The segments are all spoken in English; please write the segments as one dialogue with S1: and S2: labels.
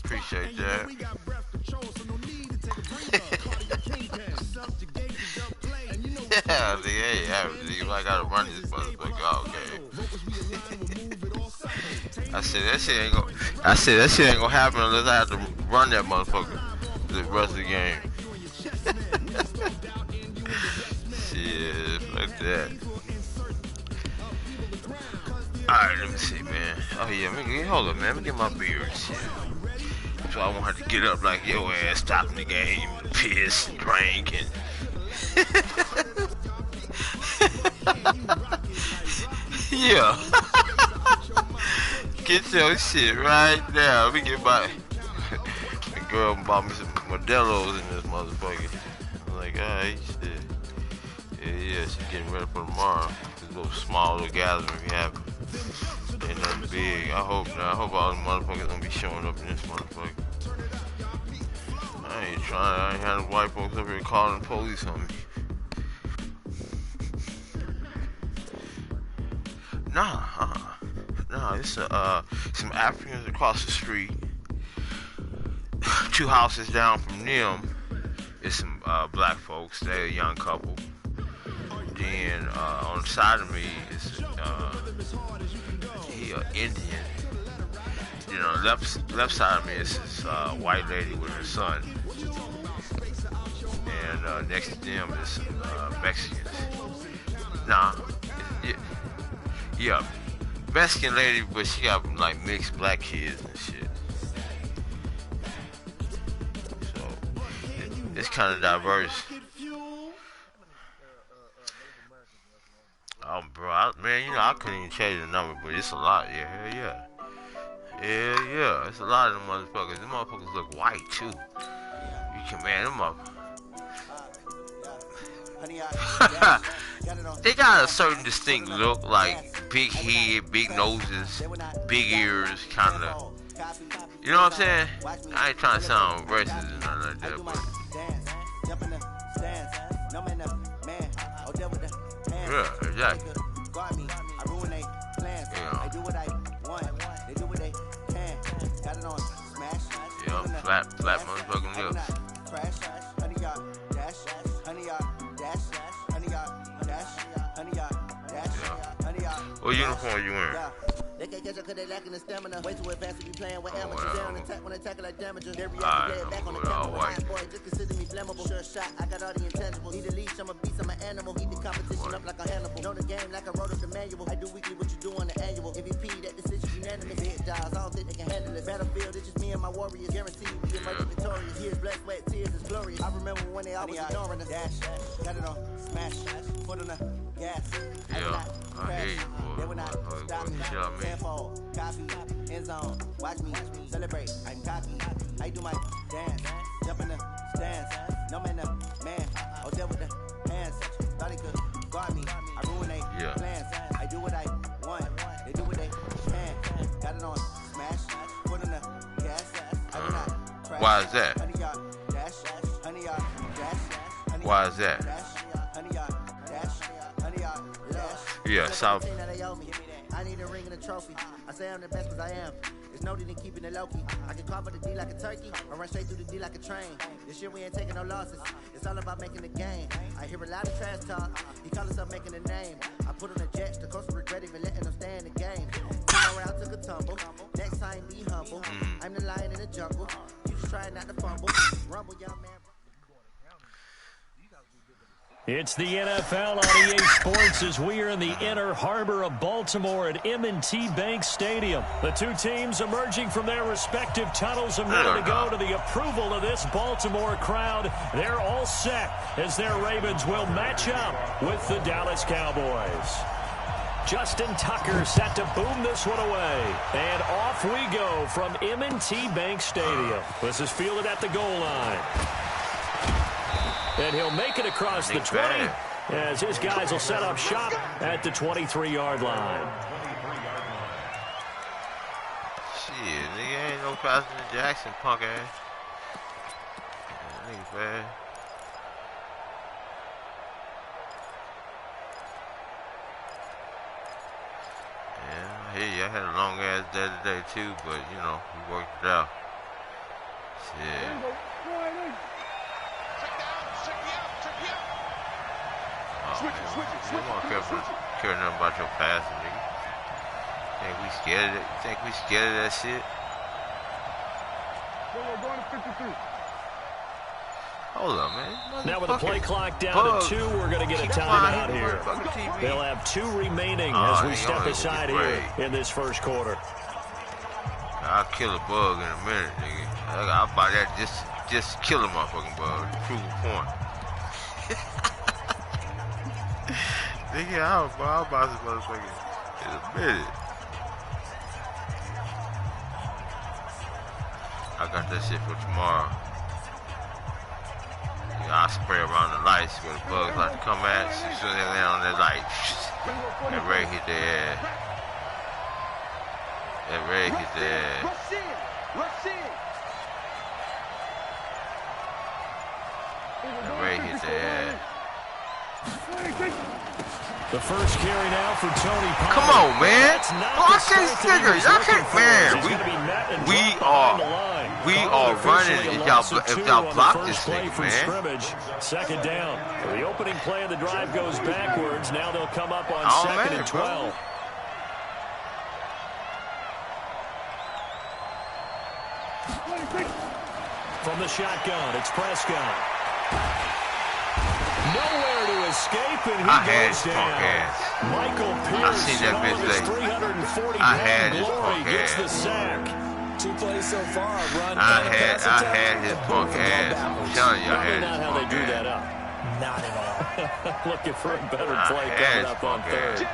S1: Appreciate that. Yeah, nigga, hey, nigga, I gotta run this motherfucker. Oh, okay. That shit ain't gonna happen unless I have to run that motherfucker the rest of the game. Shit, fuck that. Alright, let me see, man. Oh yeah, hold up, man. Let me get my beard. Shit. So I won't have to get up like your ass, stopping the game, piss, drink, and yeah. Get your shit right now. Let me get my the girl bought me some Modelo's in this motherfucker. I'm like, alright, shit. Yeah, she's getting ready for tomorrow. This little small little gathering we have. Ain't nothing big. I hope not. I hope all the motherfuckers gonna be showing up in this motherfucker. I ain't had white folks up here calling the police on me. Nah, it's some Africans across the street. 2 houses down from them, it's some black folks. They're a young couple. Then on the side of me is he Indian. You know, left side of me is this white lady with her son, and next to them is some Mexicans. Yeah, Mexican lady, but she got like mixed black kids and shit. So it's kind of diverse. Oh, bro, man, you know I couldn't even change the number, but it's a lot. Yeah, hell yeah. Yeah, it's a lot of them motherfuckers. Them motherfuckers look white too. You can, man, them motherfuckers. They got a certain distinct look, like big head, big noses, big ears, kind of. You know what I'm saying? I ain't trying to sound racist or nothing like that, but yeah, exactly. Flat motherfucking lips. What uniform you wearing? They can't catch up cause they lacking the stamina. Way too advanced to be playing with amateurs. They don't attack when they tackle like damagers. They react back on the camera. High boy, just consider me flammable. Sure shot, I got all the intangibles. Need a leash, I'm a beast, I'm an animal. Heat the competition up like a Hannibal. Know the game like I wrote up the manual. I do weekly what you do on the annual. MVP, that decision unanimous. Hit dials, I don't think they can handle it. Battlefield, it's just me and my warriors. Guarantee we emerge victorious. Years, blood, sweat, tears, is glorious. I remember when they always ignoring us. Dash, got it on, smash, foot on the gas. Yeah, I hear you, boy.
S2: They will not stop me. Tenfold, copy, end zone. Watch me celebrate. I'm cocky. I do my dance. Jump in the stands. No man, man. I'll deal with the hands. Thought he could guard me. I ruin they plans. I do what I want. They do what they can. Got it on smash. Put on the gas. I will not crash.
S1: Why is that? Why is that? Yeah, South.
S2: I need a ring and a trophy. I say I'm the best because I am. There's no need in keeping it low key. I can carve the D like a turkey or run straight through the D like a train. This year we ain't taking no losses. It's all about making the game. I hear a lot of trash talk. He call himself making a name. I put on the Jets. The coach will regret even letting them stay in the game. Came around, took a tumble. Next time, be humble. I'm the lion in the jungle. You just try not to fumble. Rumble, young man.
S3: It's the NFL on EA Sports as we are in the inner harbor of Baltimore at M&T Bank Stadium. The two teams emerging from their respective tunnels a minute ago to the approval of this Baltimore crowd. They're all set as their Ravens will match up with the Dallas Cowboys. Justin Tucker set to boom this one away. And off we go from M&T Bank Stadium. This is fielded at the goal line. And he'll make it across the 20 as his guys will set up shop at the 23-yard line.
S1: Shit, nigga ain't no faster than Jackson, punk ass. Nigga bad. Yeah, I hear you. I had a long ass day today too, but you know, we worked it out. Care nothing about your passing, nigga. Think we scared of it? Think we scared of that shit? Hold up, man.
S3: Now with the play clock down to 2, we're going to get a timeout here. They'll have 2 remaining as we step aside here in this first quarter.
S1: I'll kill a bug in a minute, nigga. I'll buy that just kill a motherfucking bug. Prove a point. Nigga, I'll buy some motherfuckers in a minute. I got that shit for tomorrow. I spray around the lights where the bugs like to come at. As soon as they land on that light, that ray hit their ass. That ray hit their ass. That ray hit their ass.
S3: The first carry now for Tony Pollard.
S1: Come on, man. Block this nigga. Y'all can't, man. We are running if y'all block this nigga, man.
S3: Second down. The opening play of the drive goes backwards. Now they'll come up on second and 12. From the shotgun, it's Prescott. Nowhere to escape, and he goes down. Michael Pierce,
S1: I seen that bitch late. I had his punk
S3: gets the
S1: ass.
S3: sack.
S4: 2 plays so far. Run.
S1: I had his punk ass. I'm telling you, I had his
S3: Probably not how they
S1: punk
S3: do
S1: ass.
S3: that up.
S4: Not at all.
S3: Looking for a better play coming up on third.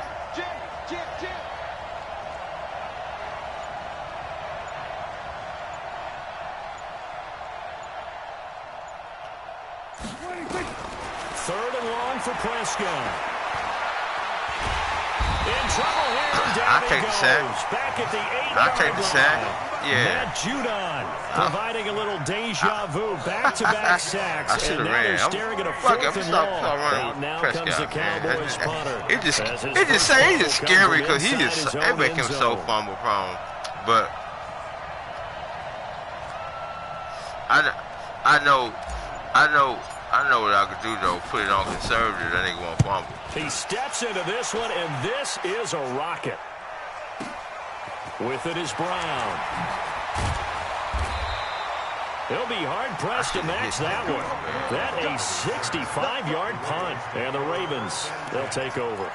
S3: Third and long for Prescott. In trouble here. Down he goes. Back at the 8-yard
S1: I'll take the sack. Yeah.
S3: Matt Judon providing a litit deja vu. Back-to-back sacks.
S1: I should
S3: And
S1: have
S3: now they're
S1: ran.
S3: staring at a fourth and long. Now comes the Cowboys punter.
S1: It just scary because they make him so fumble prone. But I know what I could do though. Put it on conservative. That nigga won't fumble.
S3: He steps into this one, and this is a rocket. With it is Brown. He'll be hard-pressed to match that one. That a 65-yard punt. And the Ravens, they'll take over.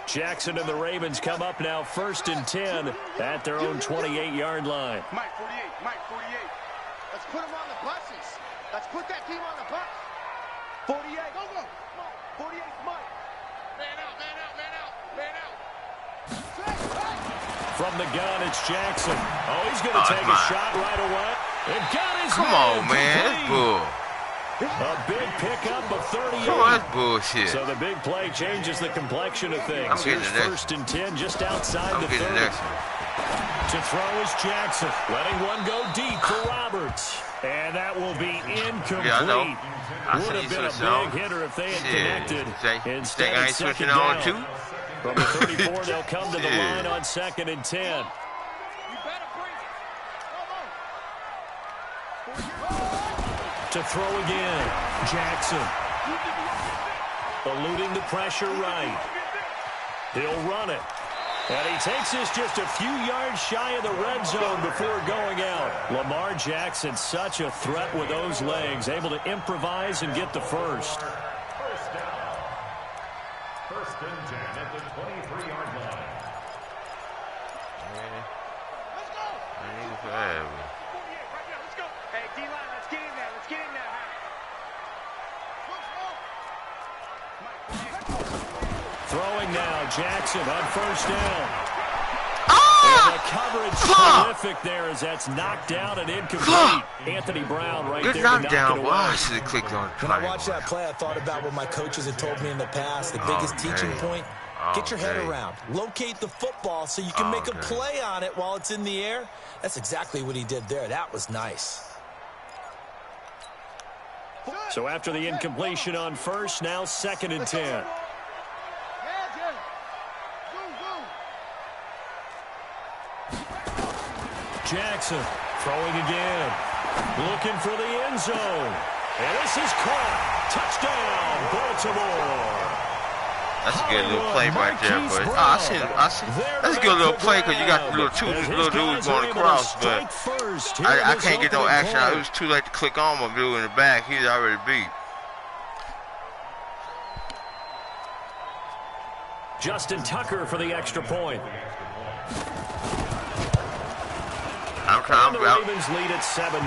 S3: Jackson and the Ravens come up now 1st and 10 at their own 28-yard line.
S5: Mike 48. Let's put them on the buses. Let's put that team on the bus. 48. Go. 48, Mike. Man out.
S3: From the gun, it's Jackson. Oh, he's going to take a shot right away. And got his
S1: Come on, man. That's bull.
S3: A big pickup of 38.
S1: Come on, that's bullshit.
S3: So the big play changes the complexion of things.
S1: I'm getting
S3: Here's
S1: the next
S3: 1st and 10 just outside
S1: I'm
S3: the
S1: getting
S3: 30.
S1: the next one.
S3: To throw is Jackson, letting one go deep for Roberts. And that will be incomplete.
S1: Yeah, I know.
S3: Would have been a big hitter if they had connected. Instead,
S1: I ain't switching on too?
S3: From the 34, they'll come to the line on 2nd and 10. To throw again, Jackson. Eluding the pressure right. He'll run it. And he takes this just a few yards shy of the red zone before going out. Lamar Jackson, such a threat with those legs, able to improvise and get the first.
S6: First down. 1st and 10 at the 23-yard line.
S5: Let's go. Let's go. Hey, D-line, let's get in there.
S3: Throwing now, Jackson on 1st down.
S1: Ah!
S3: And the coverage terrific there as that's knocked down and incomplete. Anthony Brown right
S1: Good
S3: there
S1: knockdown.
S3: to knock it
S1: Wow,
S3: away.
S1: I should have clicked on
S4: When I watched that play, I thought about what my coaches had told me in the past. The biggest teaching point Get your head around. Locate the football so you can make a play on it while it's in the air. That's exactly what he did there. That was nice.
S3: So after the incompletion on first, now 2nd and 10. Jackson throwing again. Looking for the end zone. And this is caught. Touchdown, Baltimore.
S1: That's a good little play right there, but I see. That's a good little play because you got the little dudes going across, but I can't get no action. It was too late to click on my dude in the back. He's already beat.
S3: Justin Tucker for the extra point.
S1: The
S3: Ravens lead at 7-0.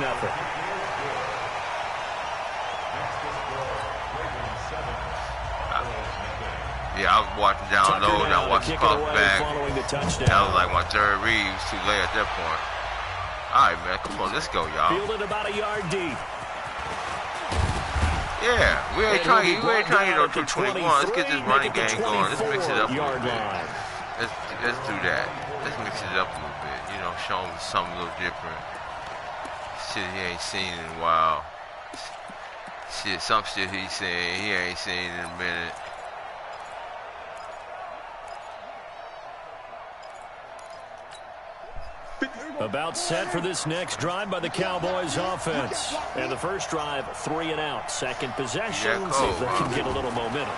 S1: Yeah, I was watching down low, and I watched the call back. That was like my third read. It was too late at that point. All right, man, come on, let's go, y'all.
S3: Fielded about a yard deep.
S1: Yeah, we ain't trying to get no 221. Let's get this running game going. Let's mix it up a little bit. Let's do that. Let's mix it up a little bit. You know, show him something a little different. Shit he ain't seen in a while. Shit, some shit he's seen he ain't seen in a minute.
S3: About set for this next drive by the Cowboys offense. And the first drive, 3 and out. Second possession, see if they can get a little momentum.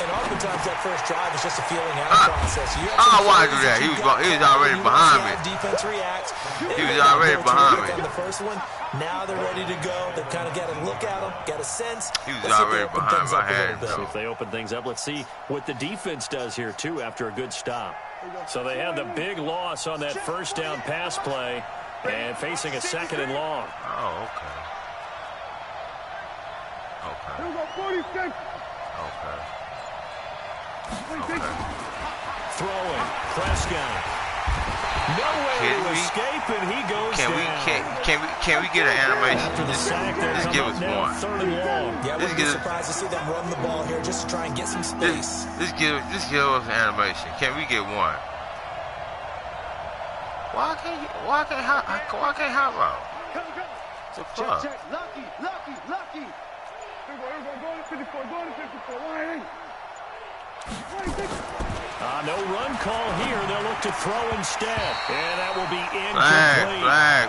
S4: And oftentimes that first drive is just a feeling out process.
S1: I don't want to do that. He was already behind me.
S4: Defense reacts.
S1: He was already behind me.
S4: On the first one, now they're ready to go. They've kind of got to look at him, got a sense.
S1: He was already behind my head.
S3: See if they open things up. Let's see what the defense does here, too, after a good stop. So they had the big loss on that first down pass play and facing a 2nd and long.
S1: Oh, okay. Okay.
S3: Throwing. Prescott. No way to escape, and he goes down.
S1: Can we get an animation?
S3: After the sack,
S1: just give us one.
S3: 3rd and long.
S4: Yeah, I wouldn't be surprised to see them run the ball here just to try and get some space.
S1: Just give us an animation. Can we get one? Why can't hot route? The fuck?
S5: Check. Lucky. Go to 54.
S3: No run call here. They'll look to throw instead. And that will be incomplete.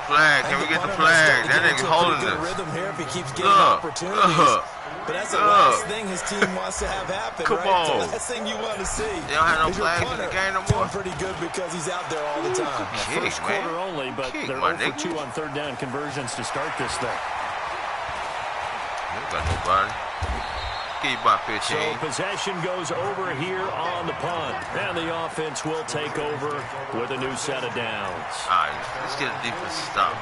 S1: Flag. Can we get the flag? That nigga's holding
S4: this.
S1: Rhythm
S4: here if he keeps getting opportunities. But that's the last thing his team wants to have happen,
S1: Come
S4: right?
S1: on.
S4: The last thing you want to see.
S1: They don't have no flags in the game no more.
S4: Pretty good because he's out there all the time.
S3: First quarter only, but they're 0 for 2 on 3rd down conversions to start this thing.
S1: Ain't got nobody. Give you about 15.
S3: So possession goes over here on the punt. And the offense will take over with a new set of downs.
S1: All right, let's get a defense to stop.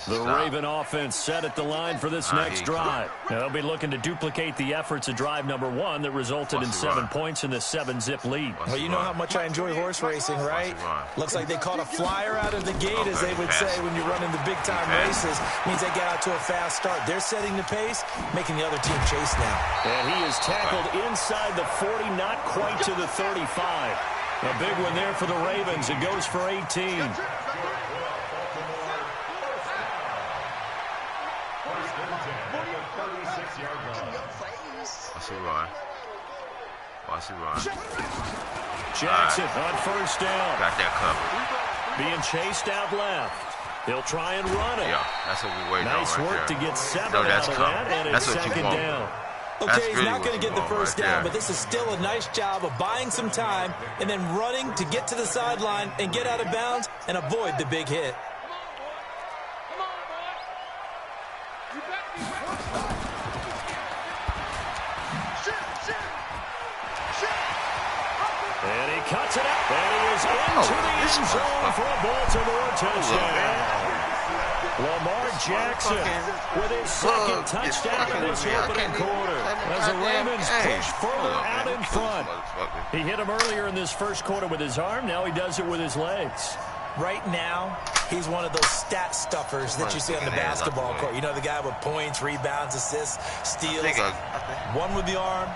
S3: The Raven offense set at the line for this next drive. Now, they'll be looking to duplicate the efforts of drive number 1 that resulted in 7 points in this 7-zip lead.
S4: Well, you know how much I enjoy horse racing, right? Looks like they caught a flyer out of the gate, as they would say when you're running the big-time races. Means they get out to a fast start. They're setting the pace, making the other team chase now.
S3: And he is tackled inside the 40, not quite to the 35. A big one there for the Ravens. It goes for 18.
S1: Watch it run.
S3: Jackson on first down.
S1: Got that covered.
S3: Being chased out left. He'll try and run it.
S1: Yeah, that's what we're waiting on right there.
S3: Nice work to get 7 out of that, and it's 2nd down.
S4: Okay, he's not going to get the first down, but this is still a nice job of buying some time and then running to get to the sideline and get out of bounds and avoid the big hit.
S3: And he cuts it out. And he is into the end zone for a Baltimore touchdown. Lamar Jackson with his 2nd touchdown in this opening quarter as the Ravens push further out in front. He hit him earlier in this first quarter with his arm. Now he does it with his legs.
S4: Right now, he's one of those stat stuffers that you see on the basketball court. You know, the guy with points, rebounds, assists, steals. One with the arm,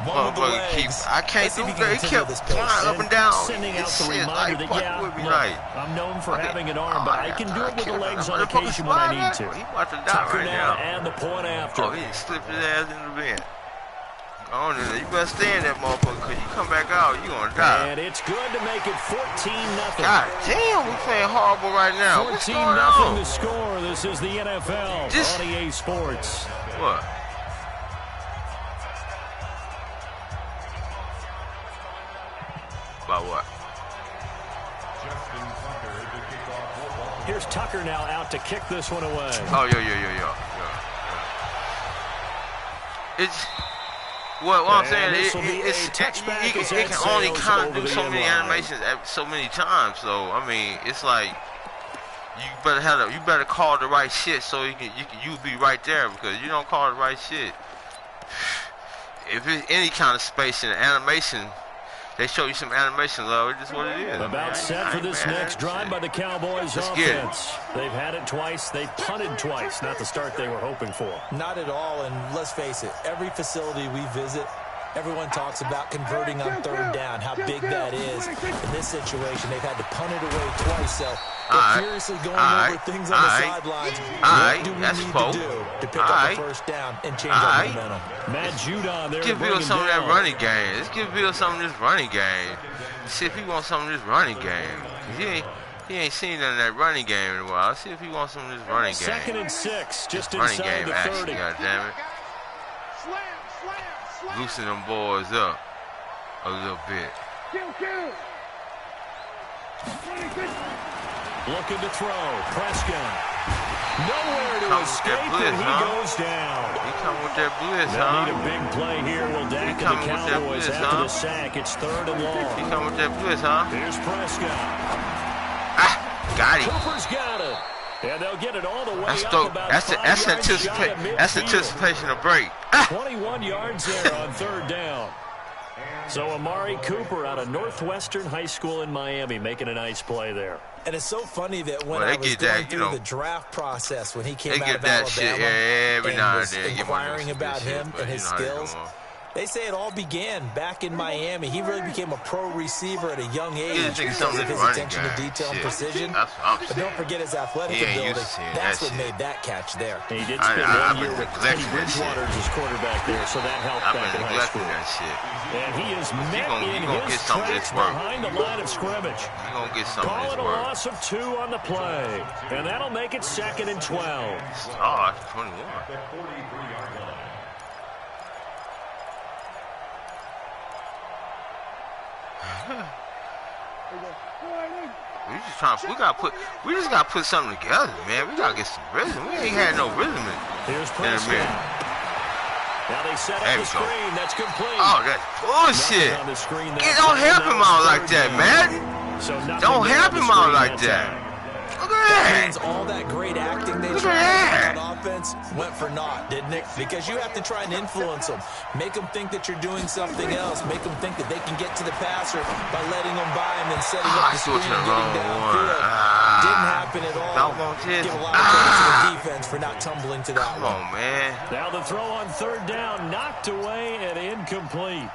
S4: one with the legs.
S1: I can't do that. He kept flying up and down.
S3: Sending out the reminder that, yeah, look, I'm known for having an arm, but I can do it with the legs on occasion when I need to.
S1: He about to die
S3: Tucker
S1: right
S3: now
S1: now.
S3: and the point after.
S1: Oh, he slipped his ass in the bin. You better stay in that motherfucker, because you come back out, you're going to die.
S3: And it's good to make it 14-0.
S1: God damn, we're playing horrible right now.
S3: 14-0 the score. This is the NFL on EA Sports.
S1: What? About what?
S3: Here's Tucker now out to kick this one away.
S1: Oh, yeah. It's... What I'm saying is, it can only kind of do so many animations so many times. So I mean, it's like you better call the right shit so you be right there, because you don't call the right shit. If it's any kind of space in the animation, they show you some animation, love. It's just what it is.
S3: About set for this next drive by the Cowboys offense. They've had it twice. They've punted twice. Not the start they were hoping for.
S4: Not at all, and let's face it, every facility we visit, everyone talks about converting on third down, how big that is. In this situation, they've had to punt it away twice, so they're furiously going over things on the sidelines. What do we need to do to pick up the first down and change our momentum?
S3: Matt Judon there.
S1: Let's give Bill some of that running game. Let's give Bill some of this running game. See if he wants some of this running game. He ain't seen none of that running game in a while. Let's see if he wants some of this running game.
S3: 2nd and 6, just
S1: running
S3: inside
S1: game
S3: the 30.
S1: action, goddammit. Loosen them boys up a little bit.
S3: Looking to throw. Prescott. Nowhere to escape, and he goes down.
S1: He coming with that blitz,
S3: They'll need a big play here. Will Dak and the Cowboys after the sack. It's 3rd and long.
S1: He coming with that blitz, huh?
S3: Here's Prescott.
S1: Got him.
S3: Cooper's got it. And they'll get it all the way up about
S1: that's anticipation of break.
S3: 21 yards there on 3rd down. So Amari Cooper out of Northwestern High School in Miami making a nice play there.
S4: And it's so funny that when I was going through the draft process when he came out of Alabama and was inquiring about him and his skills, they say it all began back in Miami. He really became a pro receiver at a young age because of his attention to detail and precision. But don't forget his athletic ability. That's what made that catch there.
S3: He did spend 1 year with Teddy Bridgewater as his quarterback there, so that helped back in high school. And he is met in his tracks behind the line of scrimmage. Call it a loss of 2 on the play. And that'll make it 2nd and 12.
S1: Oh, that's 21. We just gotta put something together, man. We gotta get some rhythm. We ain't had no rhythm in a minute.
S3: Now they set up the screen. That's complete.
S1: Oh, that's bullshit. Don't help him out like that, man. Don't help him out like that. Look at that.
S4: That means all that great acting they tried on offense went for naught, didn't it? Because you have to try and influence them. Make them think that you're doing something else. Make them think that they can get to the passer by letting them by and then setting up the screen and getting downfield. Didn't happen at all. Give a lot of credit to the defense for not tumbling to that one.
S1: Come on, man.
S3: Now the throw on 3rd down, knocked away and incomplete.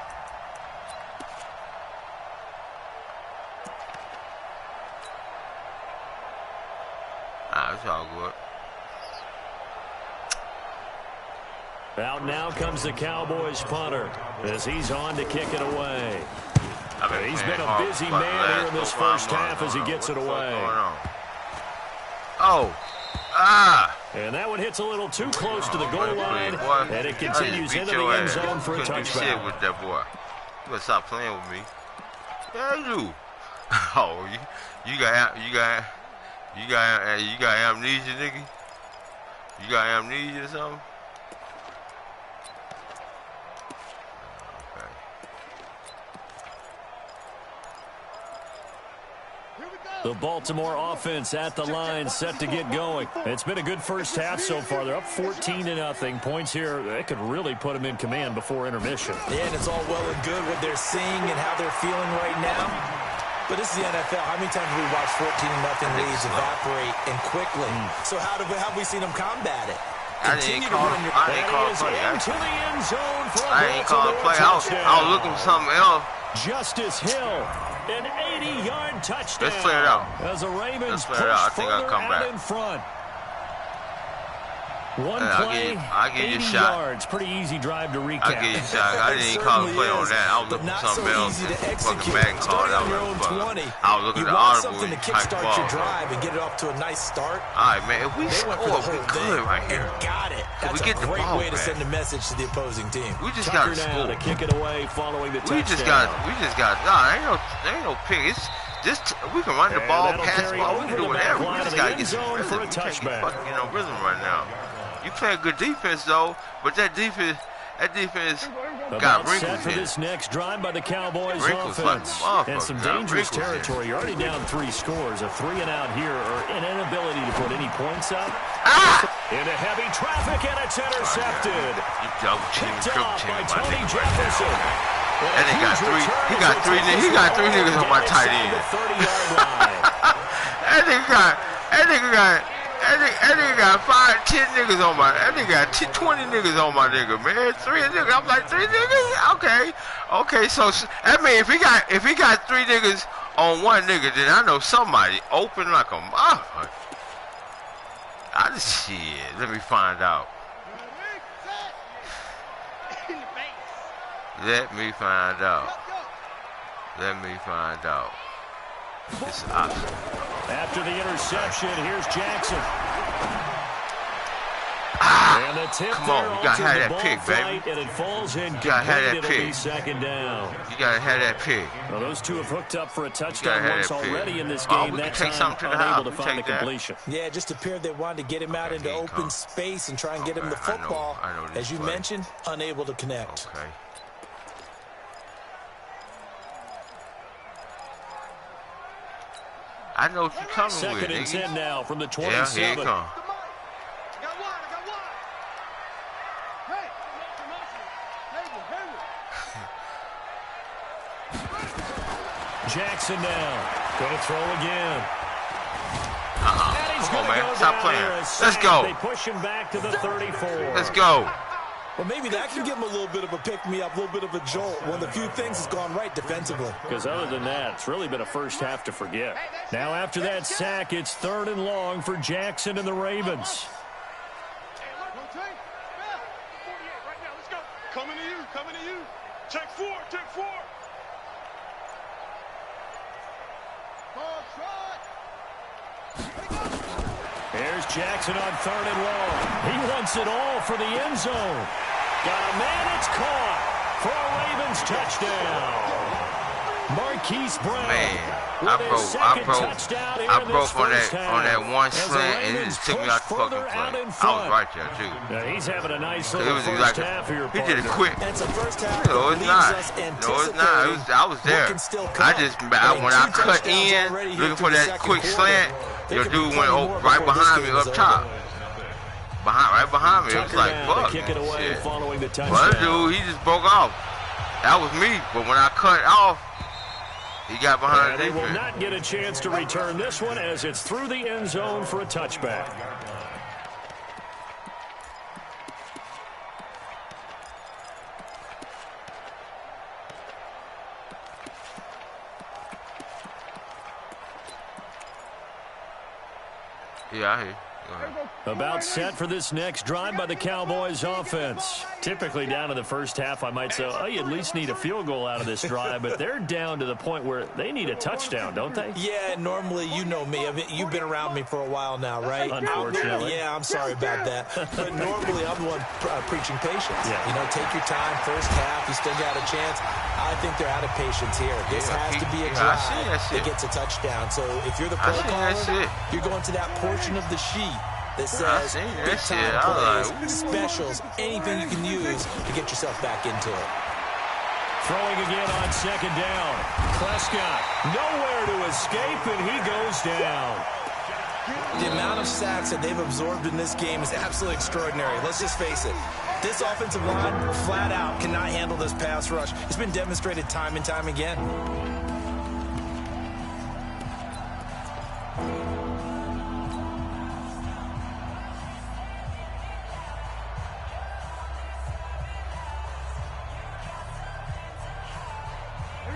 S1: It's all good.
S3: Out now comes the Cowboys punter as he's on to kick it away. He's been a busy man here in this first half as he gets it away. And that one hits a little too close to the goal line, and it continues into the end zone for a touchdown.
S1: With that boy. You better stop playing with me. Yeah, you do. Oh, you got amnesia, nigga? You got amnesia or something? Okay.
S3: The Baltimore offense at the line, set to get going. It's been a good first half so far. They're up 14-0. Points here, they could really put them in command before intermission.
S4: Yeah, and it's all well and good what they're seeing and how they're feeling right now. But this is the NFL. How many times have we watched 14-0 leads evaporate and quickly? So how have we seen them combat it?
S1: I didn't call a play.
S3: I
S1: ain't call a play. I was looking for something else.
S3: Justice Hill, an 80-yard touchdown.
S1: Let's clear it out.
S3: As the Ravens push
S1: I think I'll come back
S3: in front. One play,
S1: I'll give you a
S3: 80
S1: shot.
S3: yards. Pretty easy drive to recap.
S1: I'll give you a shot. I didn't even call a play on that. I was looking for something else. Fucking Madden called out. I was looking at the audible
S4: to
S1: type
S4: kickstart
S1: ball.
S4: your drive and get it off to a nice start.
S1: All right, man. If we score, we good right here.
S4: Got it. That's
S1: we get
S4: a
S1: the
S4: great
S1: ball
S4: way to send a message to the opposing team.
S1: We just got to
S3: now
S1: score.
S3: to kick it away following the touchdown.
S1: We just got. Nah, ain't no pick. It's just we can run the ball, pass the ball. We can do whatever. We just got to get some rhythm. We can't get fucking rhythm right now. You play good defense though, but that defense got wrinkles
S3: set for
S1: in it.
S3: this next drive by the Cowboys
S1: Wrinkles
S3: offense.
S1: like
S3: And some dangerous territory. You're already down 3 scores. A 3-and-out here, or an inability to put any points up. Into heavy traffic, and it's intercepted.
S1: You double team, triple team
S3: by
S1: my
S3: Tony
S1: nigga
S3: Jefferson.
S1: right now. That nigga got three. He got three niggas on my tight end. That nigga got 5, 10 niggas on my. That nigga got 20 niggas on my nigga, man. 3 niggas. I'm like 3 niggas. Okay. So that mean if he got 3 niggas on one nigga, then I know somebody open like a motherfucker. Shit. Let me find out. Let me find out. It's an option.
S3: After the interception, here's Jackson. And the tip
S1: Come on, you gotta have that pick, baby.
S3: And it falls in.
S1: You gotta have that pick.
S3: Second down.
S1: You gotta have that pick.
S3: Well, those two have hooked up for a touchdown once already in this game. That
S1: take
S3: time
S1: something to the
S3: unable
S1: house.
S3: to find the completion.
S4: Yeah, it just appeared they wanted to get him out into open space and try and get him the football.
S1: I know
S4: As you mentioned, unable to connect.
S1: Okay. I know what you're coming
S3: Second
S1: with,
S3: and 10 now from the 27.
S1: Yeah, here it comes.
S3: Jackson now. Going to throw again.
S1: Come on, man. Stop playing. Let's go.
S3: They push him back to the 34.
S1: Let's go.
S4: Well, maybe that can give him a little bit of a pick-me-up, a little bit of a jolt. One of the few things has gone right defensively.
S3: Because other than that, it's really been a first half to forget. Now, after that sack, it's 3rd and long for Jackson and the Ravens.
S5: Coming to you. Take 4.
S3: Here's Jackson on 3rd and long. He wants it all for the end zone. Got a man, it's caught for a Ravens touchdown. Marquise Brown.
S1: Man, I broke on that one slant, and it just took me out the fucking play. I was right there too.
S3: Now he's having a nice little
S1: It was like he did it quick.
S4: And it's a first half.
S1: No, it's not. I was there. When I cut in, looking for that quick slant, your dude went right behind me up top. Right behind me. It was like, fuck. Shit. But that dude, he just broke off. That was me. But when I cut off, he got behind the defense.
S3: They will not get a chance to return this one as it's through the end zone for a touchback.
S1: Yeah, I hear you.
S3: About set for this next drive by the Cowboys offense. Typically down to the first half, I might say, oh, you at least need a field goal out of this drive, but they're down to the point where they need a touchdown, don't they?
S4: Yeah, normally, you know me. You've been around me for a while now, right?
S3: Unfortunately.
S4: Yeah, I'm sorry about that. But normally, I'm the one preaching patience.
S3: Yeah.
S4: You know, take your time, first half, you still got a chance. I think they're out of patience here. This has to be a drive that gets a touchdown. So if you're the play caller, you're going to that portion of the sheet that says big time plays, specials, anything you can use to get yourself back into it.
S3: Throwing again on 2nd down. Prescott nowhere to escape, and he goes down.
S4: The amount of sacks that they've absorbed in this game is absolutely extraordinary. Let's just face it. This offensive line, flat out, cannot handle this pass rush. It's been demonstrated time and time again.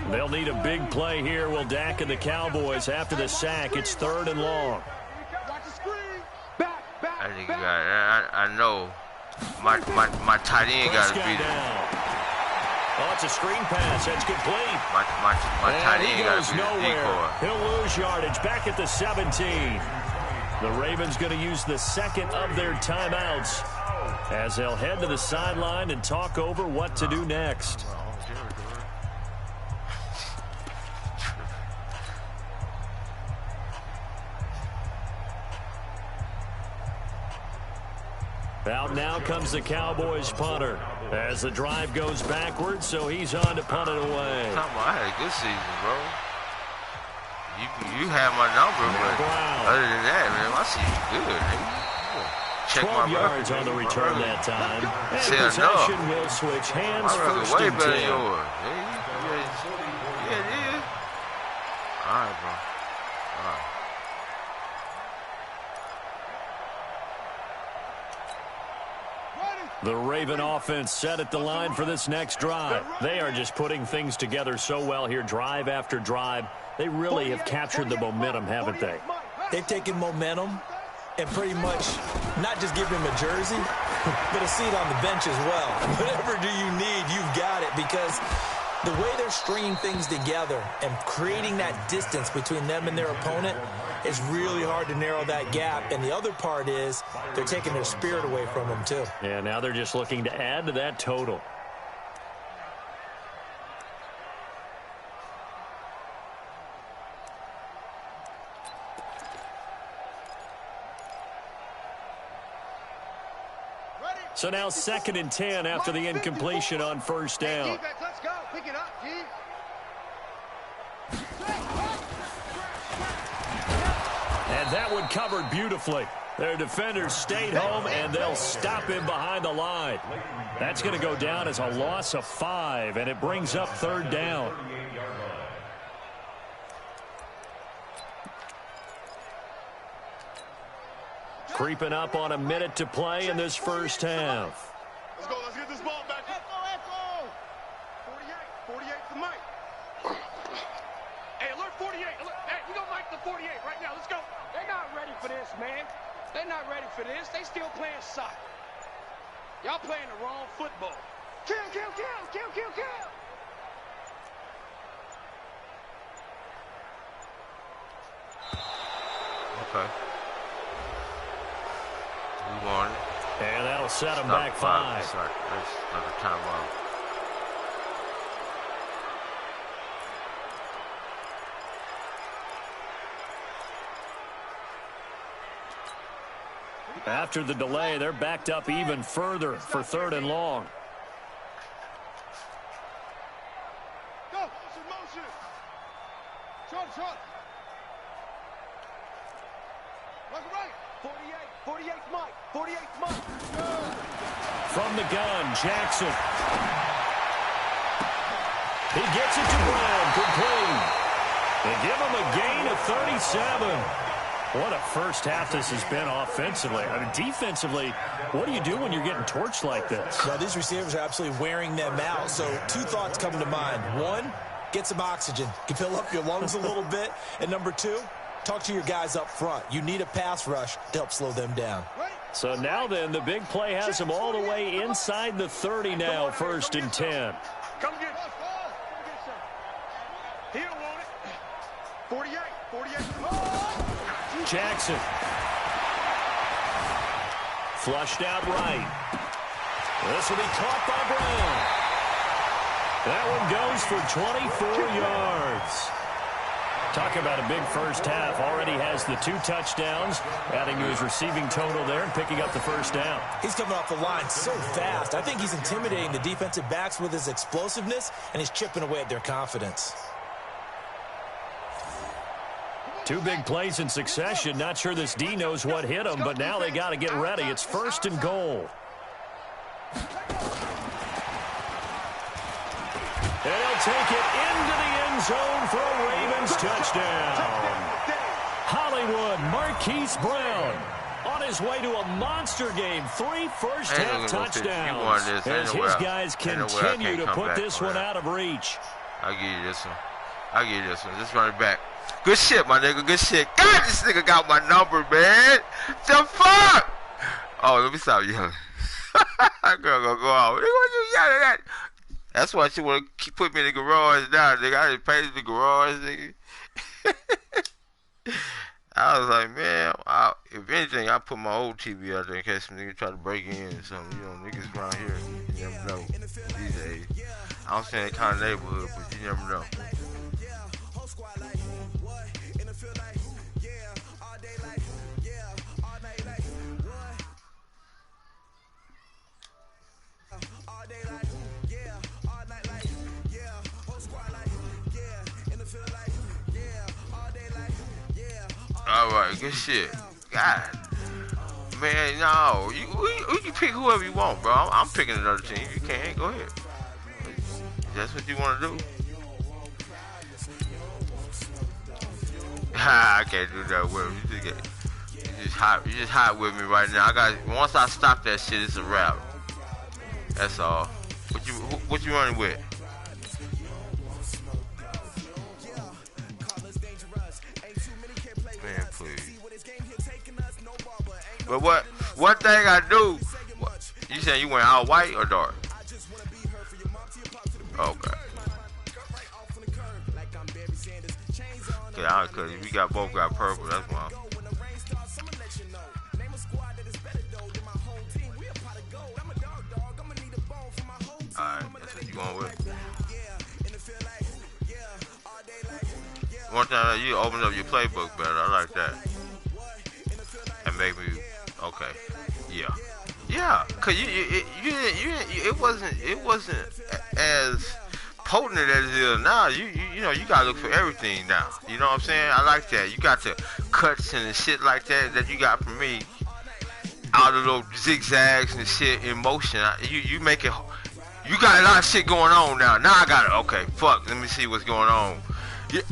S3: They'll need a big play here. Will Dak and the Cowboys after the sack. It's 3rd and long.
S1: I know my tight end got to be there.
S3: Oh, it's a screen pass. That's complete.
S1: My tight end got to be the decoy.
S3: He'll lose yardage back at the 17. The Ravens going to use the second of their timeouts as they'll head to the sideline and talk over what to do next. Out now comes the Cowboys punter as the drive goes backwards, so he's on to punt it away.
S1: I had a good season, bro. You have my number, but other than that, man, my season's good. Check
S3: 12 yards on the return that time. And possession will switch hands. First
S1: way
S3: and
S1: better
S3: 10.
S1: than yours. Yeah, it is. All right, bro. All right.
S3: The Raven offense set at the line for this next drive. They are just putting things together so well here, drive after drive. They really have captured the momentum, haven't they?
S4: They've taken momentum and pretty much not just give him a jersey, but a seat on the bench as well. Whatever do you need, you've got it, because the way they're stringing things together and creating that distance between them and their opponent is really hard to narrow that gap. And the other part is they're taking their spirit away from them, too.
S3: Yeah, now they're just looking to add to that total. So now 2nd and 10 after the incompletion on first down.
S5: Let's go. Pick it up, G.
S3: And that one covered beautifully. Their defenders stayed home, and they'll stop him behind the line. That's going to go down as a loss of 5, and it brings up 3rd down. Creeping up on a minute to play in this first half.
S5: Let's go. Let's get this ball back. Echo. 48. 48 to Mike. Hey, alert 48. Hey, we gonna Mike the 48 right now. Let's go.
S7: They're not ready for this, man. They're not ready for this. They still playing soccer. Y'all playing the wrong football.
S5: Kill, kill, kill, kill, kill, kill.
S1: Okay. We won it.
S3: And that'll set them back 5.
S1: That's another timeout.
S3: After the delay, they're backed up even further for 3rd and long.
S5: Go, motion. Short. Right. 48 Mike. 48 Mike.
S3: From the gun, Jackson. He gets it to Brown, complete. They give him a gain of 37. What a first half this has been offensively. I mean, defensively, what do you do when you're getting torched like this?
S4: Well, these receivers are absolutely wearing them out. So 2 thoughts come to mind. 1, get some oxygen. You fill up your lungs a little bit. And number 2, talk to your guys up front. You need a pass rush to help slow them down.
S3: So now then, the big play has them all the way inside the 30 now, 1st and 10.
S5: Come get it. He'll want it. 48.
S3: Jackson. Flushed out right. This will be caught by Brown. That one goes for 24 yards. Talk about a big first half. Already has the 2 touchdowns, adding to his receiving total there and picking up the first down.
S4: He's coming off the line so fast. I think he's intimidating the defensive backs with his explosiveness, and he's chipping away at their confidence.
S3: 2 big plays in succession. Not sure this D knows what hit him, but now they got to get ready. It's 1st and goal. And he'll take it into the end zone for a Ravens touchdown. Hollywood, Marquise Brown on his way to a monster game. 3 first-half touchdowns as his guys continue to put this one out of reach.
S1: I'll give you this one. I'll give you this one. Just run it back. Good shit, my nigga. Good shit. God, this nigga got my number, man. The fuck? Oh, let me stop yelling. Girl gonna go out. What you yelling at? That's why she wanna put me in the garage now, nigga. I didn't pay the garage, nigga. I was like, man, if anything, I put my old TV out there in case some nigga try to break in or something. You know, niggas around here, you never know these days. I don't say that kind of neighborhood, but you never know. Alright, good shit. God. Man, no. You can pick whoever you want, bro. I'm picking another team. You can't, go ahead. If that's what you want to do. I can't do that with you. You just hot with me right now. Once I stop that shit, it's a wrap. That's all. What you running with? Man, please. But one thing I do, you saying you went all white or dark? Okay. Cause we both got purple, that's why. Alright, that's what you going with. One time you open up your playbook better, I like that. And make me okay. Yeah, cause it wasn't as potent as it is now. You know you gotta look for everything now. You know what I'm saying? I like that. You got the cuts and the shit like that you got from me. All the little zigzags and shit in motion. You make it. You got a lot of shit going on now. Now I got it. Okay, fuck. Let me see what's going on.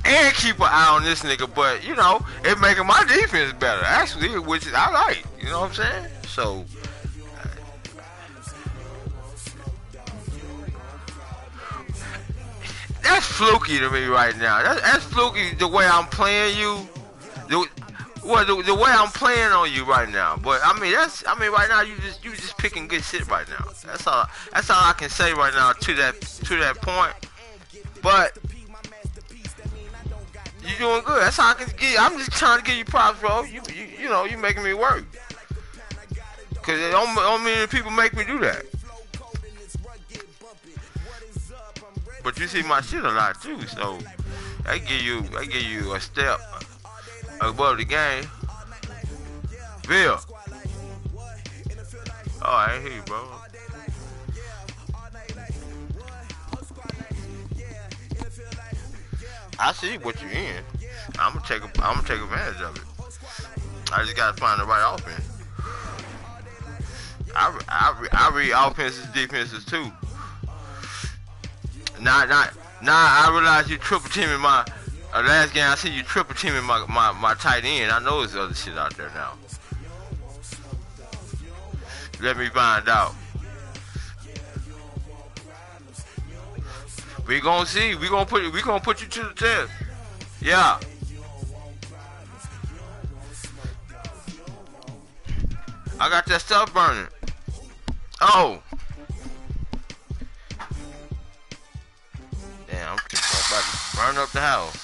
S1: And keep an eye on this nigga, but you know it making my defense better actually, which I like. You know what I'm saying? So. That's fluky to me right now. That's fluky the way I'm playing you. The way I'm playing on you right now. But I mean right now you just picking good shit right now. That's all I can say right now to that point. But you doing good. That's how I can give. I'm just trying to give you props, bro. You know you making me work. Cause it don't mean that people make me do that. But you see my shit a lot too, so I give you a step above the game. Bill. Oh, I ain't hear you, bro. I see what you're in. I'm gonna take advantage of it. I just gotta find the right offense. I read offenses, defenses too. Now I realize you triple teaming my last game. I see you triple teaming my tight end. I know there's other shit out there now. Let me find out. We gonna see. We gonna put you to the test. Yeah. I got that stuff burning. Oh. Damn, I'm about to burn up the house.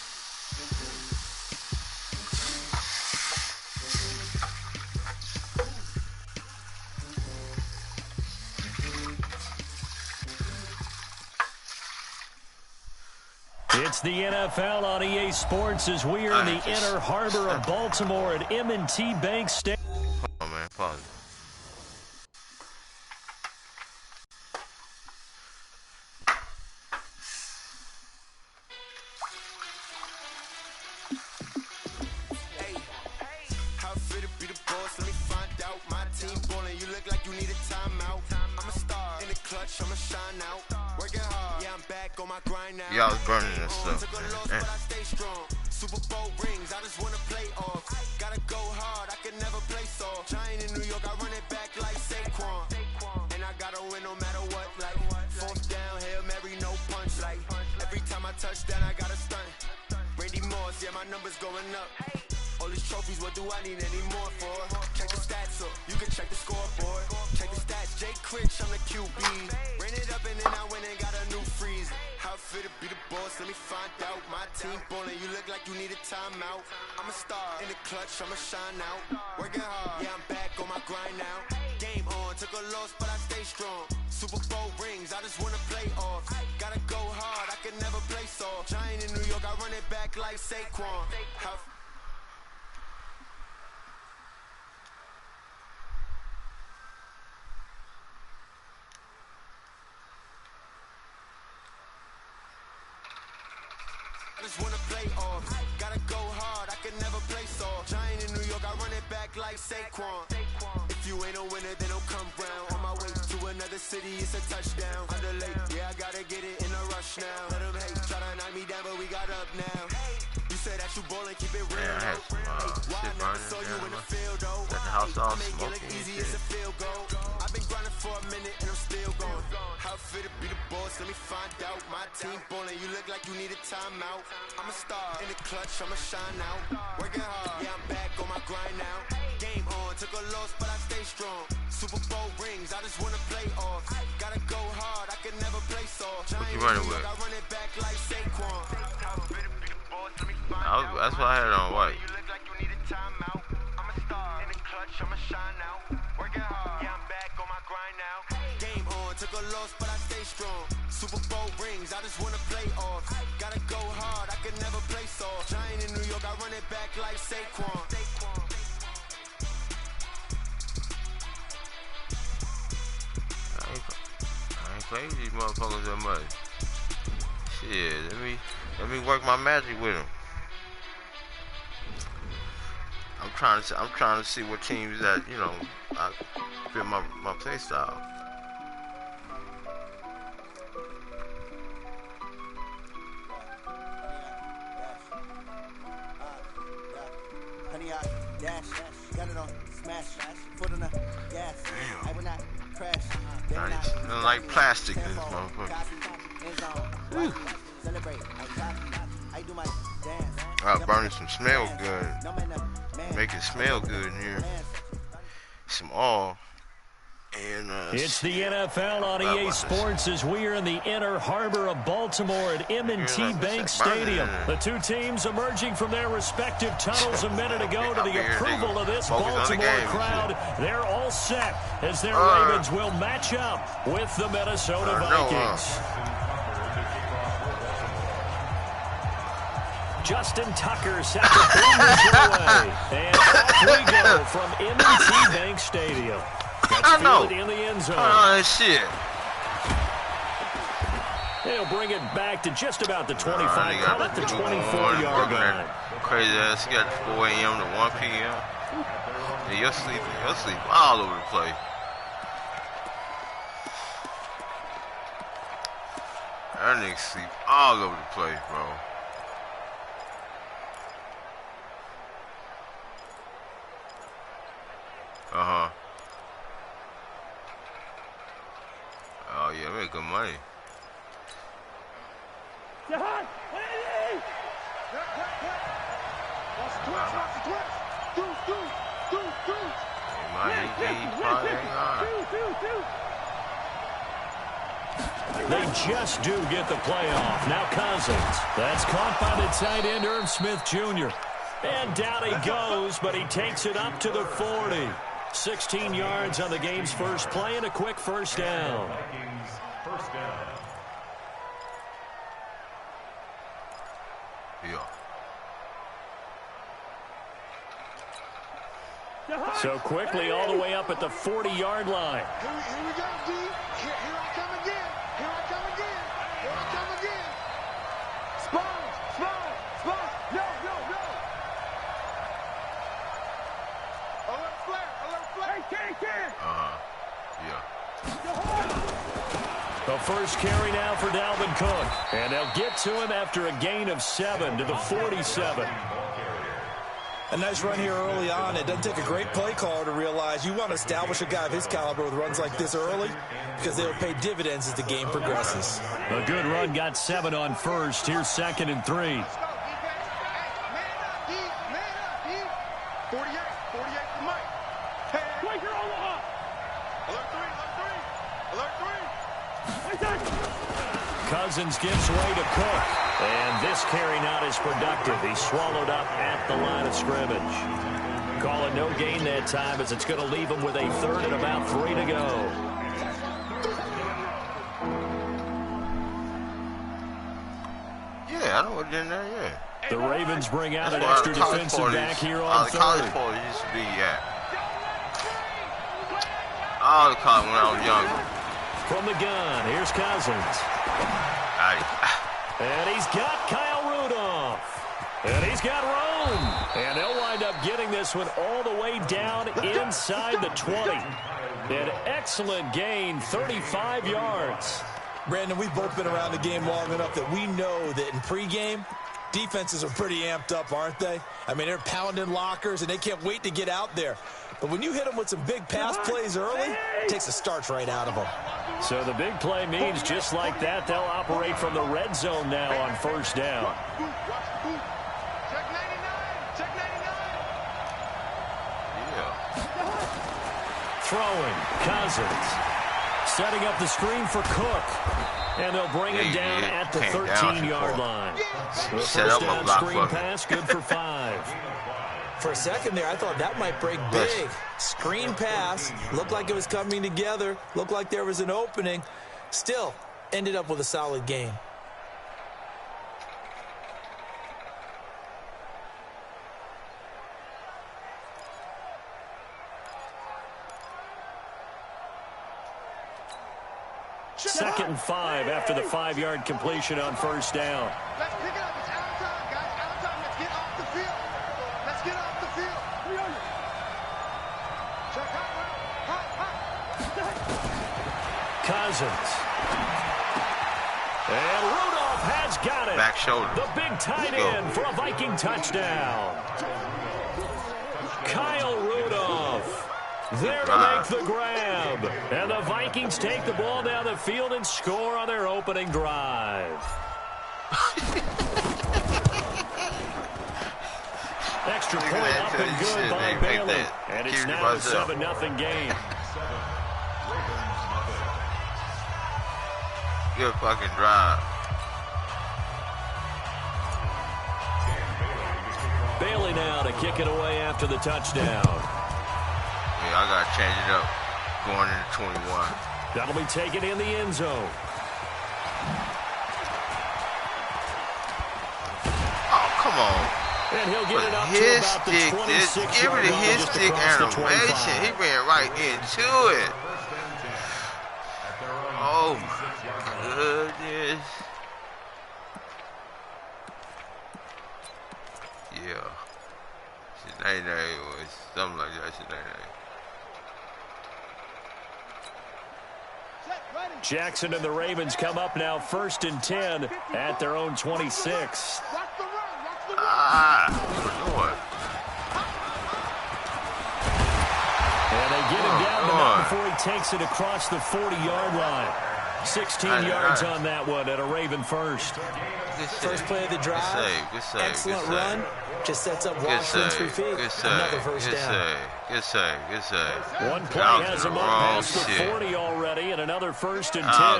S3: It's the NFL on EA Sports as we are in the inner harbor of Baltimore at M&T Bank Stadium.
S1: Oh man, pause. Y'all burning this stuff. Super Bowl rings, I just wanna play off. Gotta go hard, I can never play soft. Giant in New York, I run it back like Saquon. And I gotta win no matter what, like fourth down, Hail Mary, no punch. Like every time I
S8: touchdown, I got a stunt. Randy Moss, yeah, my numbers going up. All these trophies, what do I need any more for? Check the stats up, you can check the scoreboard. Check the stats, Jay Critch, I'm the QB. Ran it up and then I went and got a new freeze. How fit to be the boss, let me find out. My team ballin', you look like you need a timeout. I'm a star, in the clutch, I'ma shine out. Working hard, yeah, I'm back on my grind now. Game on, took a loss, but I stay strong. Super Bowl rings, I just wanna play off. Gotta go hard, I can never play soft. Giant in New York, I run it back like Saquon. I just wanna play off. Gotta go hard, I can never play soft. Giant in New York, I run it back like Saquon. If you ain't a winner, then don't come round. On my way to another city, it's a touchdown. Underlay, yeah, I gotta get it in a rush now. Let them hate, try to knock me down, but we got up now. You said that you ballin', keep it real.
S1: Yeah, I had some
S8: Why I never saw you in the field, though?
S1: got the house all
S8: Make it look
S1: smoky.
S8: easy, it's a field goal. I've been grinding for a minute and I'm still going. How fit to be the boss, let me find out. My team ballin', you look like you need a timeout. I'm a star, in the clutch, I'ma shine out. Working hard, yeah, I'm back on my grind now. Game on, took a loss, but I stay strong. Super Bowl rings, I just wanna play off. Gotta go hard, I can never play soft.
S1: What you running with?
S8: I run it back like Saquon.
S1: That's what I had on white.
S8: You look like you need a timeout. I'm a star, in the clutch, I'ma shine out. Working hard, yeah, I'm back on my grind now. Game on, took a loss, but I stay strong. Super Bowl rings, I just wanna play off. Gotta go hard, I can never play soft. Giant in New York, I run it back like Saquon.
S1: I ain't played these motherfuckers that much. Shit, let me work my magic with them. I'm trying to see what teams that, you know, I fit my play style. Damn. Like plastic in this motherfucker. Burning some smell good. Make it smell good in here. Some oil. And,
S3: it's the NFL on EA Sports as we are in the Inner Harbor of Baltimore at M&T Bank Stadium. The two teams emerging from their respective tunnels a minute ago to the approval of this Baltimore crowd. They're all set as their Ravens will match up with the Minnesota Vikings. Justin Tucker set to bring this away. And off we go from M&T Bank Stadium.
S1: I know.
S3: In the end zone.
S1: Shit.
S3: They'll bring it back to just about the 25, call it the 24-yard line.
S1: Crazy ass. You got 4 a.m. to 1 p.m. Yeah, you'll sleep all over the place. That nigga sleep all over the place, bro. Uh-huh. Oh, yeah, make good money.
S3: They just do get the playoff. Now Cousins. That's caught by the tight end, Irv Smith Jr. And down he goes, but he takes it up to the 40. 16 yards on the game's first play and a quick first down. So quickly all the way up at the 40-yard line.
S5: Here we go, D. Here I come again. Here I come again. Here I come again. Spine. No. Alert flare. Hey,
S3: The first carry now for Dalvin Cook. And they'll get to him after a gain of 7 to the 47.
S4: A nice run here early on. It doesn't take a great play caller to realize you want to establish a guy of his caliber with runs like this early because they'll pay dividends as the game progresses.
S3: A good run got 7 on first. Here's 2nd and 3.
S5: 48 to Mike. Quaker Omaha. Alert 3.
S3: Cousins gives way to Cook. And this carry not as productive. He's swallowed up at the line of scrimmage. Call it no gain that time as it's going to leave him with a 3rd and about 3 to go.
S1: Yeah, I know what in there, yeah.
S3: The Ravens bring out an extra defensive back here on 3rd.
S1: The college parties used to be, yeah. All the college when I was younger.
S3: From the gun, here's Cousins. And he's got Kyle Rudolph. And he's got Rome. And they'll wind up getting this one all the way down inside the 20. An excellent gain, 35 yards.
S4: Brandon, we've both been around the game long enough that we know that in pregame, defenses are pretty amped up, aren't they? I mean, they're pounding lockers, and they can't wait to get out there. But when you hit them with some big pass plays early, it takes the starch right out of them.
S3: So the big play means just like that, they'll operate from the red zone now on 1st down.
S5: Check 99. Check 99.
S1: Yeah.
S3: Throwing, Cousins. Setting up the screen for Cook. And they'll bring him down at the 13-yard line. The first down screen pass, good for 5.
S4: For a second there, I thought that might break big. Screen pass, looked like it was coming together, looked like there was an opening. Still, ended up with a solid game.
S3: Second and 5 after the 5-yard completion on 1st down.
S5: Let's pick it up. It's out of time, guys. Out of time. Let's get off the field. Let's get off the field. Check
S3: Cousins. And Rudolph has got it.
S1: Back shoulder.
S3: The big tight end for a Viking touchdown. Kyle Rudolph. There to make the grab. And the Vikings take the ball down the field and score on their opening drive. Extra point up and good by Bailey. And it's now a 7-0 game.
S1: Good fucking drive.
S3: Bailey now to kick it away after the touchdown.
S1: Yeah, I got to change it up going into 21.
S3: That'll be taken in the end zone.
S1: Oh, come on.
S3: And he'll get it up to
S1: his
S3: about the
S1: stick,
S3: 26-yard line,
S1: his
S3: just
S1: stick
S3: across the
S1: animation.
S3: 25.
S1: He ran right into it. Oh, my goodness. Yeah. His name was something like that. His name.
S3: Jackson and the Ravens come up now 1st and 10 at their own 26. And they get him down the mound before he takes it across the 40-yard line. 16 yards on that one at a Raven first.
S4: First play of the drive.
S1: Good save.
S4: Excellent run. Just sets up Washington's 3 feet. Another first down.
S1: Good save.
S3: One play has him up past the 40 already, and another 1st and 10.
S1: I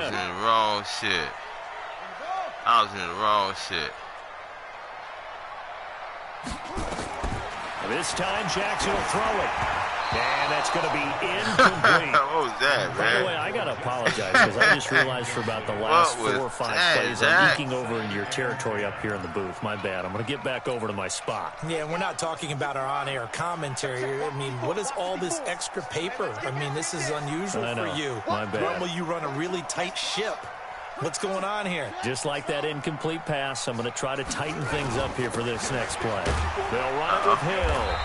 S1: was in the wrong shit.
S3: This time Jackson will throw it. And that's going to be incomplete.
S1: What was that, man?
S3: By the way, I got to apologize because I just realized for about the last 4 or 5 plays, I'm eking over into your territory up here in the booth. My bad. I'm going to get back over to my spot.
S4: Yeah, we're not talking about our on-air commentary. I mean, what is all this extra paper? I mean, this is unusual for you.
S3: My bad.
S4: Normally, you run a really tight ship. What's going on here?
S3: Just like that incomplete pass, I'm going to try to tighten things up here for this next play. They'll run it with Hill.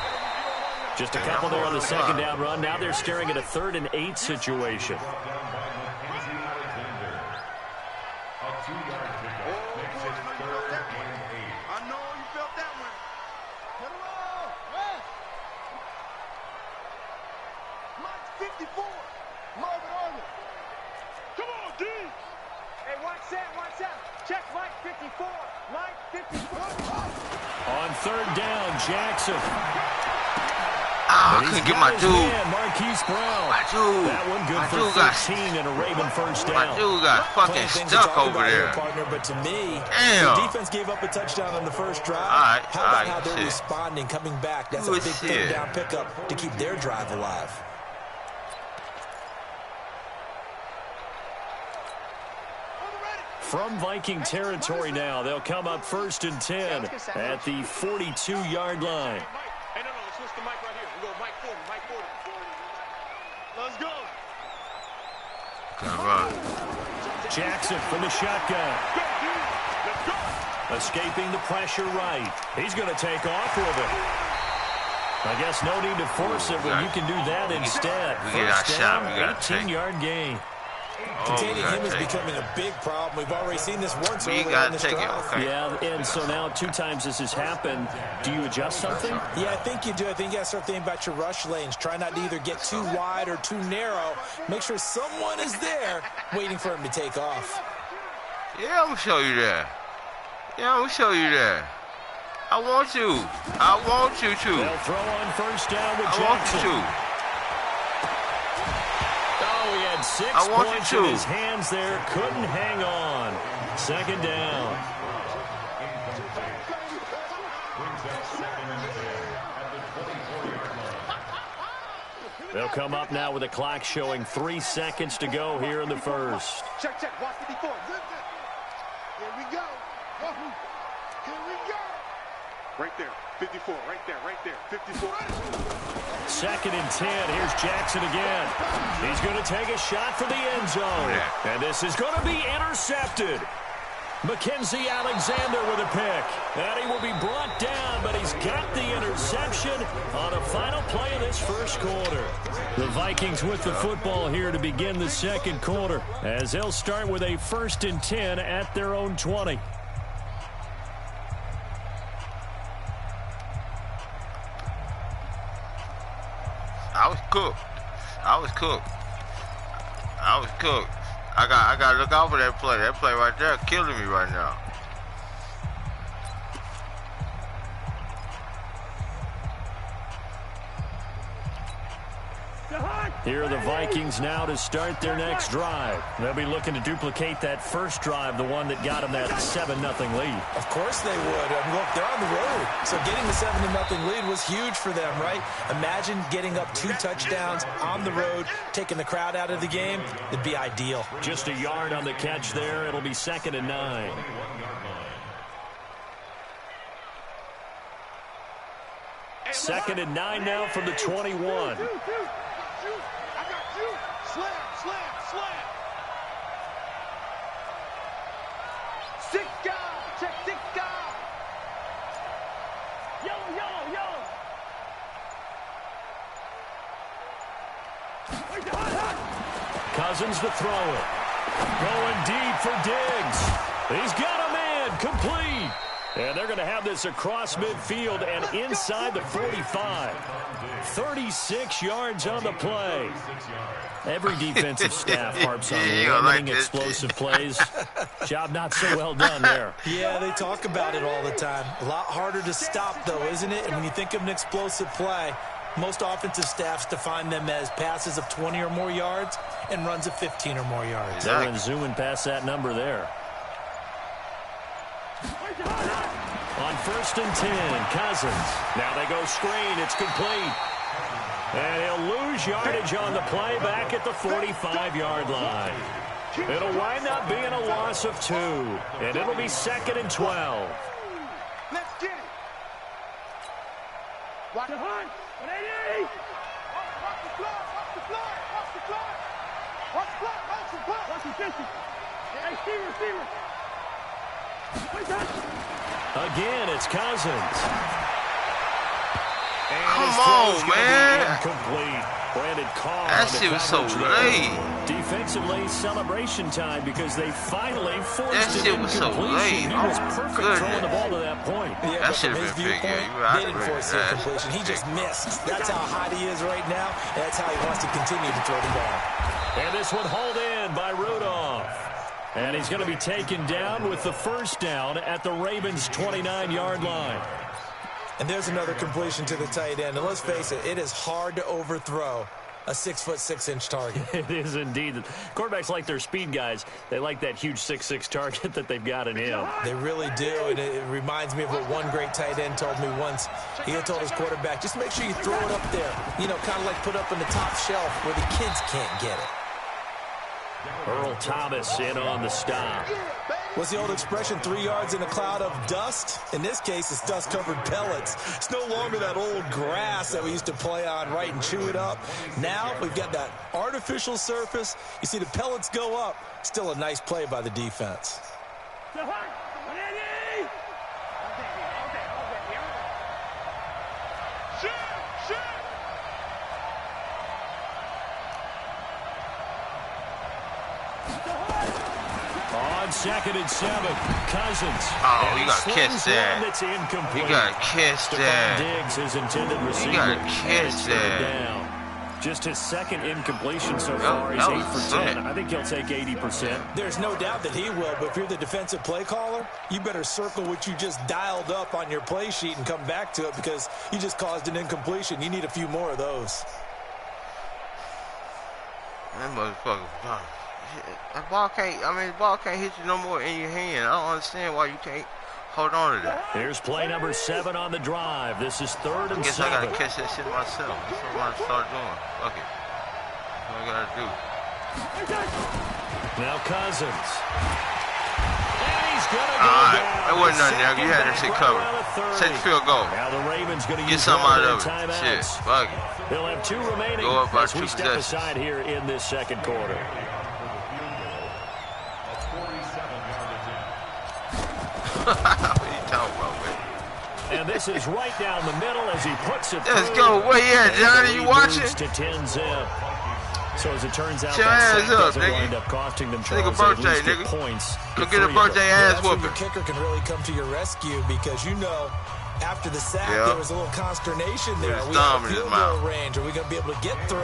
S3: Just a couple there on the 2nd down run. Now they're staring at a 3rd and 8 situation.
S5: Mike 54. Marvin Arnold. Come on, D.
S7: Hey, watch that. Check Mike 54. Mike 54.
S3: On third down, Jackson.
S1: I couldn't get my dude.
S3: Marquise Brown.
S1: My dude.
S3: That one good for 13 and a Raven first down.
S1: My dude got fucking stuck over there.
S4: Partner, but to me,
S1: damn.
S4: The defense gave up a touchdown on the first drive.
S1: All right,
S4: how about how they're responding, coming back? That's a big third down pickup to keep their drive alive.
S3: From Viking territory now, they'll come up 1st and 10 at the 42-yard line.
S5: Hey, no, let's switch the mic right here. We go Mike 40, Mike 40. Let's go.
S1: Come on.
S3: Jackson from the shotgun. Escaping the pressure right. He's going to take off with it. I guess no need to force it when you can do that instead. First down, 18-yard gain.
S4: Containing him is becoming a big problem. We've already seen this once early on this drive.
S3: Okay. Yeah, and so now 2 times this has happened. Do you adjust something?
S4: Yeah, I think you do. I think you got to start thinking about your rush lanes. Try not to either get too wide or too narrow. Make sure someone is there waiting for him to take off.
S1: Yeah, I'm going to show you that. I want you to.
S3: They'll throw on first down with Jackson.
S1: I want you to.
S3: He had 6 points in his hands there. Couldn't hang on. Second down. They'll come up now with a clock showing 3 seconds to go here in the first.
S5: Check. Watch 54. Here we go. Right there. 54. Right there. 54.
S3: 2nd and 10. Here's Jackson again. He's going to take a shot for the end zone. And this is going to be intercepted. Mackenzie Alexander with a pick. And he will be brought down, but he's got the interception on a final play of this first quarter. The Vikings with the football here to begin the second quarter, as they'll start with a 1st and 10 at their own 20.
S1: I was cooked. I got to look out for that play. That play right there killing me right now.
S3: Here are the Vikings now to start their next drive. They'll be looking to duplicate that first drive, the one that got them that 7-0 lead.
S4: Of course they would. I mean, look, they're on the road. So getting the 7-0 lead was huge for them, right? Imagine getting up 2 touchdowns on the road, taking the crowd out of the game. It'd be ideal.
S3: Just a yard on the catch there. It'll be 2nd and 9. Second and 9 now from the 21.
S5: Slam. 6 guys. Check 6 guys. Yellow.
S3: Cousins to throw it. Going deep for Diggs. He's got a man. Complete. And they're going to have this across midfield and inside the 45. 36 yards on the play. Every defensive staff harps on limiting explosive plays. Job not so well done there.
S4: Yeah, they talk about it all the time. A lot harder to stop, though, isn't it? And when you think of an explosive play, most offensive staffs define them as passes of 20 or more yards and runs of 15 or more yards.
S3: They're going to zoom in past that number there. On 1st and 10, Cousins. Now they go screen. It's complete. And he'll lose yardage on the play back at the 45-yard line. It'll wind up being a loss of 2. And it'll be 2nd and 12.
S5: Let's get it. Watch the hunt. 180. Watch the fly. Watch the 50. Hey, receiver.
S3: Again, it's Cousins. And
S1: come on, man.
S3: Incomplete.
S1: That shit was so late.
S3: Defensively, celebration time because they finally forced
S1: that shit was so late.
S3: He was perfect throwing the ball to that point.
S4: Yeah,
S1: that should have been big. Yeah,
S4: they didn't force the incompletion. He just missed. That's how hot he is right now, and that's how he wants to continue to throw the ball.
S3: And this one hauled in by Rudolph. And he's going to be taken down with the first down at the Ravens' 29-yard line.
S4: And there's another completion to the tight end. And let's face it, it is hard to overthrow a 6'6" target.
S3: It is indeed. Quarterbacks like their speed guys. They like that huge 6'6" target that they've got in him.
S4: They really do, and it reminds me of what one great tight end told me once. He had told his quarterback, just make sure you throw it up there. You know, kind of like put up in the top shelf where the kids can't get it.
S3: Earl Thomas in on the stop.
S4: What's the old expression, 3 yards in a cloud of dust? In this case, it's dust-covered pellets. It's no longer that old grass that we used to play on, right, and chew it up. Now we've got that artificial surface. You see the pellets go up. Still a nice play by the defense.
S3: On 2nd and 7, Cousins.
S1: Oh, you got to catch that.
S3: That's incomplete.
S1: You got to catch that.
S3: Diggs, his intended receiver.
S1: You got to catch that.
S3: Down. Just his second incompletion so far. He's 8 for 10. I think he'll take 80%.
S4: There's no doubt that he will, but if you're the defensive play caller, you better circle what you just dialed up on your play sheet and come back to it because you just caused an incompletion. You need a few more of those.
S1: That motherfucker. The ball can't hit you no more in your hand. I don't understand why you can't hold on to that.
S3: Here's play number 7 on the drive. This is 3rd and 7.
S1: I guess I got to catch that shit myself. That's what I'm going to start doing. Fuck it. That's what I got to do.
S3: Now Cousins. And he's going to go down.
S1: It wasn't nothing there. You had that shit covered. Set the field goal.
S3: Now the Ravens going to
S1: get something out of it. Shit. Fuck it.
S3: They'll have 2 remaining
S1: go up by
S3: as we step aside here in this second quarter.
S1: What are you talking about, man?
S3: And this is right down the middle as he puts it
S1: Let's go. Where you at, Johnny? You watching?
S3: To 10 zip. So as it turns out,
S1: your ass up, nigga.
S3: Wind up costing them
S1: nigga birthday, nigga.
S3: Points.
S1: Go get a birthday ass whooping.
S4: Your kicker can really come to your rescue because you know after the sack there was a little consternation there. We have a field goal range. Are we going to be able to get 3?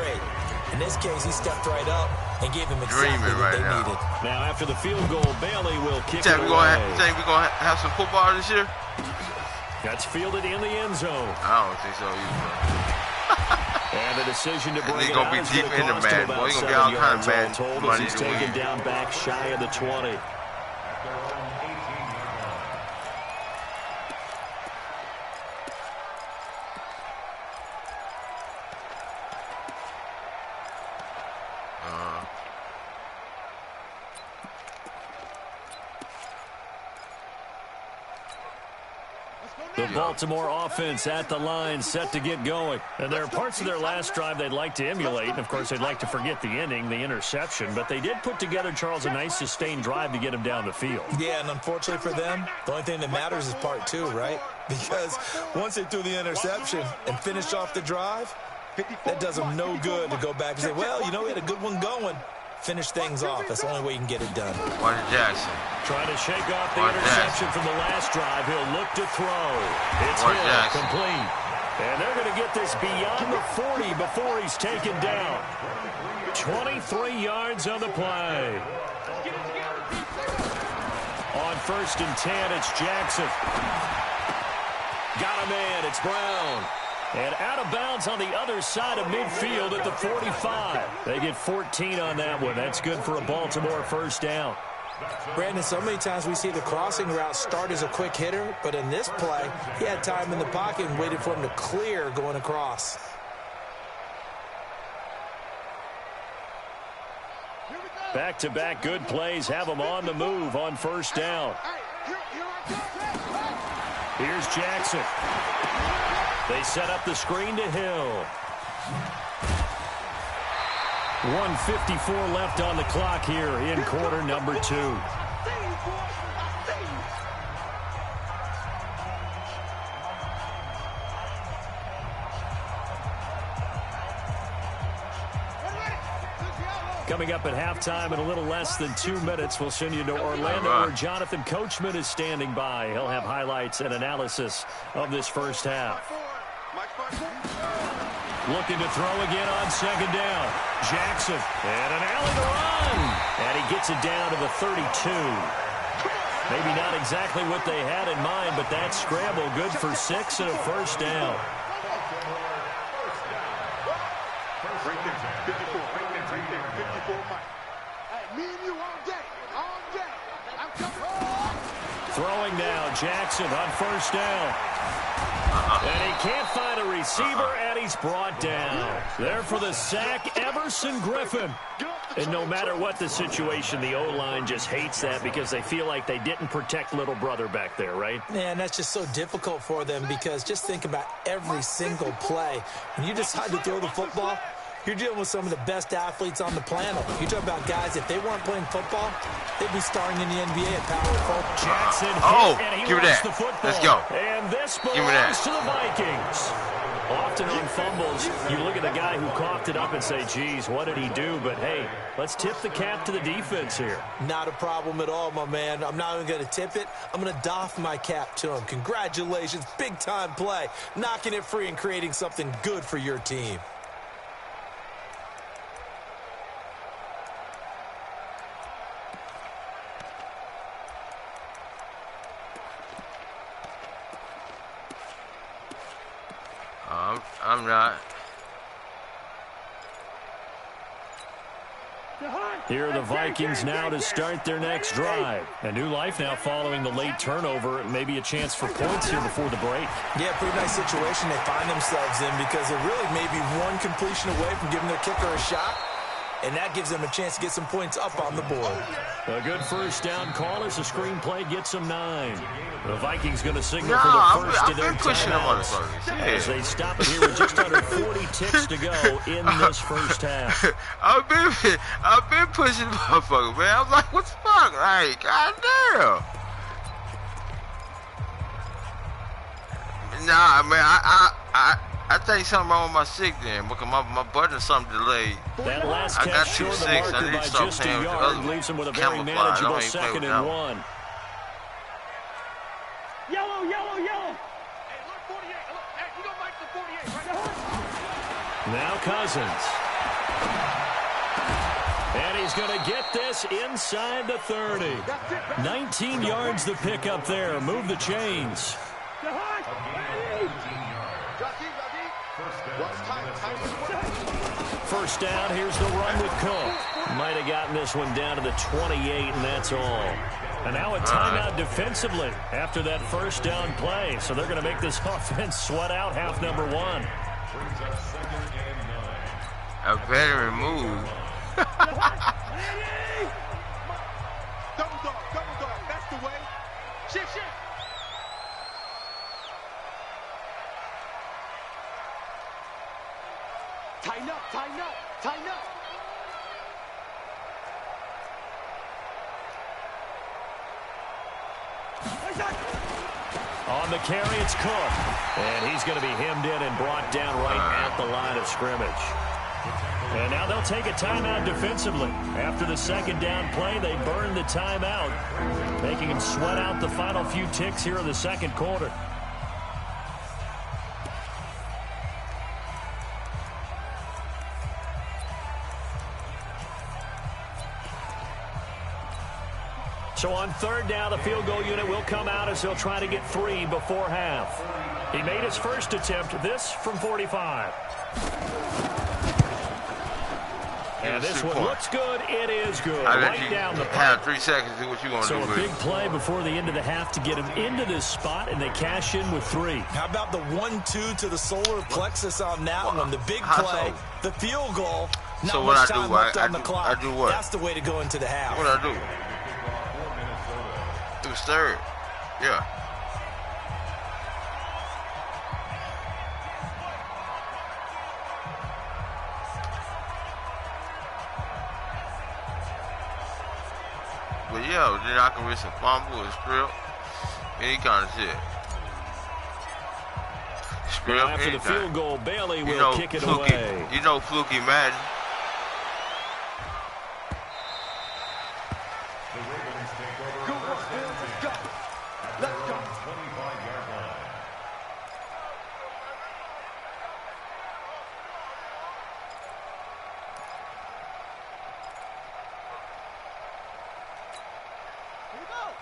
S4: In this case, he stepped right up and gave him exactly what they needed.
S3: Now, after the field goal, Bailey will kick it away.
S1: You think we're going to have some football this year?
S3: That's fielded in the end zone.
S1: I don't think so either.
S3: And the decision to bring it
S1: out is going to cost him about 7 yards. He's going to get all kind of mad money
S3: he's taken down back shy of the 20. The Baltimore offense at the line, set to get going. And there are parts of their last drive they'd like to emulate. And, of course, they'd like to forget the inning, the interception. But they did put together, Charles, a nice sustained drive to get him down the field.
S4: Yeah, and unfortunately for them, the only thing that matters is part 2, right? Because once they threw the interception and finished off the drive, that does them no good to go back and say, well, you know, we had a good one going. Finish things off. That's the only way you can get it done.
S1: Martin Jackson.
S3: Trying to shake off the interception from the last drive. He'll look to throw. It's hit, complete. And they're going to get this beyond the 40 before he's taken down. 23 yards on the play. On 1st and 10, it's Jackson. Got him in. It's Brown. And out of bounds on the other side of midfield at the 45. They get 14 on that one. That's good for a Baltimore first down.
S4: Brandon, so many times we see the crossing route start as a quick hitter, but in this play, he had time in the pocket and waited for him to clear going across.
S3: Back-to-back good plays have them on the move on first down. Here's Jackson. They set up the screen to Hill. 1:54 left on the clock here in quarter number 2. Coming up at halftime in a little less than 2 minutes, we'll send you to Orlando where Jonathan Coachman is standing by. He'll have highlights and analysis of this first half. Looking to throw again on second down. Jackson, and an alley to run. And he gets it down to the 32. Maybe not exactly what they had in mind, but that scramble good for 6 and a first down.
S5: 54 Mike. Hey, me and you all day. All day. I'm coming.
S3: Throwing now, Jackson on first down. And he can't find a receiver, and he's brought down. There for the sack, Everson Griffin. And no matter what the situation, the O-line just hates that because they feel like they didn't protect little brother back there, right?
S4: Yeah, and that's just so difficult for them because just think about every single play. When you decide to throw the football, you're dealing with some of the best athletes on the planet. You talk about guys, if they weren't playing football, they'd be starring in the NBA at powerful.
S3: Jackson and he
S1: give me that.
S3: The football.
S1: Let's go.
S3: And this belongs to the Vikings. Often on fumbles, you look at the guy who coughed it up and say, geez, what did he do? But, hey, let's tip the cap to the defense here.
S4: Not a problem at all, my man. I'm not even going to tip it. I'm going to doff my cap to him. Congratulations. Big-time play. Knocking it free and creating something good for your team.
S1: I'm not.
S3: Here are the Vikings now to start their next drive. A new life now following the late turnover. Maybe a chance for points here before the break.
S4: Yeah, pretty nice situation they find themselves in because they're really maybe one completion away from giving their kicker a shot. And that gives them a chance to get some points up on the board.
S3: A good first down call as the screen play gets them 9. The Vikings going to signal for the first of their timeouts as they stop it here with just under 40 ticks to go in this first half.
S1: I've been pushing the motherfucker, man. I'm like, what the fuck? Like, goddamn. Nah, man, I think something wrong with my sick then because my button something delayed.
S3: That last catch short of the marker by just a yard leaves him with a very manageable 2nd and 1.
S7: Yellow, yellow, yellow. Hey, look, 48. Look, hey, you don't like the 48, right?
S3: Now Cousins. And he's going to get this inside the 30. 19 yards the pick up there. Move the chains. First down, here's the run with Cook. Might have gotten this one down to the 28, and that's all. And now a timeout defensively after that first down play. So they're going to make this offense sweat out half number 1.
S1: A veteran move.
S5: Double dog, that's the way. Shift. Tighten up.
S3: On the carry, it's Cook. And he's going to be hemmed in and brought down right at the line of scrimmage. And now they'll take a timeout defensively. After the second down play, they burn the timeout, making them sweat out the final few ticks here in the second quarter. So on third down, the field goal unit will come out as they'll try to get 3 before half. He made his first attempt, this from 45. And this one looks good. It is good. Right down the pipe.
S1: Have 3 seconds to do what you want to do.
S3: So a big play before the end of the half to get him into this spot, and they cash in with 3.
S4: How about the 1-2 to the solar plexus on that one? The big play, the field goal. Not much time left on the clock.
S1: I do what?
S4: That's the way to go into the half.
S1: What I do? It was third. Yeah. But yeah, then I can risk a fumble or script. Any kind of shit. Script,
S3: after the field goal, Bailey will kick it away.
S1: You know Fluky Madden.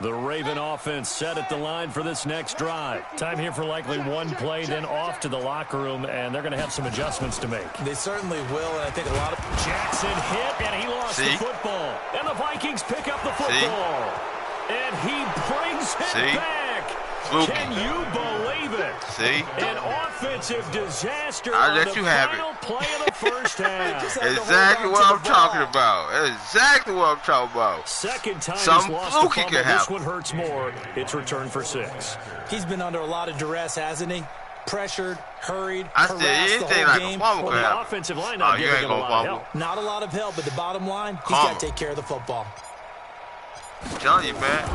S3: The Raven offense set at the line for this next drive. Time here for likely one play, then off to the locker room, and they're going to have some adjustments to make.
S4: They certainly will, and I think a lot of...
S3: Jackson hit, and he lost the football. And the Vikings pick up the football. And he brings it back. Can you believe it? An offensive disaster on the final play of the first half.
S1: Exactly what I'm talking about. Exactly what I'm talking about.
S3: Second time he's lost the fumble. This one hurts more. It's returned for 6.
S4: He's been under a lot of duress, hasn't he? Pressured, hurried,
S1: harassed the whole game.
S3: Well, the offensive line not giving him a lot of help.
S4: Not a lot of help, but the bottom line, he's got to take care of the football.
S1: I'm telling you, man.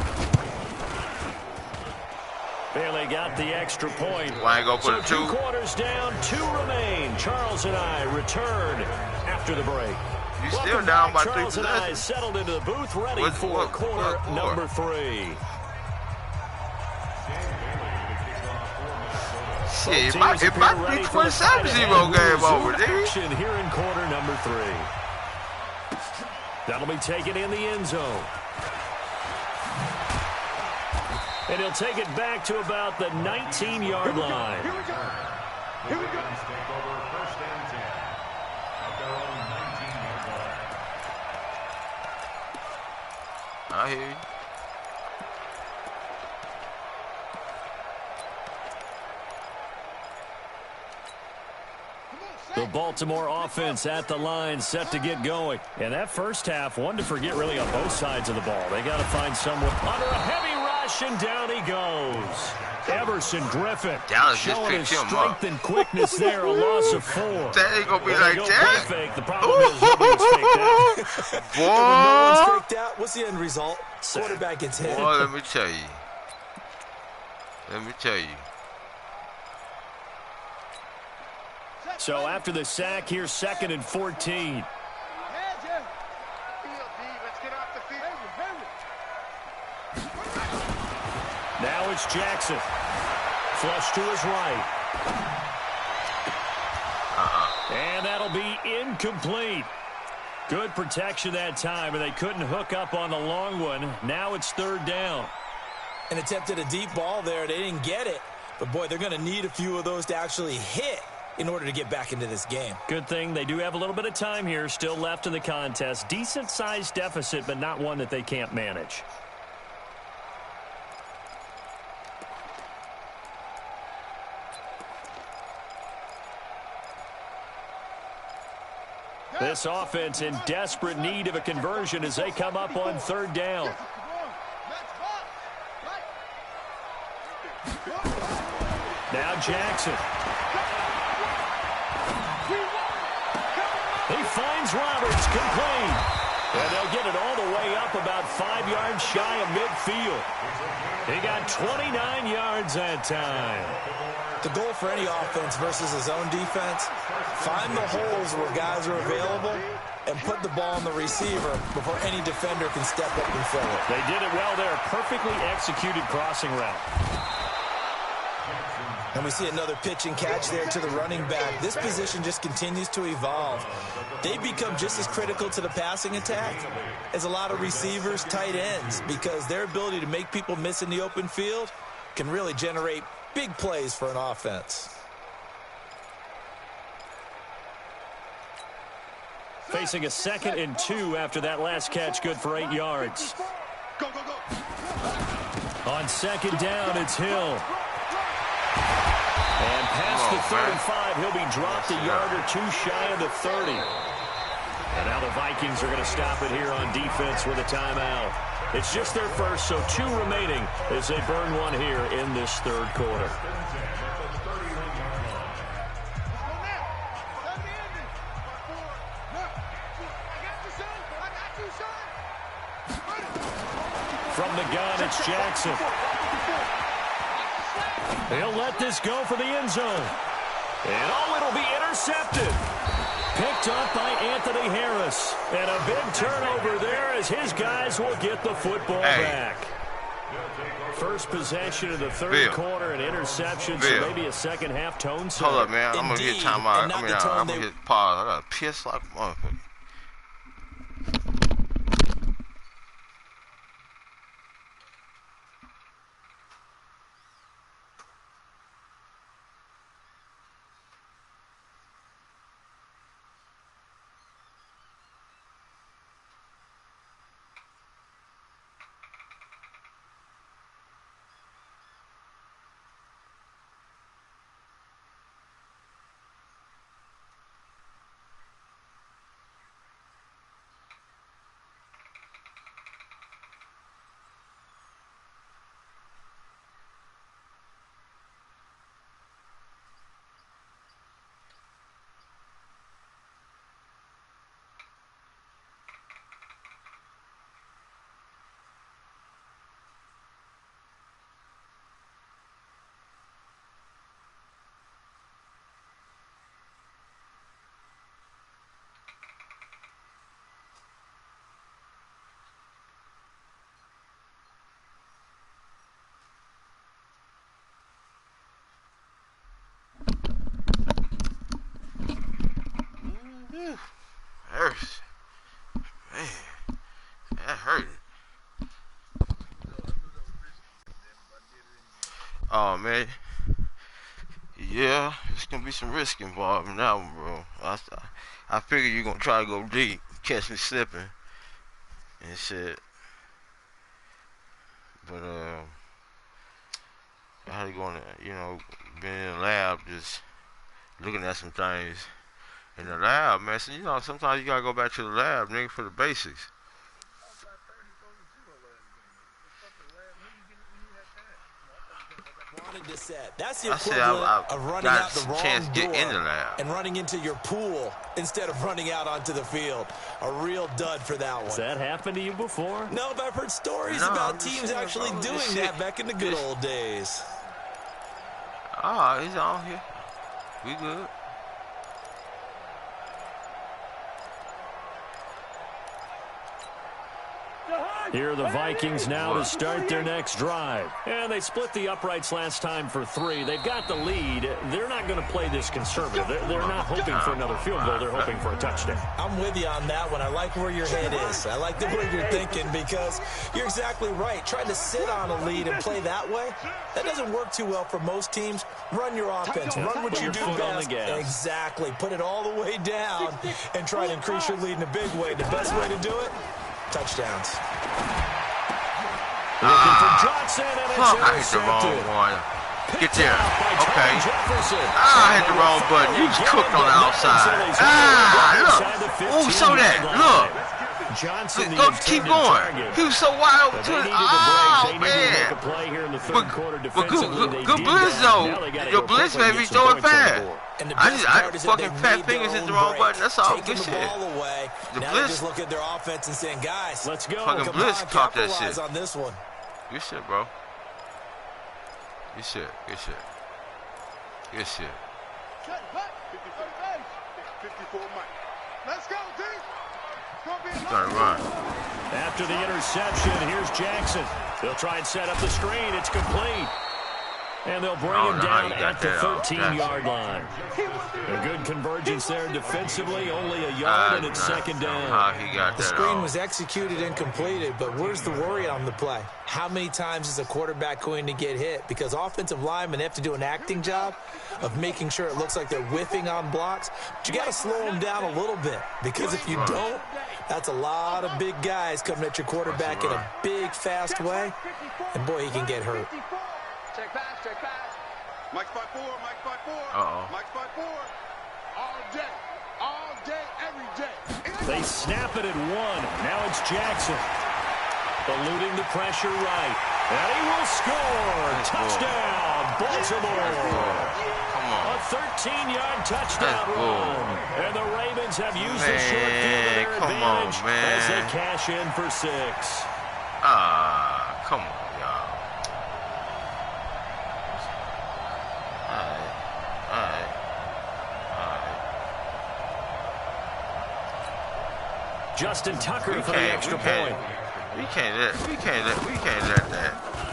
S3: Bailey got the extra point.
S1: Why go for
S3: so
S1: the 2?
S3: 2 quarters down, 2 remain. Charles and I return after the break.
S1: You still down by 3
S3: Charles and I settled into the booth, ready for quarter number 3.
S1: Shit, it might be 27-0 game over, dude.
S3: Here in quarter number 3. That'll be taken in the end zone. And he'll take it back to about the 19-yard line.
S6: Here we go. Here we go. Take over 1st and 10 at their own 19-yard line.
S1: I hear you.
S3: The Baltimore offense at the line, set to get going. And that first half, one to forget really on both sides of the ball. They got to find someone under a heavy rush, and down he goes. Everson Griffin showing his strength and quickness there, a loss of 4.
S1: That ain't going to be like that.
S3: Fake. The problem is nobody's faked out.
S4: Boy. When no one's faked out, what's the end result? Quarterback gets hit.
S1: Boy, let me tell you.
S3: So after the sack, here's 2nd and 14. Now it's Jackson. Flush to his right. And that'll be incomplete. Good protection that time, and they couldn't hook up on the long one. Now it's 3rd down.
S4: And attempted a deep ball there. They didn't get it. But, boy, they're going to need a few of those to actually hit in order to get back into this game.
S3: Good thing they do have a little bit of time here still left in the contest. Decent-sized deficit, but not one that they can't manage. This offense in desperate need of a conversion as they come up on 3rd down. Now Jackson. He finds Roberts, complete. And they'll get it all the way up about 5 yards shy of midfield. He got 29 yards that time.
S4: The goal for any offense versus his own defense, find the holes where guys are available and put the ball on the receiver before any defender can step up and fill it.
S3: They did it well there. Perfectly executed crossing route.
S4: And we see another pitch and catch there to the running back. This position just continues to evolve. They become just as critical to the passing attack as a lot of receivers, tight ends, because their ability to make people miss in the open field can really generate big plays for an offense.
S3: Facing a 2nd and 2 after that last catch, good for 8 yards.
S5: Go, go, go.
S3: On 2nd down, it's Hill. And past the 35, he'll be dropped a yard or 2 shy of the 30. And now the Vikings are going to stop it here on defense with a timeout. It's just their first, so 2 remaining as they burn one here in this 3rd quarter. From the gun, it's Jackson. He'll let this go for the end zone. And it'll be intercepted. Picked up by Anthony Harris. And a big turnover there as his guys will get the football back. First possession of the 3rd quarter, an interception, so maybe a second half tone set.
S1: Hold up, man. I'm going to get time out. I'm going to hit pause. I got to piss like a motherfucker. Yeah, it's gonna be some risk involved in that one, bro. I figure you're gonna try to go deep, catch me slipping, and shit. But I had to go in, been in the lab, just looking at some things in the lab, man. So, sometimes you gotta go back to the lab, nigga, for the basics.
S4: That's the equivalent of running out the wrong door
S1: and
S4: running into your pool instead of running out onto the field. A real dud for that one.
S3: Has that happened to you before?
S4: No, but I've heard stories about teams actually doing that back in the good old days.
S1: Ah, he's on here. We good.
S3: Here are the Vikings now to start their next drive. And they split the uprights last time for 3. They've got the lead. They're not going to play this conservative. They're not hoping for another field goal. They're hoping for a touchdown.
S4: I'm with you on that one. I like where your head is. I like the way you're thinking because you're exactly right. Trying to sit on a lead and play that way, that doesn't work too well for most teams. Run your offense. Run what you do best. Exactly. Put it all the way down and try to increase your lead in a big way. The best way to do it, touchdowns.
S3: Looking for Johnson, and it's
S1: I hit the wrong one. Get there. Okay. I hit the wrong button. You was cooked on the outside. Look. Oh, so that. Look.
S3: Johnson,
S1: go keep going. He was so wide open to it. Oh, man. But good blitz, though. Your blitz made me throw it fast. I fucking fat fingers hit the wrong button. That's all. Good shit. The blitz.
S4: Just look at their offense and saying, guys,
S3: let's go.
S1: Fucking blitz caught that shit.
S4: On this one.
S1: Good shit, bro. Good shit. Good shit. Good shit.
S5: 54 Mike. Let's go, D.
S1: Gotta run.
S3: After the interception, here's Jackson. They'll try and set up the screen. It's complete. And they'll bring him down at the 13-yard line. A good convergence there defensively. Only a yard, and it's second down.
S4: The screen was executed and completed, but where's the worry on the play? How many times is a quarterback going to get hit? Because offensive linemen have to do an acting job of making sure it looks like they're whiffing on blocks. But you got to slow them down a little bit, because if you don't, that's a lot of big guys coming at your quarterback in a big, fast way. And, boy, he can get hurt.
S5: Check pass. Mike's 5-4, Mike's 5-4. Mike's 5-4. All day, every day.
S3: They snap it at 1. Now it's Jackson. Eluding the pressure right. And he will score. Touchdown, Baltimore. A 13-yard touchdown run. And the Ravens have used the short field to their advantage as they cash in for 6.
S1: Come on.
S3: Justin Tucker for the extra point.
S1: We can't let that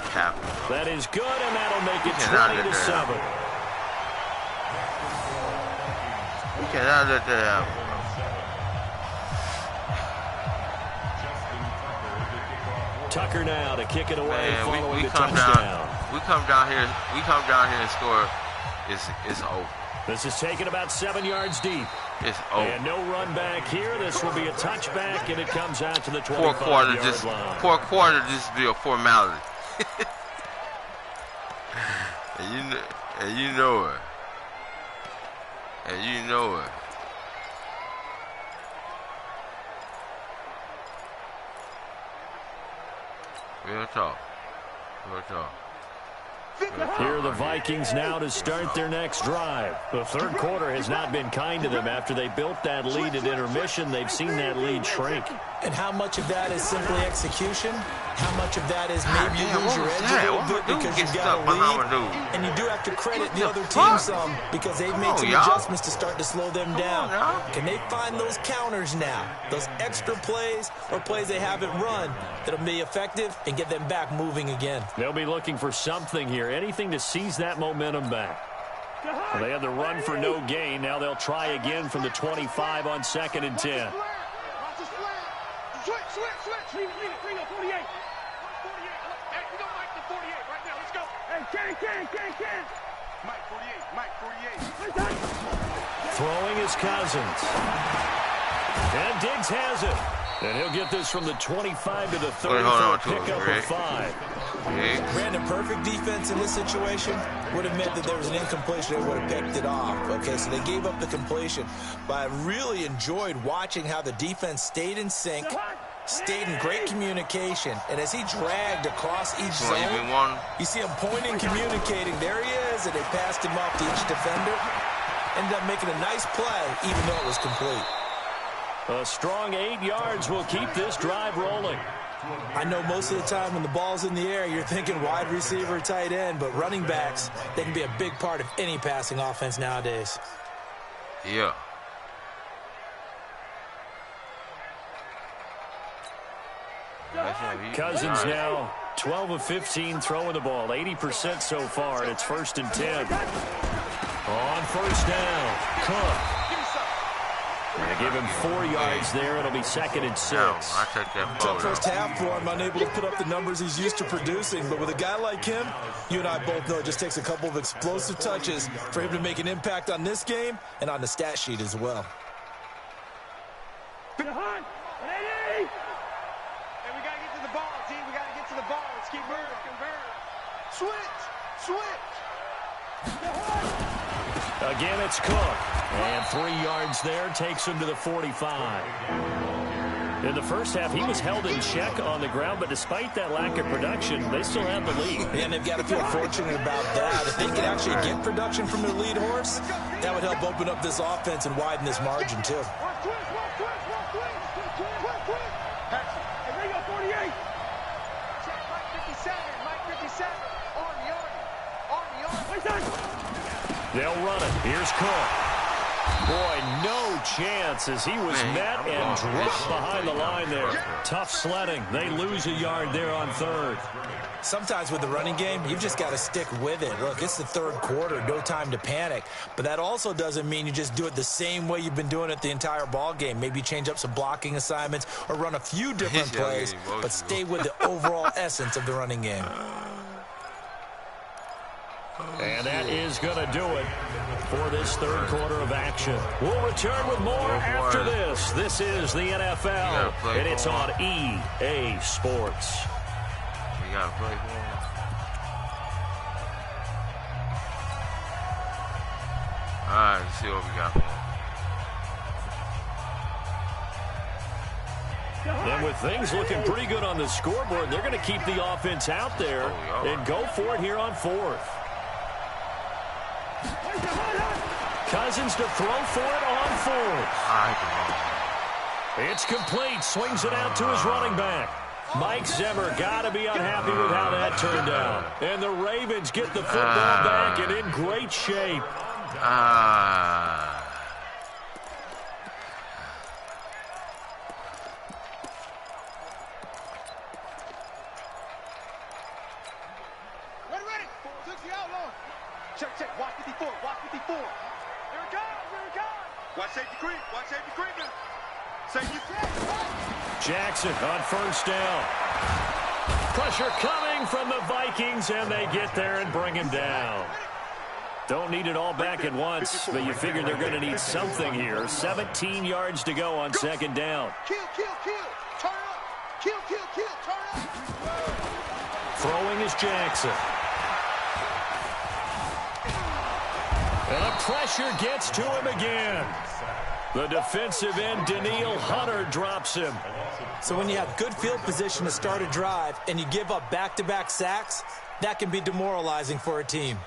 S1: happen.
S3: That is good, and that'll make it 20-7.
S1: We cannot let that happen.
S3: Tucker now to kick it away following the
S1: touchdown. We come down here and score. It's over.
S3: This is taken about 7 yards deep.
S1: It's over.
S3: And no run back here. This will be a touchback, and it comes out to the 25-yard line.
S1: Fourth quarter just be a formality. and you know it. And you know it. Real talk. Real talk.
S3: Here are the Vikings now to start their next drive. The third quarter has not been kind to them. After they built that lead at intermission, they've seen that lead shrink.
S4: And how much of that is simply execution? How much of that is maybe you lose your edge a little bit because you've got a lead? And you do have to credit the other team some because they've made some adjustments to start to slow them down. Can they find those counters now? Those extra plays or plays they haven't run that'll be effective and get them back moving again?
S3: They'll be looking for something here, anything to seize that momentum back. Well, they had the run for no gain. Now they'll try again from the 25 on 2nd and 10.
S7: Switch. Leave it. 48. 48. Hey, we don't like the 48 right now. Let's go. Hey, Ken. Mike 48.
S3: Throwing is Cousins. And Diggs has it. And he'll get this from the 25 to the 30 for a pickup of 5.
S4: Brandon, perfect defense in this situation would have meant that there was an incompletion. They would have picked it off. Okay, so they gave up the completion. But I really enjoyed watching how the defense stayed in sync, stayed in great communication, and as he dragged across each zone, you see him pointing, communicating. There he is, and they passed him off to each defender. Ended up making a nice play, even though it was complete.
S3: A strong 8 yards will keep this drive rolling.
S4: I know most of the time when the ball's in the air, you're thinking wide receiver, tight end, but running backs, they can be a big part of any passing offense nowadays.
S1: Yeah.
S3: Cousins now 12 of 15 throwing the ball, 80% so far, and it's 1st and 10. On 1st down, Cook. They give him 4 yards there. It'll be 2nd and 6.
S1: I take that.
S4: Tough first half for him, unable to put up the numbers he's used to producing. But with a guy like him, you and I both know it just takes a couple of explosive touches for him to make an impact on this game and on the stat sheet as well.
S7: Hey, we got to get to the ball, team. We got to get to the ball. Let's keep moving. Switch.
S3: Again, it's Cook. And 3 yards there takes him to the 45. In the first half, he was held in check on the ground, but despite that lack of production, they still have the lead.
S4: And they've got to feel fortunate about that. If they could actually get production from their lead horse, that would help open up this offense and widen this margin, too.
S3: They'll run it. Here's Cook. Boy, no chance as he was met and dropped behind the line there. Tough sledding. They lose a yard there on 3rd.
S4: Sometimes with the running game, you've just got to stick with it. Look, it's the 3rd quarter, no time to panic. But that also doesn't mean you just do it the same way you've been doing it the entire ball game. Maybe change up some blocking assignments or run a few different plays, but stay with the overall essence of the running game.
S3: And that is going to do it for this 3rd quarter of action. We'll return with more after this. This is the NFL, and it's on EA Sports.
S1: We got to play more. All right, let's see what we got.
S3: And with things looking pretty good on the scoreboard, they're going to keep the offense out there and go for it here on 4th. Cousins to throw for it on 4th. It's complete. Swings it out to his running back. Mike Zimmer got to be unhappy with how that turned out. And the Ravens get the football back and in great shape.
S5: Ready. 60 out long. Check. Watch 54. Here it comes. Watch safety creep. Safety creep.
S3: Jackson on 1st down. Pressure coming from the Vikings, and they get there and bring him down. Don't need it all back at once, but you figure they're going to need something here. 17 yards to go on 2nd down.
S5: Kill. Turn up. Kill. Turn up.
S3: Throwing is Jackson. And the pressure gets to him again. The defensive end, Daniil Hunter, drops him.
S4: So when you have good field position to start a drive and you give up back-to-back sacks, that can be demoralizing for a team.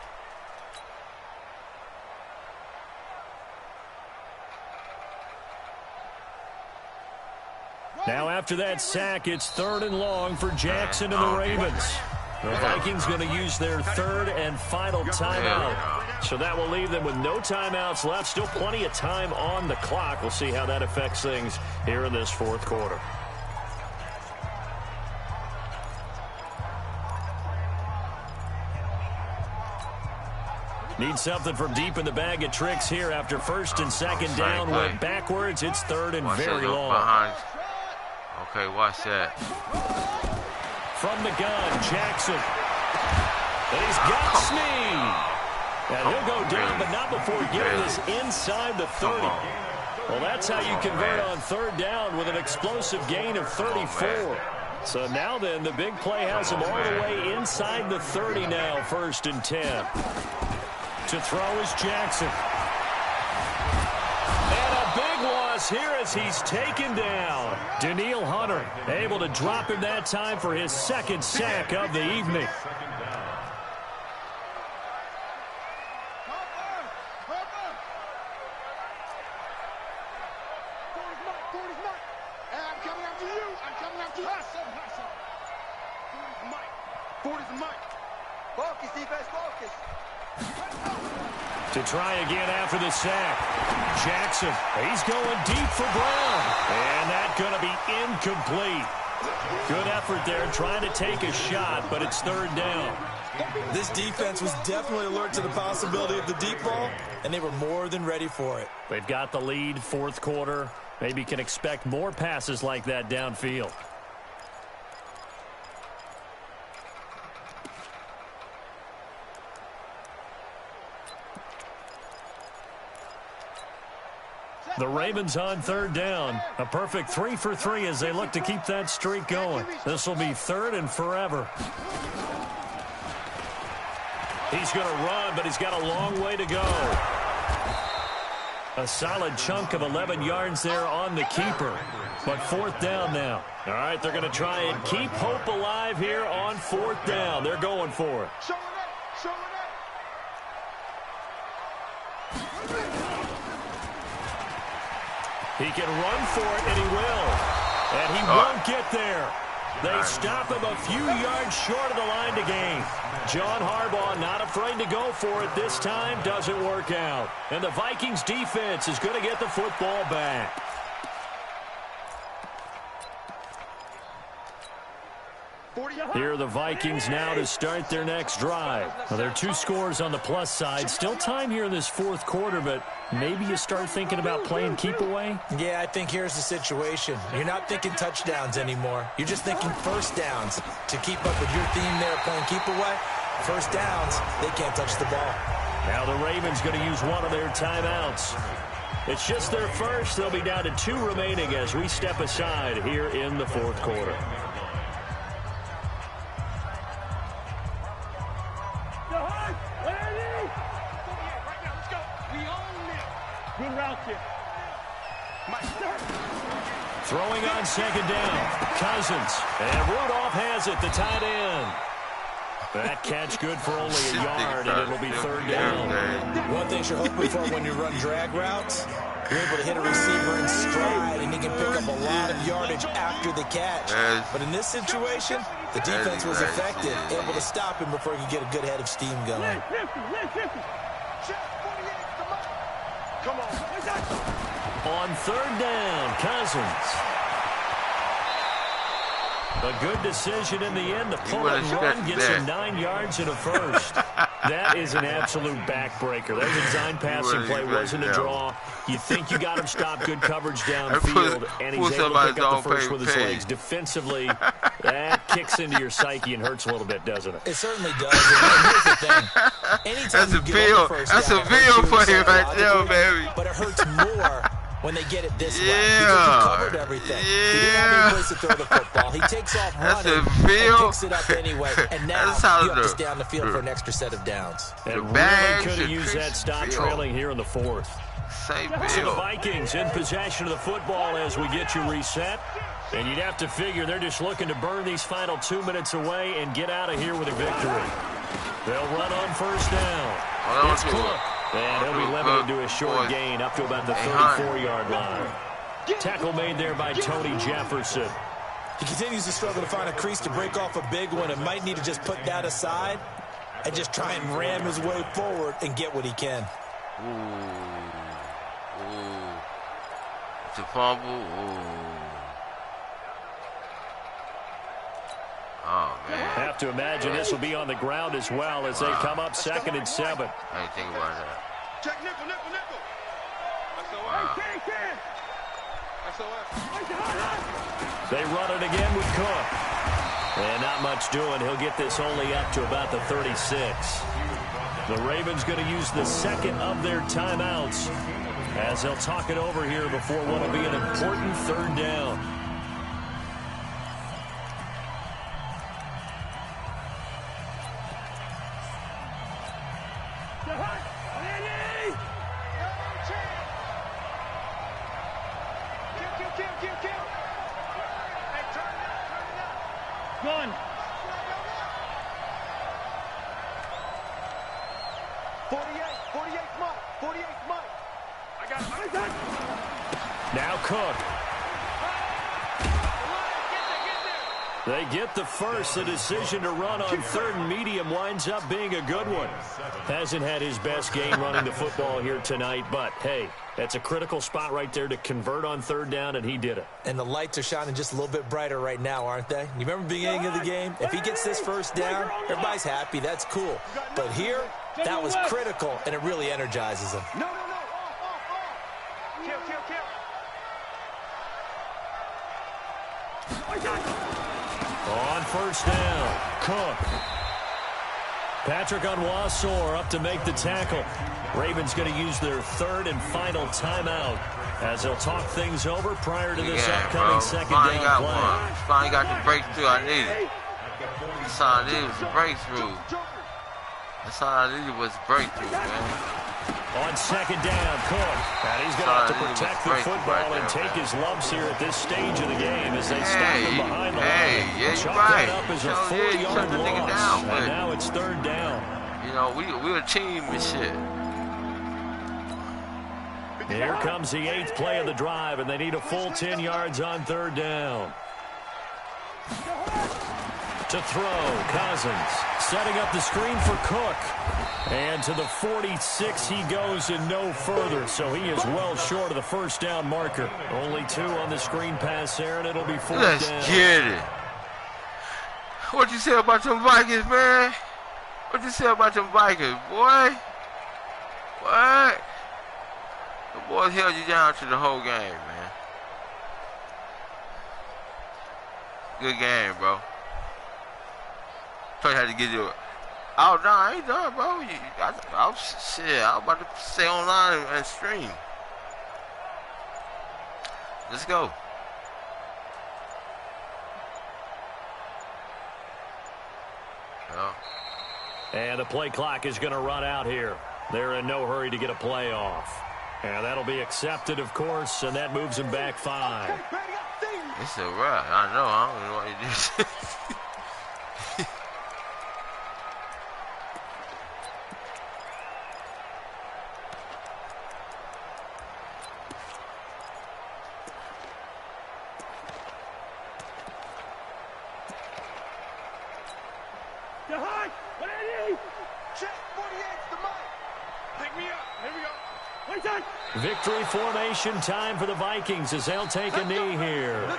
S3: Now after that sack, it's 3rd and long for Jackson and the Ravens. The Vikings going to use their 3rd and final timeout. So that will leave them with no timeouts left. Still plenty of time on the clock. We'll see how that affects things here in this 4th quarter. Need something from deep in the bag of tricks here after 1st and 2nd down. Went backwards. It's 3rd and very long.
S1: Okay, watch that.
S3: From the gun, Jackson. And he's got Snead. And he'll go down, but not before getting this inside the 30. Well, that's how you convert on third down with an explosive gain of 34. So now then, the big play has him all the way inside the 30 now, 1st and 10. To throw is Jackson. And a big loss here as he's taken down. Danielle Hunter able to drop him that time for his 2nd sack of the evening. To try again after the sack. Jackson, he's going deep for Brown. And that's going to be incomplete. Good effort there trying to take a shot, but it's 3rd down.
S4: This defense was definitely alert to the possibility of the deep ball, and they were more than ready for it.
S3: They've got the lead, 4th quarter. Maybe can expect more passes like that downfield. The Ravens on 3rd down. A perfect 3 for 3 as they look to keep that streak going. This will be 3rd and forever. He's going to run, but he's got a long way to go. A solid chunk of 11 yards there on the keeper. But 4th down now. All right, they're going to try and keep hope alive here on 4th down. They're going for it. He can run for it, and he will. And he won't get there. They stop him a few yards short of the line to gain. John Harbaugh not afraid to go for it this time. Doesn't work out. And the Vikings defense is going to get the football back. Here are the Vikings now to start their next drive. Well, there are 2 scores on the plus side. Still time here in this 4th quarter, but maybe you start thinking about playing keep away?
S4: Yeah, I think here's the situation. You're not thinking touchdowns anymore. You're just thinking 1st downs. To keep up with your theme there playing keep away, 1st downs, they can't touch the ball.
S3: Now the Ravens going to use one of their timeouts. It's just their first. They'll be down to 2 remaining as we step aside here in the 4th quarter. Throwing on 2nd down. Cousins. And Rudolph has it, the tight end. That catch good for only a yard, and it'll be 3rd down.
S4: One thing you're hoping for when you run drag routes, you're able to hit a receiver in stride, and he can pick up a lot of yardage after the catch. But in this situation, the defense was effective, able to stop him before he could get a good head of steam going.
S5: Come on.
S3: On 3rd down, Cousins. A good decision in the end. The pull and run gets him 9 yards and a first. That is an absolute backbreaker. That was a design passing play, wasn't a draw. You think you got him stopped, good coverage downfield, and he's able to pick up the first with his legs. Defensively, that kicks into your psyche and hurts a little bit, doesn't it?
S4: It certainly does. And here's the thing. Anytime you get on the first down,
S1: that's a feel play right there, baby.
S4: But it hurts more when they get it this way. Because he covered everything. He didn't have any place to throw the football. He takes off running and picks it up anyway. And now you have to stay on the field for an extra set of downs.
S3: And really could have used that stop trailing here in the 4th. So the Vikings in possession of the football as we get you reset. And you'd have to figure they're just looking to burn these final 2 minutes away and get out of here with a victory. They'll run on 1st down. It's Cook. And he'll be limited to a short gain up to about the 34-yard line. Tackle made there by Tony Jefferson.
S4: He continues to struggle to find a crease to break off a big one and might need to just put that aside and just try and ram his way forward and get what he can.
S1: It's a fumble. Oh, man.
S3: Have to imagine this will be on the ground as well as they come up 2nd and 7.
S1: I didn't think about that.
S5: Check nickel.
S3: They run it again with Cook. And not much doing. He'll get this only up to about the 36. The Ravens going to use the second of their timeouts as they'll talk it over here before what will be an important third down.
S7: One. 48 Mike. 48 Mike. I got it.
S3: Now Cook. They get the first. The decision to run on third and medium winds up being a good one. Hasn't had his best game running the football here tonight, but hey, that's a critical spot right there to convert on third down, and he did it.
S4: And the lights are shining just a little bit brighter right now, aren't they? You remember the beginning of the game? If he gets this first down, everybody's happy. That's cool. But here, that was critical, and it really energizes him.
S7: No. Kill.
S3: On first down, Cook. Patrick Onwuasor up to make the tackle. Ravens going to use their third and final timeout as they'll talk things over prior to this upcoming second down play.
S1: Finally got the breakthrough I needed. That's all I needed was a breakthrough. That's all I needed was a breakthrough, man.
S3: On second down, Cook. And he's going to have to protect the football and take his lumps here at this stage of the game as they stop him behind the line.
S1: Yeah,
S3: Chalk
S1: right.
S3: that up as a 4-yard loss.
S1: Down,
S3: and now it's third down.
S1: You know, we're a team and shit.
S3: Here comes the 8th play of the drive, and they need a full 10 yards on third down. To throw, Cousins. Setting up the screen for Cook. And to the 46 he goes and no further. So he is well short of the first down marker. Only 2 on the screen pass there, and it'll be fourth down.
S1: Let's get it. What you say about them Vikings, man? What you say about them Vikings, boy? What? The boys held you down to the whole game, man. Good game, bro. Probably had to get you. Oh, no, I ain't done, bro. I was about to stay online and stream. Let's go. Yeah.
S3: And the play clock is going to run out here. They're in no hurry to get a play off. And that'll be accepted, of course, and that moves them back 5.
S1: It's a wrap. I know. I don't know what you do.
S3: Victory formation time for the Vikings as they'll take a knee here.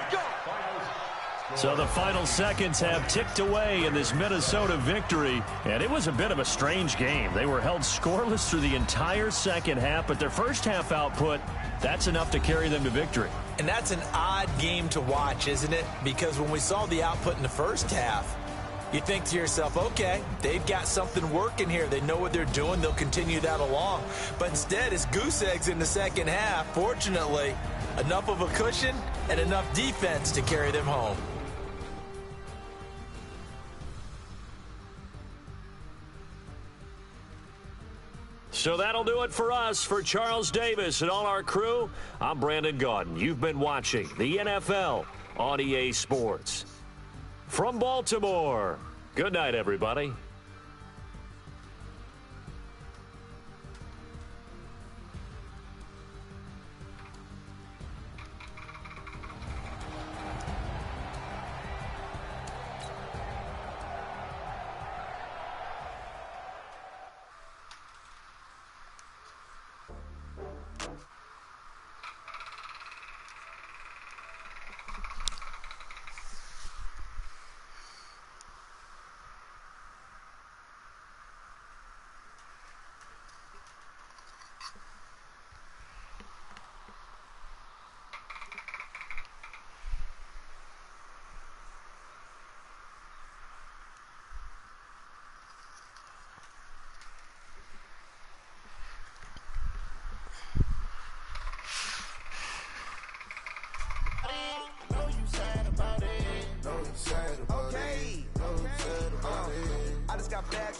S3: So the final seconds have ticked away in this Minnesota victory, and it was a bit of a strange game. They were held scoreless through the entire second half, but their first half output, that's enough to carry them to victory.
S4: And that's an odd game to watch, isn't it? Because when we saw the output in the first half, you think to yourself, okay, they've got something working here. They know what they're doing. They'll continue that along. But instead, it's goose eggs in the second half. Fortunately, enough of a cushion and enough defense to carry them home.
S3: So that'll do it for us. For Charles Davis and all our crew, I'm Brandon Gaudin. You've been watching the NFL on EA Sports. From Baltimore, good night, everybody.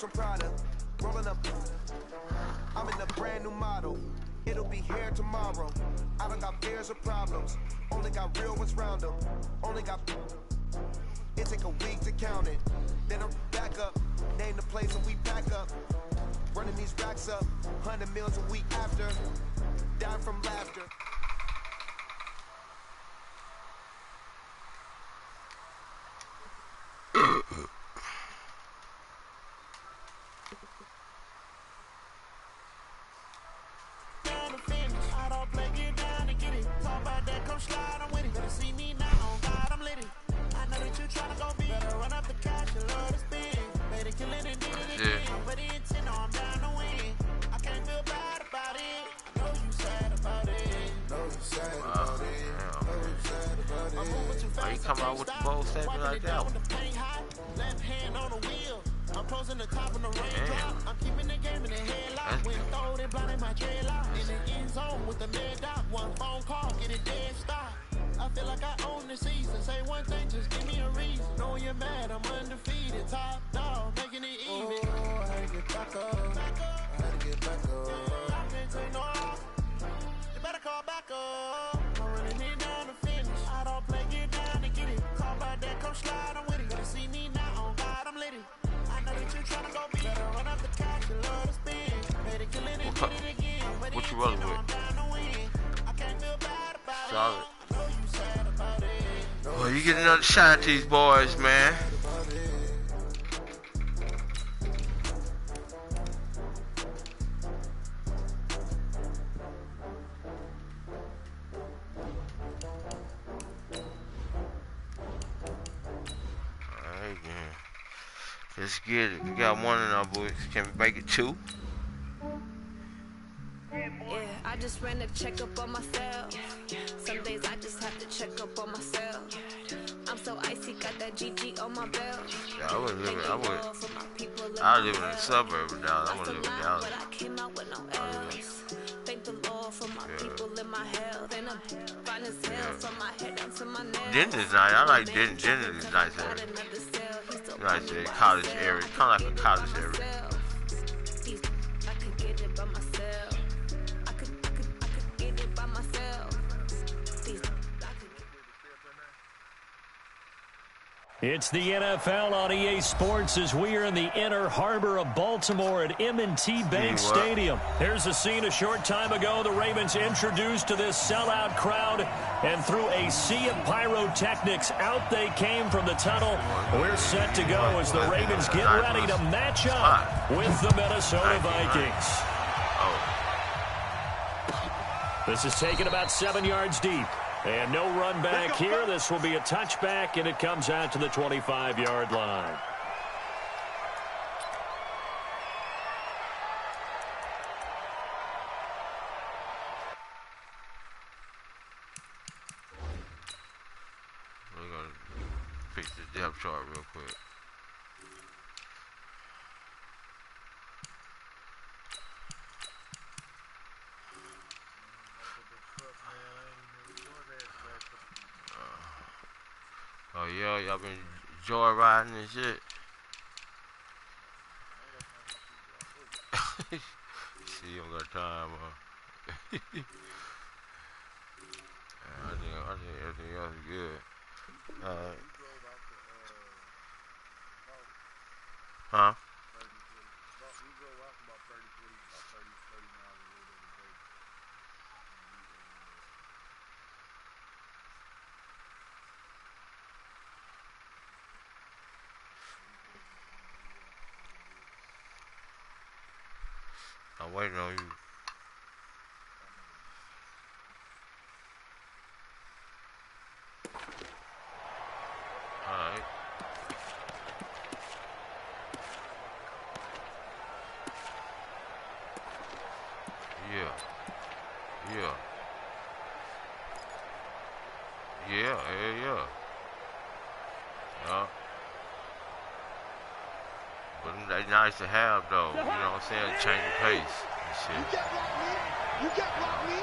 S8: Rocks from Prada, rolling up. I'm in a brand new model. It'll be here tomorrow. I don't got fears or problems. Only got real ones round them. Only got. It take a week to count it. Then I'm back up. Name the place and we pack up. Running these racks up. 100 meals a week after. Dying from laughter.
S2: Slide, I'm with it. Better see me now, oh God, I'm lit. I know that you tryna go big. Better run up the cash, you love to spin. Better kill it and did it again. I'm ready and 10, no, I'm down to win. I can't feel bad about it. I know you sad about it. Know you sad about it. Know you sad about it.
S1: Why you come out with the bold statement like that?
S2: Left hand on the wheel. I'm closing the top of the raindrop. I'm keeping the game in the headlock. When throwed and blinding my dreadlock. In the end zone with the mid dot. One phone call, get it dead stop. I feel like I own the season. Say one thing, just give me a reason. Knowing you're mad, I'm undefeated. Top dog, making it even. Oh, I had to get back up. I had to get back up. I can't take no off. You better call back up. I'm running it down to finish. I don't play, get down to get it. Call by that, come slide, I'm with it. Better see me now, oh God, I'm lit.
S1: What you rolling with? Solid. Well, you get another shot at these boys, man. Alright, man. Let's get it. We got one in our boys. Can we make it two?
S9: Yeah, I just ran a checkup on myself. Some days I just have to check up on myself. I'm so icy, got that GG on my belt.
S1: Yeah, I live in the suburb of Dallas. I want to live in Dallas.
S9: But I came out with no else. Thank the Lord for my people in my health. And I'm fine as hell from my head down to my nails.
S1: Denton's nice. I like Denton. Denton is nice area. Nice area. College area. Kind of like a college area.
S9: I could get it by myself. I could get it by myself.
S3: It's the NFL on EA Sports as we are in the inner harbor of Baltimore at M&T Bank Stadium. There's a scene a short time ago the Ravens introduced to this sellout crowd, and through a sea of pyrotechnics, out they came from the tunnel. We're set to go as the Ravens get ready to match up with the Minnesota Vikings. This is taken about 7 yards deep. And no run back here. This will be a touchback, and it comes out to the 25-yard line.
S1: We're going to fix the depth chart real quick. Oh yeah, y'all been joyriding and shit. See, you don't got time, huh? I think everything else is good. Huh? I'm waiting on you. Alright. Yeah. But they're nice to have, though. You know what I'm saying? Change the pace and shit.
S5: You can't block me. You can't block me.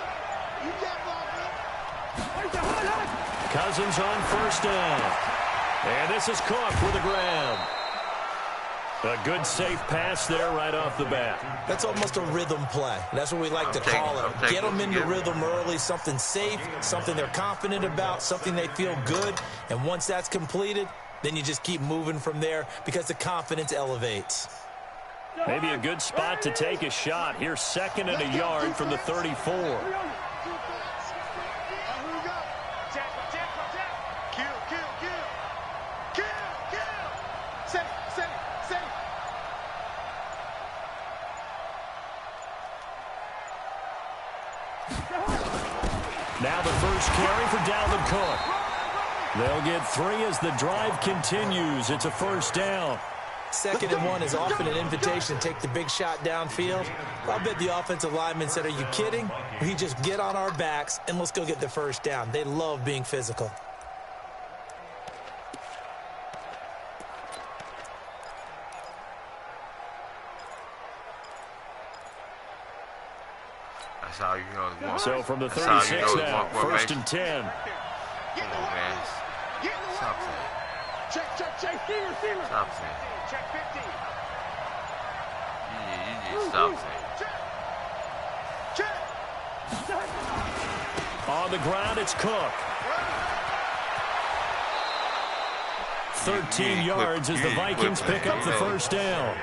S5: You can't block me.
S3: Cousins on first down. And this is Cook with a grab. A good safe pass there right off the bat.
S4: That's almost a rhythm play. That's what we like to call it. Get them into rhythm early, something safe, something they're confident about, something they feel good. And once that's completed, then you just keep moving from there because the confidence elevates.
S3: Maybe a good spot to take a shot. Here's 2nd and a yard from the 34. Now the first carry for Dalvin Cook. They'll get 3 as the drive continues. It's a first down.
S4: 2nd and 1 is often an invitation to take the big shot downfield. I'll bet the offensive lineman said, are you kidding? We just get on our backs and let's go get the first down. They love being physical.
S1: That's how you know it's more.
S3: So from the 36 now, 1st and 10.
S1: Come on, man. Stop saying.
S5: Check.
S1: Stop saying.
S5: Check 50.
S1: You need to stop saying.
S5: Check.
S3: On the ground, it's Cook. 13 yards as the Vikings pick up the first down.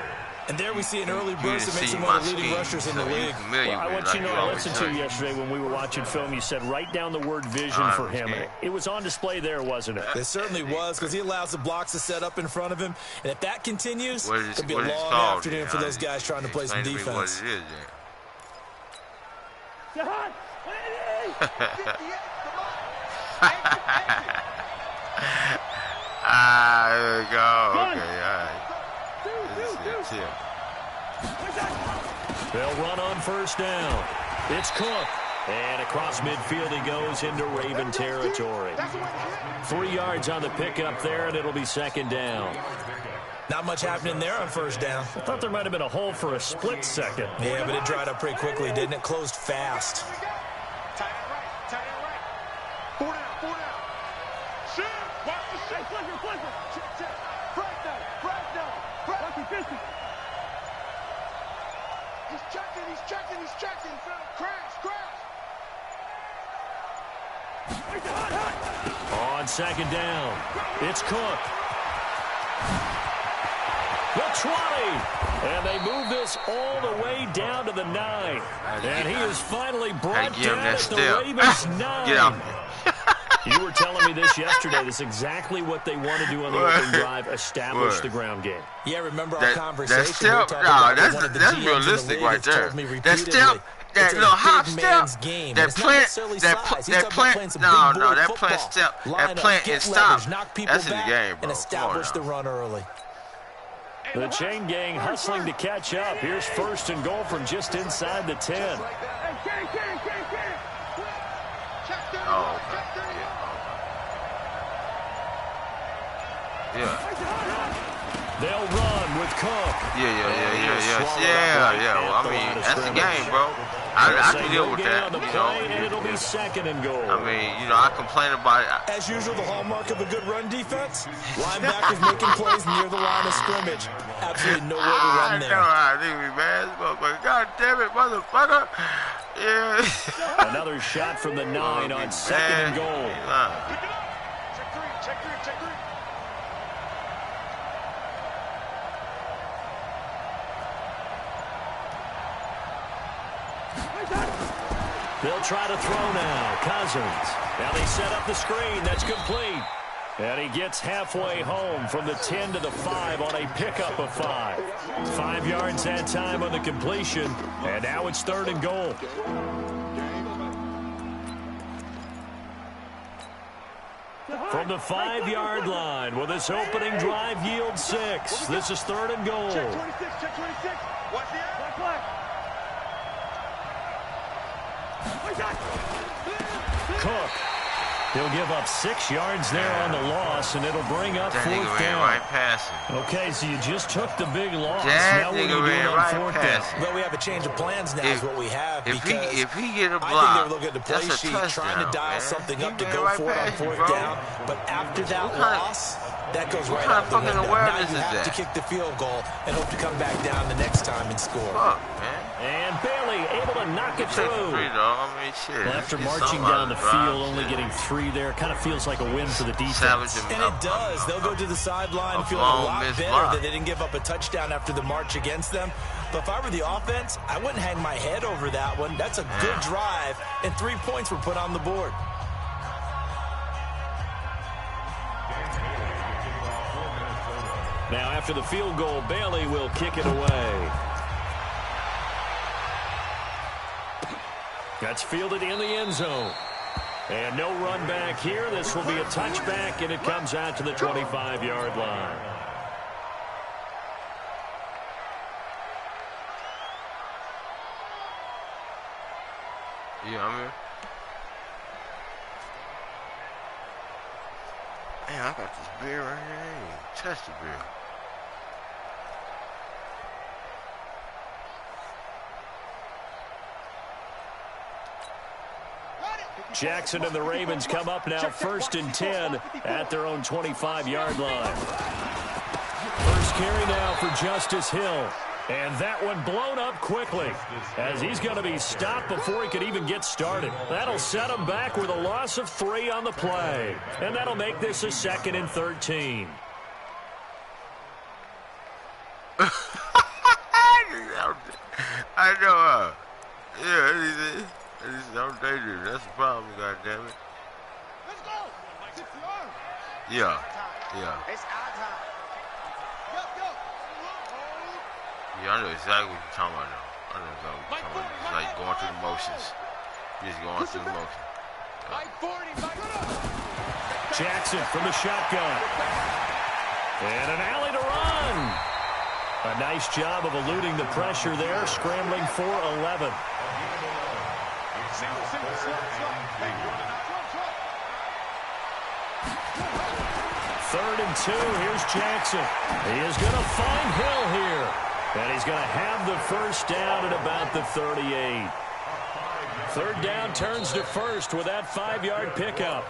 S4: And there we see an early burst that makes him one of the leading rushers in the league.
S3: Well, I want you to know, I listened to you yesterday when we were watching film. You said write down the word vision for him. It was on display there, wasn't it?
S4: It certainly was, because he allows the blocks to set up in front of him. And if that continues, it'll be a long afternoon for those guys trying to play some defense.
S1: There we go. Okay, all right.
S3: They'll run on first down. It's Cook. And across midfield he goes into Raven territory. 3 yards on the pickup there, and it'll be 2nd down.
S4: Not much happening there on first down.
S3: I thought there might have been a hole for a split second.
S4: Yeah, but it dried up pretty quickly, didn't it? Closed fast.
S5: Tight end right. 4 down. Shoot. Watch the shot. Check. Break down. He's checking. Crash.
S3: On 2nd down, it's Cook. The 20. And they move this all the way down to the 9. And he is finally brought down at the Ravens 9.
S1: Get out.
S3: You were telling me this yesterday. That's exactly what they want to do on the opening drive, establish the ground game.
S4: Yeah, remember our conversation?
S1: That's still, that's realistic right there. That's still, that little hop step, that plant and stop. That's in the game, bro.
S4: And establish the run early.
S3: The chain gang hustling to catch up. Here's 1st and goal from just inside the 10.
S1: Oh, okay. Yeah.
S3: They'll run with Cook.
S1: Yeah. Well, I mean, that's the game, bro. I can deal with that.
S3: And it'll be 2nd and goal.
S1: I mean, I complain about it.
S4: As usual, the hallmark of a good run defense, linebackers making plays near the line of scrimmage. Absolutely nowhere to run there.
S1: I think we bad, motherfucker. God damn it, motherfucker. Yeah.
S3: Another shot from the 9 on 2nd and goal.
S5: Check three.
S3: They'll try to throw now. Cousins. Now they set up the screen. That's complete. And he gets halfway home from the 10 to the 5 on a pickup of 5. 5 yards that time on the completion. And now it's 3rd and goal. From the 5-yard line, will this opening drive yield 6? This is 3rd and goal.
S5: Check 26. Watch the play.
S3: Cook. He'll give up 6 yards there on the loss, and it'll bring up 4th down.
S1: Right passing.
S3: Okay, so you just took the big loss. Now what are you doing on 4th down?
S4: Well, we have a change of plans now is what we have.
S1: If he get a block,
S4: I think they're looking at the play sheet, trying to dial something up to go for it on 4th down. But after that loss, That goes right out the window. Now you have to kick the field goal and hope to come back down the next time and score.
S1: Fuck, man.
S3: And Bailey able to knock it through.
S1: Well,
S3: after marching down the field, only getting 3 there, kind of feels like a win for the defense.
S4: And it does. They'll go to the sideline feeling a lot better that they didn't give up a touchdown after the march against them. But if I were the offense, I wouldn't hang my head over that one. That's a good drive, and 3 points were put on the board.
S3: Now, after the field goal, Bailey will kick it away. That's fielded in the end zone. And no run back here. This will be a touchback, and it comes out to the 25-yard line.
S1: Yeah, I'm here. Man, I got this beer right here. I ain't even touched the beer.
S3: Jackson and the Ravens come up now 1st and 10 at their own 25-yard line. First carry now for Justice Hill. And that one blown up quickly as he's going to be stopped before he could even get started. That'll set him back with a loss of 3 on the play. And that'll make this a 2nd and 13.
S1: I know. Yeah, it's so dangerous. That's the problem, goddammit.
S5: Let's go.
S1: Yeah.
S5: It's our time. Go.
S1: Yeah, I know exactly what you're talking about now. I know exactly what you're talking about. It's like going through the motions. Just going through the motions.
S3: Jackson from the shotgun. And an alley to run. A nice job of eluding the pressure there, scrambling for 11. Third and 2. Here's Jackson. He is going to find Hill here. And he's going to have the first down at about the 38. Third down turns to first with that 5-yard pickup.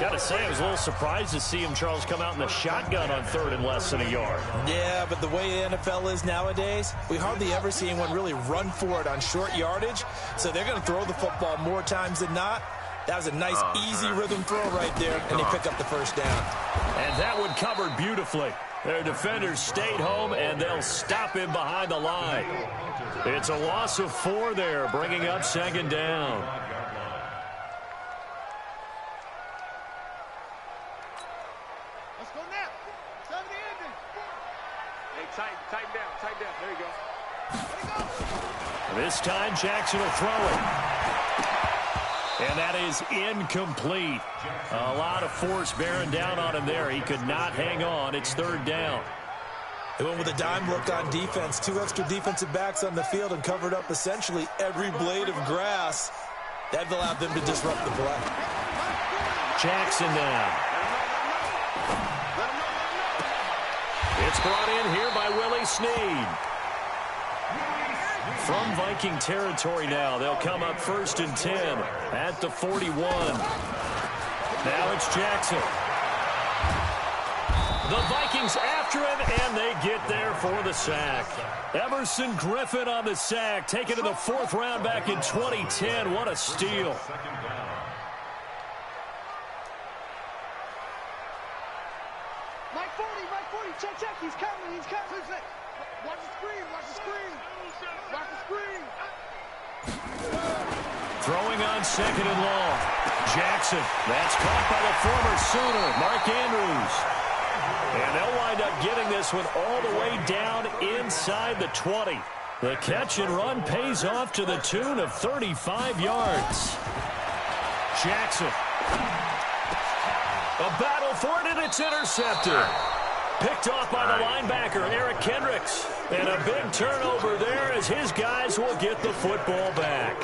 S3: Got to say, I was a little surprised to see him, Charles, come out in the shotgun on 3rd and less than a yard.
S4: Yeah, but the way the NFL is nowadays, we hardly ever see anyone really run for it on short yardage. So they're going to throw the football more times than not. That was a nice, easy rhythm throw right there, and they pick up the first down.
S3: And that one covered beautifully. Their defenders stayed home, and they'll stop him behind the line. It's a loss of 4 there, bringing up 2nd down.
S5: Let's go now. 70 ending. Hey, tighten down. There you go.
S3: This time, Jackson will throw it. And that is incomplete. A lot of force bearing down on him there. He could not hang on. It's 3rd down.
S4: They went with a dime look on defense. 2 extra defensive backs on the field and covered up essentially every blade of grass. That allowed them to disrupt the play.
S3: Jackson now. It's brought in here by Willie Snead. From Viking territory now, they'll come up 1st and 10 at the 41. Now it's Jackson. The Vikings after him, and they get there for the sack. Everson Griffin on the sack, taken to the 4th round back in 2010. What a steal.
S5: Mike 40, check, he's coming. Watch the screen.
S3: Throwing on 2nd and long. Jackson, that's caught by the former Sooner, Mark Andrews. And they'll wind up getting this one all the way down inside the 20. The catch and run pays off to the tune of 35 yards. Jackson. A battle for it, and it's intercepted. Picked off by the linebacker, Eric Kendricks. And a big turnover there as his guys will get the football back.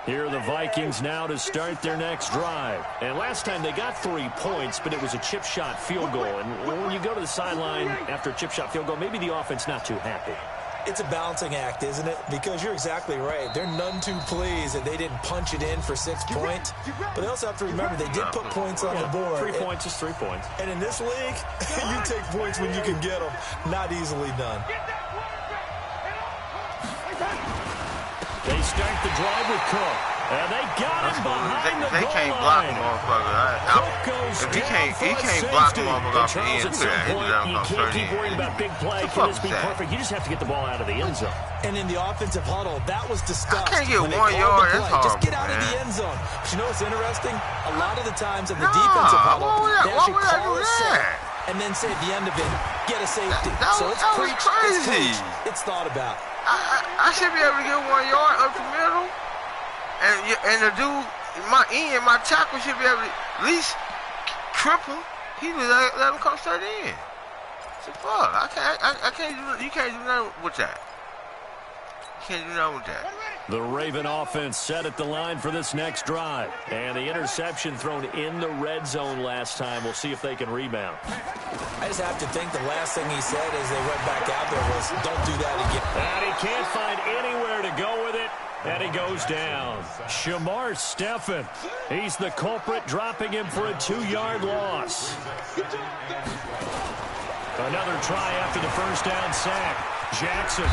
S3: Here are the Vikings now to start their next drive. And last time they got 3 points, but it was a chip shot field goal. And when you go to the sideline after a chip shot field goal, maybe the offense not too happy.
S4: It's a balancing act, isn't it? Because you're exactly right. They're none too pleased that they didn't punch it in for 6 points. But they also have to remember they did put points on the board.
S3: 3 points is 3 points.
S4: And in this league, you take points when you can get them. Not easily done.
S3: They start the drive with Cook. And they got him behind the goal line.
S1: They can't block the motherfucker. If he can't block the motherfucker off the end,
S3: you can't keep worrying about big play. Can this be perfect? You just have to get the ball out of the end zone.
S4: And in the offensive huddle, that was discussed.
S1: I can't get 1 yard. That's horrible,
S4: just get out of the end zone. But you know what's interesting? A lot of the times in the defensive huddle, they actually call a set and then say at the end of it, get a safety. So it's preached, it's preached, it's thought about.
S1: I should be able to get 1 yard up the middle. And the dude, my tackle should be able to at least triple. He would let him come straight in. So fuck, I can't do. You can't do nothing with that. You can't do nothing with that.
S3: The Raven offense set at the line for this next drive, and the interception thrown in the red zone last time. We'll see if they can rebound.
S4: I just have to think the last thing he said as they went back out there was, "Don't do that again."
S3: And he can't find anywhere to go with it. And he goes down. Shamar Stephen. He's the culprit, dropping him for a 2-yard loss. Another try after the first down sack. Jackson.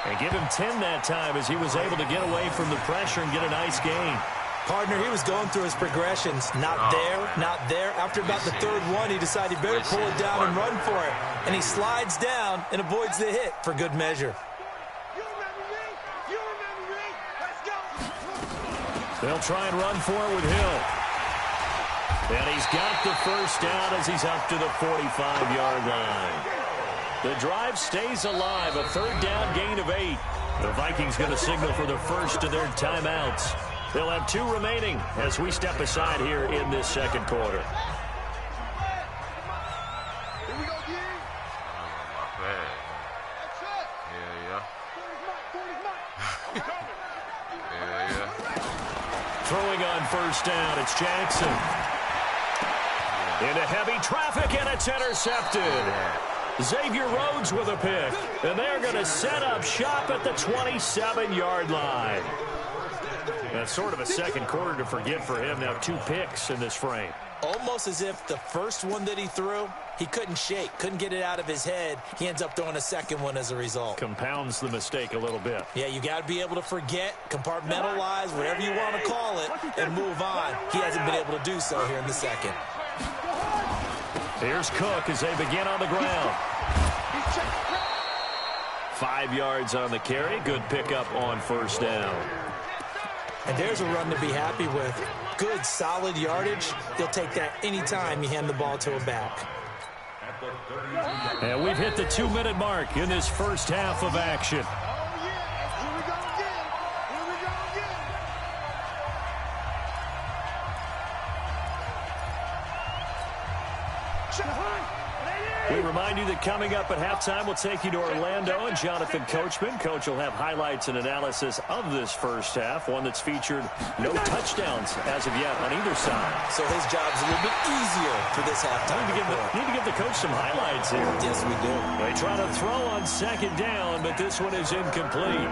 S3: And give him 10 that time as he was able to get away from the pressure and get a nice gain.
S4: Partner, he was going through his progressions. Not there, not there. After about the third one, he decided he better pull it down and run for it. And he slides down and avoids the hit for good measure.
S3: They'll try and run for it with Hill. And he's got the first down as he's up to the 45-yard line. The drive stays alive, a third down gain of 8. The Vikings going to signal for the first of their timeouts. They'll have 2 remaining as we step aside here in this second quarter. Throwing on first down, it's Jackson. Into heavy traffic, and it's intercepted. Xavier Rhodes with a pick. And they're going to set up shop at the 27-yard line. That's sort of a second quarter to forget for him. Now 2 picks in this frame.
S4: Almost as if the first one that he threw, he couldn't shake, couldn't get it out of his head. He ends up throwing a second one as a result.
S3: Compounds the mistake a little bit.
S4: Yeah, you got to be able to forget, compartmentalize, whatever you want to call it, and move on. He hasn't been able to do so here in the second.
S3: Here's Cook as they begin on the ground. 5 yards on the carry. Good pickup on first down.
S4: And there's a run to be happy with. Good, solid yardage. He'll take that anytime you hand the ball to a back.
S3: And we've hit the 2-minute mark in this first half of action. We remind you that coming up at halftime, we'll take you to Orlando and Jonathan Coachman. Coach will have highlights and analysis of this first half, one that's featured no touchdowns as of yet on either side.
S4: So his job's a little bit easier for this halftime.
S3: Need to give the coach some highlights here.
S4: Yes, we do.
S3: They try to throw on second down, but this one is incomplete.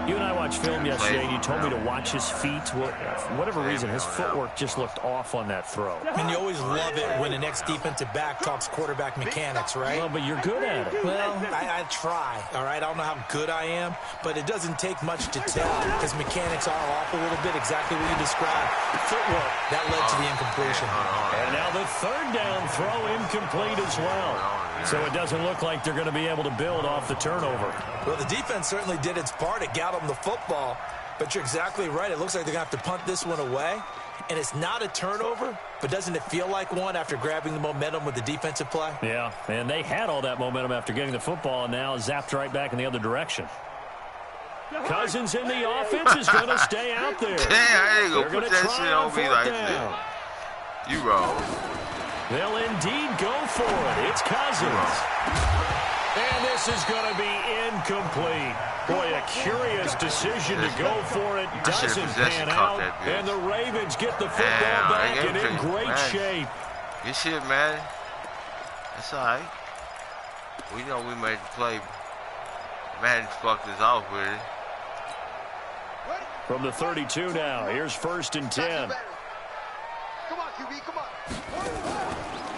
S3: You and I watched film yesterday, and you told me to watch his feet. For whatever reason, his footwork just looked off on that throw.
S4: And you always love it when the next defensive back talks quarterback mechanics, right?
S3: Well, but you're good at it.
S4: Well, I try, all right? I don't know how good I am, but it doesn't take much to tell because mechanics are off a little bit, exactly what you described. Footwork, that led to the incompletion.
S3: And now the third down throw incomplete as well. So it doesn't look like they're going to be able to build off the turnover.
S4: Well, the defense certainly did its part. It got them the football, but you're exactly right. It looks like they're going to have to punt this one away. And it's not a turnover, but doesn't it feel like one after grabbing the momentum with the defensive play?
S3: Yeah, and they had all that momentum after getting the football, and now zapped right back in the other direction. Cousins in the offense is going to stay out there.
S1: Damn, I ain't going to put that shit on me like that. You wrong.
S3: They'll indeed go for it. It's Cousins. And this is going to be incomplete. Boy, a curious decision to go for it. Doesn't pan out. And the Ravens get the football back and in great shape.
S1: Good shit, man. That's all right. We know we made the play. Madden fucked us off with it.
S3: From the 32 now, here's 1st and 10.
S5: Come on, QB, come on.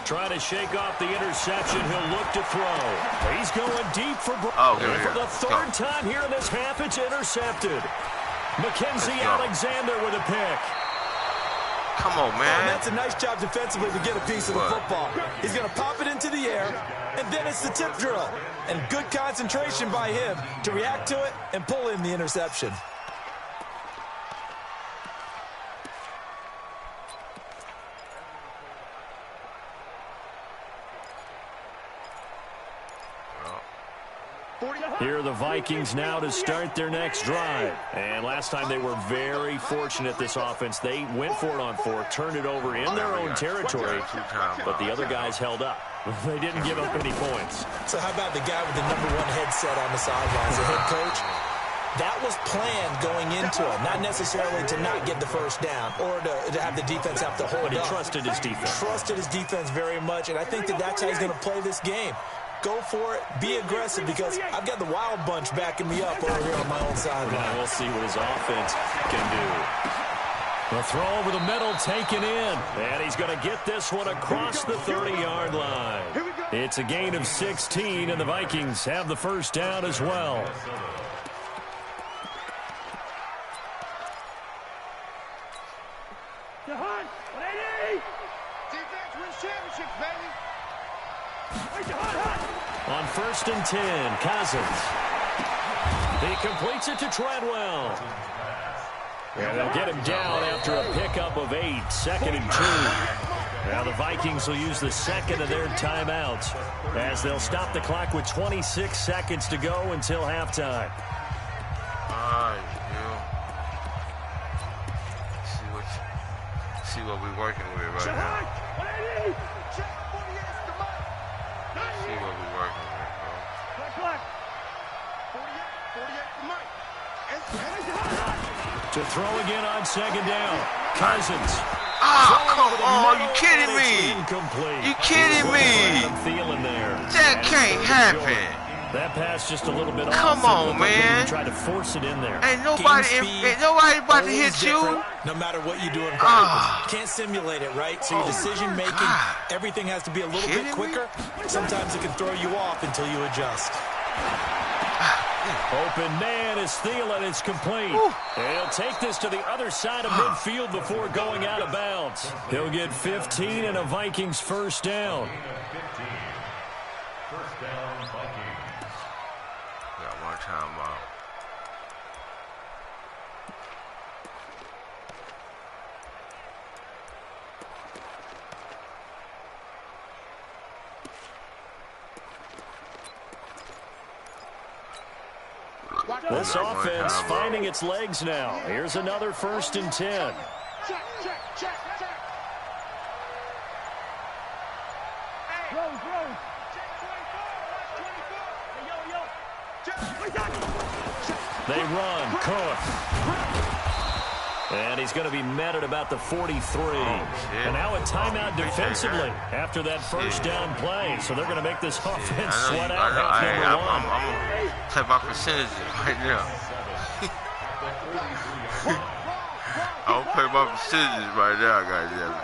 S3: Trying to shake off the interception. He'll look to throw. He's going deep for for the third time here in this half. It's intercepted. Mackenzie Alexander with a pick.
S1: Come on, man.
S4: Oh, that's a nice job defensively to get a piece of the football. He's going to pop it into the air, and then it's the tip drill. And good concentration by him to react to it and pull in the interception.
S3: Here are the Vikings now to start their next drive. And last time they were very fortunate, this offense. They went for it on 4, turned it over in their own territory, but the other guys held up. They didn't give up any points.
S4: So how about the guy with the #1 headset on the sidelines, the head coach? That was planned going into it, not necessarily to not get the first down or to have the defense have to hold up.
S3: But he trusted his defense.
S4: Trusted his defense very much, and I think that's how he's going to play this game. Go for it. Be aggressive because I've got the wild bunch backing me up over here on my own sideline.
S3: We'll see what his offense can do. The throw over the middle taken in. And he's going to get this one across the 30-yard line. It's a gain of 16, and the Vikings have the first down as well.
S5: Defense wins championships, baby.
S3: On 1st and 10, Cousins. He completes it to Treadwell. And they'll get him down after a pickup of 8, 2nd and 2. Now the Vikings will use the second of their timeouts as they'll stop the clock with 26 seconds to go until halftime.
S1: See what we're working with right now. See what we're working with, bro.
S5: 48
S3: To throw again on 2nd down. Cousins.
S1: Come on, you kidding me?
S3: Incomplete.
S1: You kidding me? That can't happen.
S3: That pass just a little bit off.
S1: Come on, man.
S3: Try to force it in there.
S1: Ain't nobody about to hit you.
S4: No matter what you do in practice. Can't simulate it, right? So your decision making, everything has to be a little bit quicker. Sometimes it can throw you off until you adjust.
S3: Open man is Thielen. It's complete. He'll take this to the other side of midfield before going out of bounds. He'll get 15 and a Vikings first down.
S6: First down, Vikings.
S1: Got one timeout.
S3: This offense finding its legs now. Here's another 1st and 10. They run. Cook. And he's going to be met at about the 43. And now a timeout defensively after that first down play. So they're going to make this offense sweat out half number 1.
S1: I'm going to play by percentages right now. I'm going to play by percentages right now, goddammit.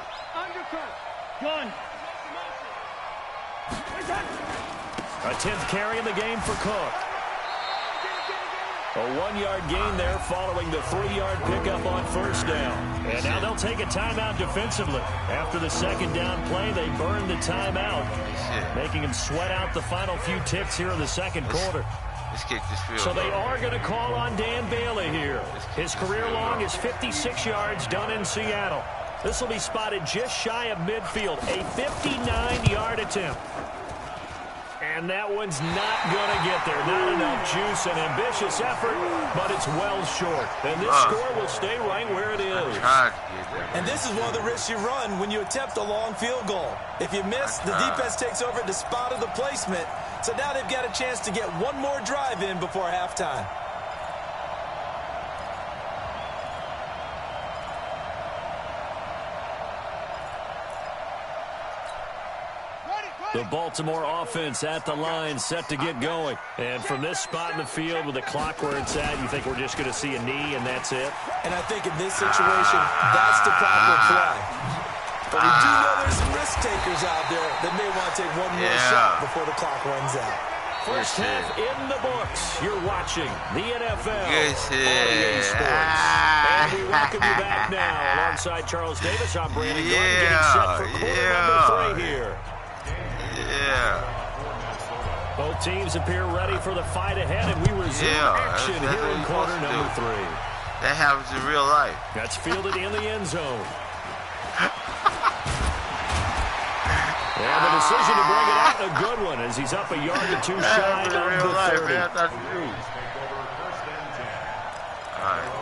S3: A 10th carry in the game for Cook. A 1-yard gain there following the 3-yard pickup on first down. And now they'll take a timeout defensively. After the second down play, they burn the timeout, making him sweat out the final few ticks here in the second quarter.
S1: Let's kick this field.
S3: So they are going to call on Dan Bailey here. His career long is 56 yards done in Seattle. This will be spotted just shy of midfield. A 59-yard attempt. And that one's not going to get there. Not enough juice, an ambitious effort, but it's well short. And this score will stay right where it is.
S4: And this is one of the risks you run when you attempt a long field goal. If you miss, the defense takes over at the spot of the placement. So now they've got a chance to get one more drive in before halftime.
S3: The Baltimore offense at the line, set to get going. And from this spot in the field with the clock where it's at, you think we're just going to see a knee and that's it?
S4: And I think in this situation, that's the proper play. But we do know there's some risk takers out there that may want to take one more shot before the clock runs out.
S3: First half in the books. You're watching the NFL on EA Sports. And we welcome you back now. Alongside Charles Davis, I'm Brandon Gordon, getting set for quarter number 3 here. Both teams appear ready for the fight ahead, and we resume action here in quarter number 3.
S1: That happens in real life.
S3: That's fielded in the end zone. And the decision to bring it out, a good one, as he's up a yard or two shy of the 30.
S1: Man, that's true. All right.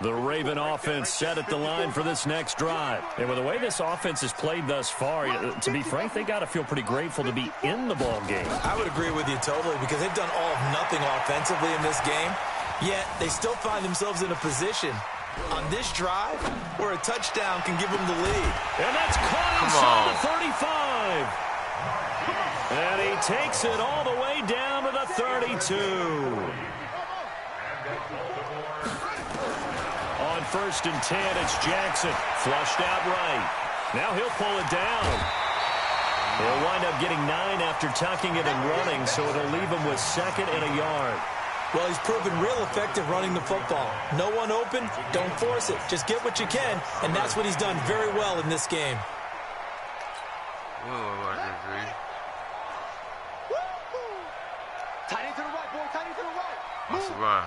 S3: The Raven offense set at the line for this next drive. And with the way this offense has played thus far, to be frank, they got to feel pretty grateful to be in the ball game.
S4: I would agree with you totally, because they've done all of nothing offensively in this game, yet they still find themselves in a position on this drive where a touchdown can give them the lead.
S3: And that's caught inside the 35. And he takes it all the way down to the 32. On 1st and 10, it's Jackson. Flushed out right. Now he'll pull it down. He'll wind up getting 9 after tucking it and running, so it'll leave him with 2nd and a yard.
S4: Well, he's proven real effective running the football. No one open, don't force it. Just get what you can, and that's what he's done very well in this game.
S5: Tight end to the right, boy. Tight end to the right.
S1: That's a run.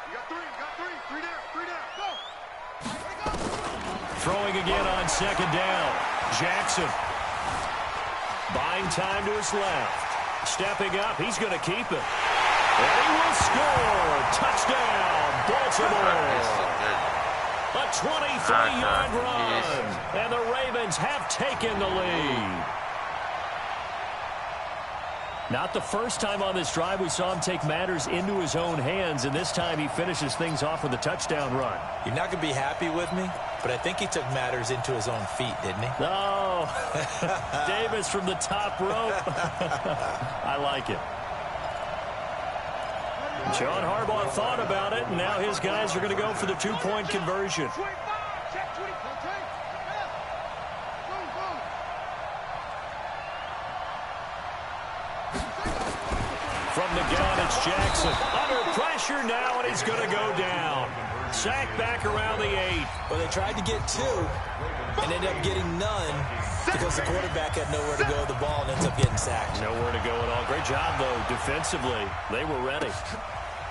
S5: You got 3. You got 3. 3 down. 3 down. Go.
S3: Throwing again on 2nd down. Jackson. Buying time to his left. Stepping up. He's going to keep it. And he will score. Touchdown, Baltimore. A 23-yard run. And the Ravens have taken the lead. Not the first time on this drive we saw him take matters into his own hands, and this time he finishes things off with a touchdown run.
S4: You're not going to be happy with me, but I think he took matters into his own feet, didn't he?
S3: Oh, Davis from the top rope. I like it. John Harbaugh thought about it, and now his guys are going to go for the 2-point conversion. From the gun, it's Jackson. Under pressure now, and he's going to go down. Sacked back around the 8.
S4: Well, they tried to get 2 and ended up getting none because the quarterback had nowhere to go with the ball and ends up getting sacked.
S3: Nowhere to go at all. Great job, though, defensively. They were ready.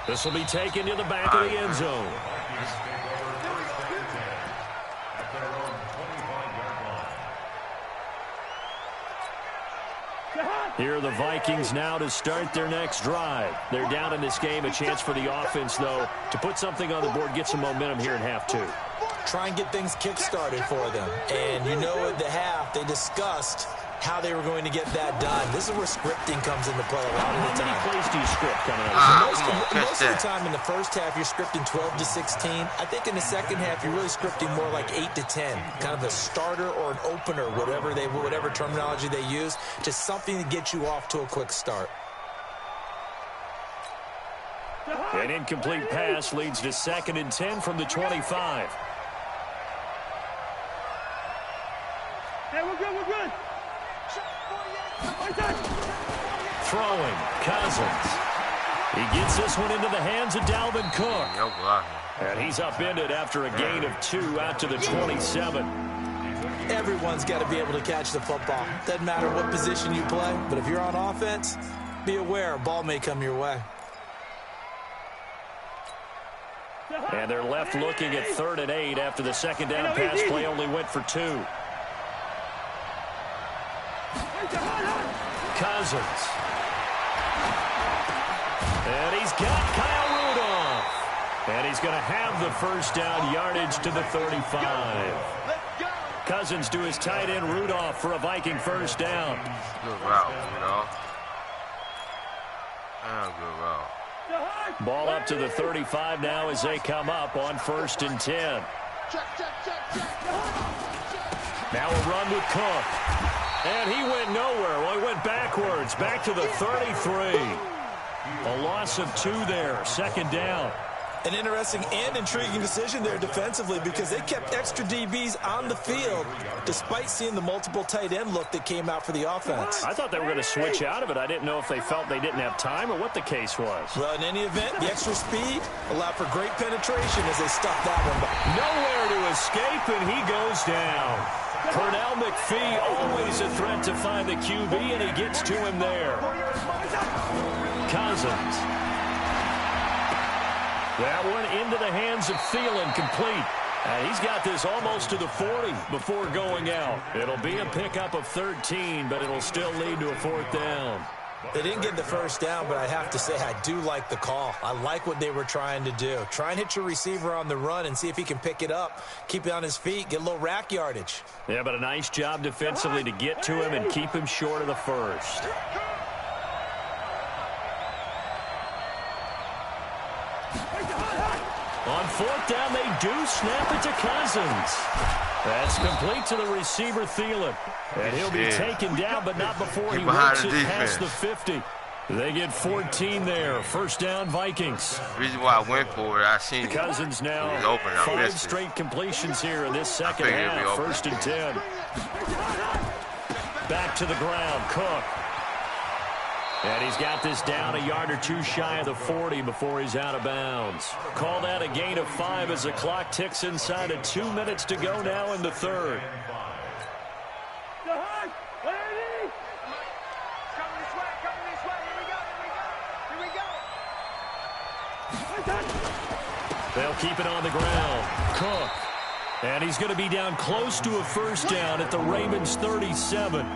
S3: This will be taken to the back of the end zone. Here are the Vikings now to start their next drive. They're down in this game. A chance for the offense, though, to put something on the board, get some momentum here in half 2.
S4: Try and get things kick-started for them. And you know at the half, they discussed how they were going to get that done. This is where scripting comes into play a lot of the time.
S3: How many plays do you script coming out?
S4: Most of the time in the first half, you're scripting 12 to 16. I think in the second half, you're really scripting more like 8 to 10. Kind of a starter or an opener, whatever terminology they use, just something to get you off to a quick start.
S3: An incomplete pass leads to 2nd and 10 from the 25.
S5: Hey, we're good, we're good.
S3: Throwing, Cousins. He gets this one into the hands of Dalvin Cook. And he's upended after a gain of 2 out to the 27.
S4: Everyone's got to be able to catch the football. Doesn't matter what position you play, but if you're on offense, be aware a ball may come your way.
S3: And they're left looking at 3rd and 8 after the 2nd down pass play only went for 2. Cousins. And he's got Kyle Rudolph. And he's going to have the first down, yardage to the 35. Cousins to his tight end Rudolph for a Viking first down.
S1: Good route, you know. Good route.
S3: Ball up to the 35 now as they come up on 1st and 10. Now a run with Cook. And he went nowhere. Well, he went backwards, back to the 33. A loss of 2 there, 2nd down.
S4: An interesting and intriguing decision there defensively because they kept extra DBs on the field despite seeing the multiple tight end look that came out for the offense.
S3: I thought they were going to switch out of it. I didn't know if they felt they didn't have time or what the case was.
S4: Well, in any event, the extra speed allowed for great penetration as they stuffed that one back.
S3: Nowhere to escape, and he goes down. Pernell McPhee, always a threat to find the QB, and he gets to him there. Cousins. That one into the hands of Thielen, complete. And he's got this almost to the 40 before going out. It'll be a pickup of 13, but it'll still lead to a 4th down.
S4: They didn't get the first down, but I have to say I do like the call. I like what they were trying to do. Try and hit your receiver on the run and see if he can pick it up, keep it on his feet, get a little rack yardage.
S3: Yeah, but a nice job defensively to get to him and keep him short of the first. On 4th down, they do snap it to Cousins. That's complete to the receiver, Thielen. And he'll be taken down, but not before he works it past the 50. They get 14 there. First down, Vikings.
S1: The reason why I went for it, I seen
S3: Cousins now
S1: open.
S3: 5 straight completions here in this second half. 1st and 10. Back to the ground, Cook. And he's got this down a yard or 2 shy of the 40 before he's out of bounds. Call that a gain of 5 as the clock ticks inside of 2 minutes to go now in the 3rd. They'll keep it on the ground. Cook. And he's going to be down close to a first down at the Ravens 37.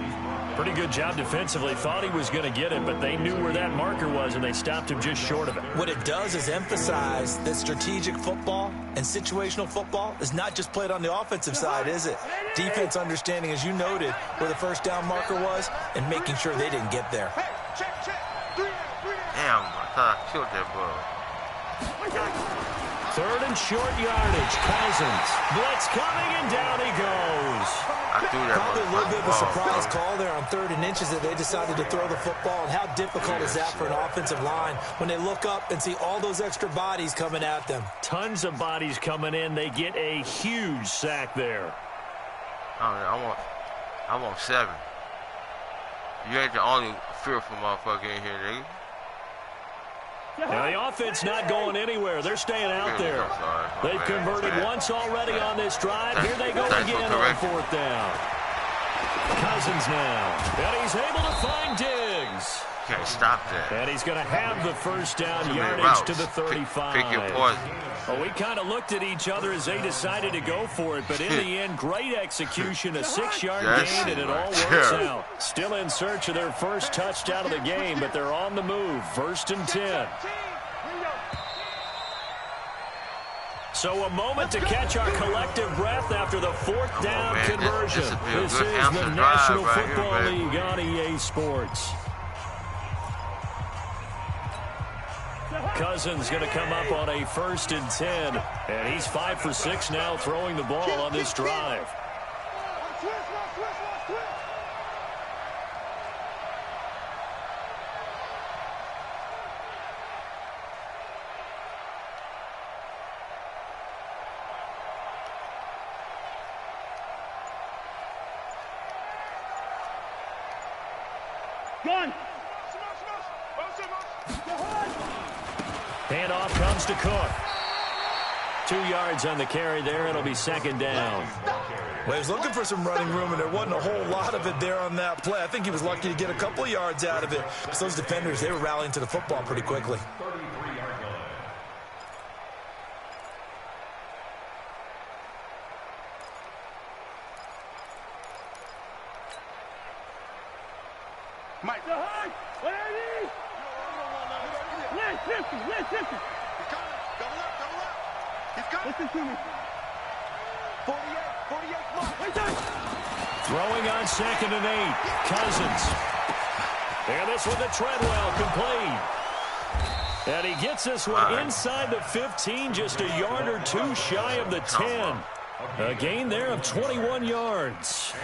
S3: Pretty good job defensively. Thought he was going to get it, but they knew where that marker was, and they stopped him just short of it.
S4: What it does is emphasize that strategic football and situational football is not just played on the offensive side, is it? Defense understanding, as you noted, where the first down marker was and making sure they didn't get there.
S1: Damn, I thought I killed that ball.
S3: 3rd and short yardage. Cousins. Blitz coming, and down he goes.
S4: Probably a little bit of a surprise call there on 3rd and inches that they decided to throw the football. And how difficult is that for an offensive line when they look up and see all those extra bodies coming at them?
S3: Tons of bodies coming in. They get a huge sack there.
S1: I want 7. You ain't the only fearful motherfucker in here, nigga.
S3: Now the offense not going anywhere. They're staying out there. They've converted once already on this drive. Here they go again on 4th down. Cousins now. And he's able to find Diggs.
S1: Can't stop that.
S3: And he's going to have the first down, yardage to the 35.
S1: Pick your poison.
S3: Well, we kind of looked at each other as they decided to go for it, but in the end, great execution, a 6-yard gain, and it all works out. Still in search of their first touchdown of the game, but they're on the move. 1st and 10. So a moment to catch our collective breath after the 4th down conversion. This is the National Football League on EA Sports. Cousins going to come up on a 1st and 10, and he's 5 for 6 now throwing the ball on this drive. Handoff comes to Cook. 2 yards on the carry there. It'll be 2nd down.
S4: Well, he was looking for some running room, and there wasn't a whole lot of it there on that play. I think he was lucky to get a couple of yards out of it because those defenders, they were rallying to the football pretty quickly.
S5: Double up. He's got it.
S7: Listen to me.
S5: 48 mark.
S3: Throwing on 2nd and 8. Cousins. And this one to Treadwell, complete. And he gets this one inside the 15, just a yard or two shy of the 10. A gain there of 21 yards.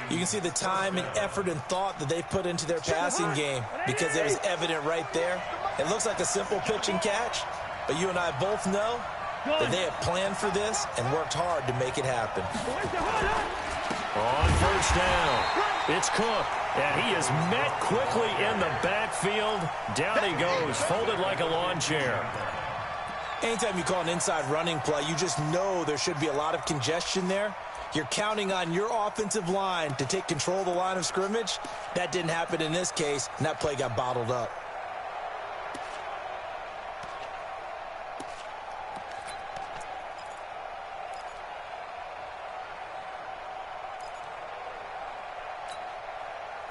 S4: You can see the time and effort and thought that they put into their passing game because it was evident right there. It looks like a simple pitch and catch, but you and I both know that they have planned for this and worked hard to make it happen.
S3: On 1st down, it's Cook, and he is met quickly in the backfield. Down he goes, folded like a lawn chair.
S4: Anytime you call an inside running play, you just know there should be a lot of congestion there. You're counting on your offensive line to take control of the line of scrimmage. That didn't happen in this case, and that play got bottled up.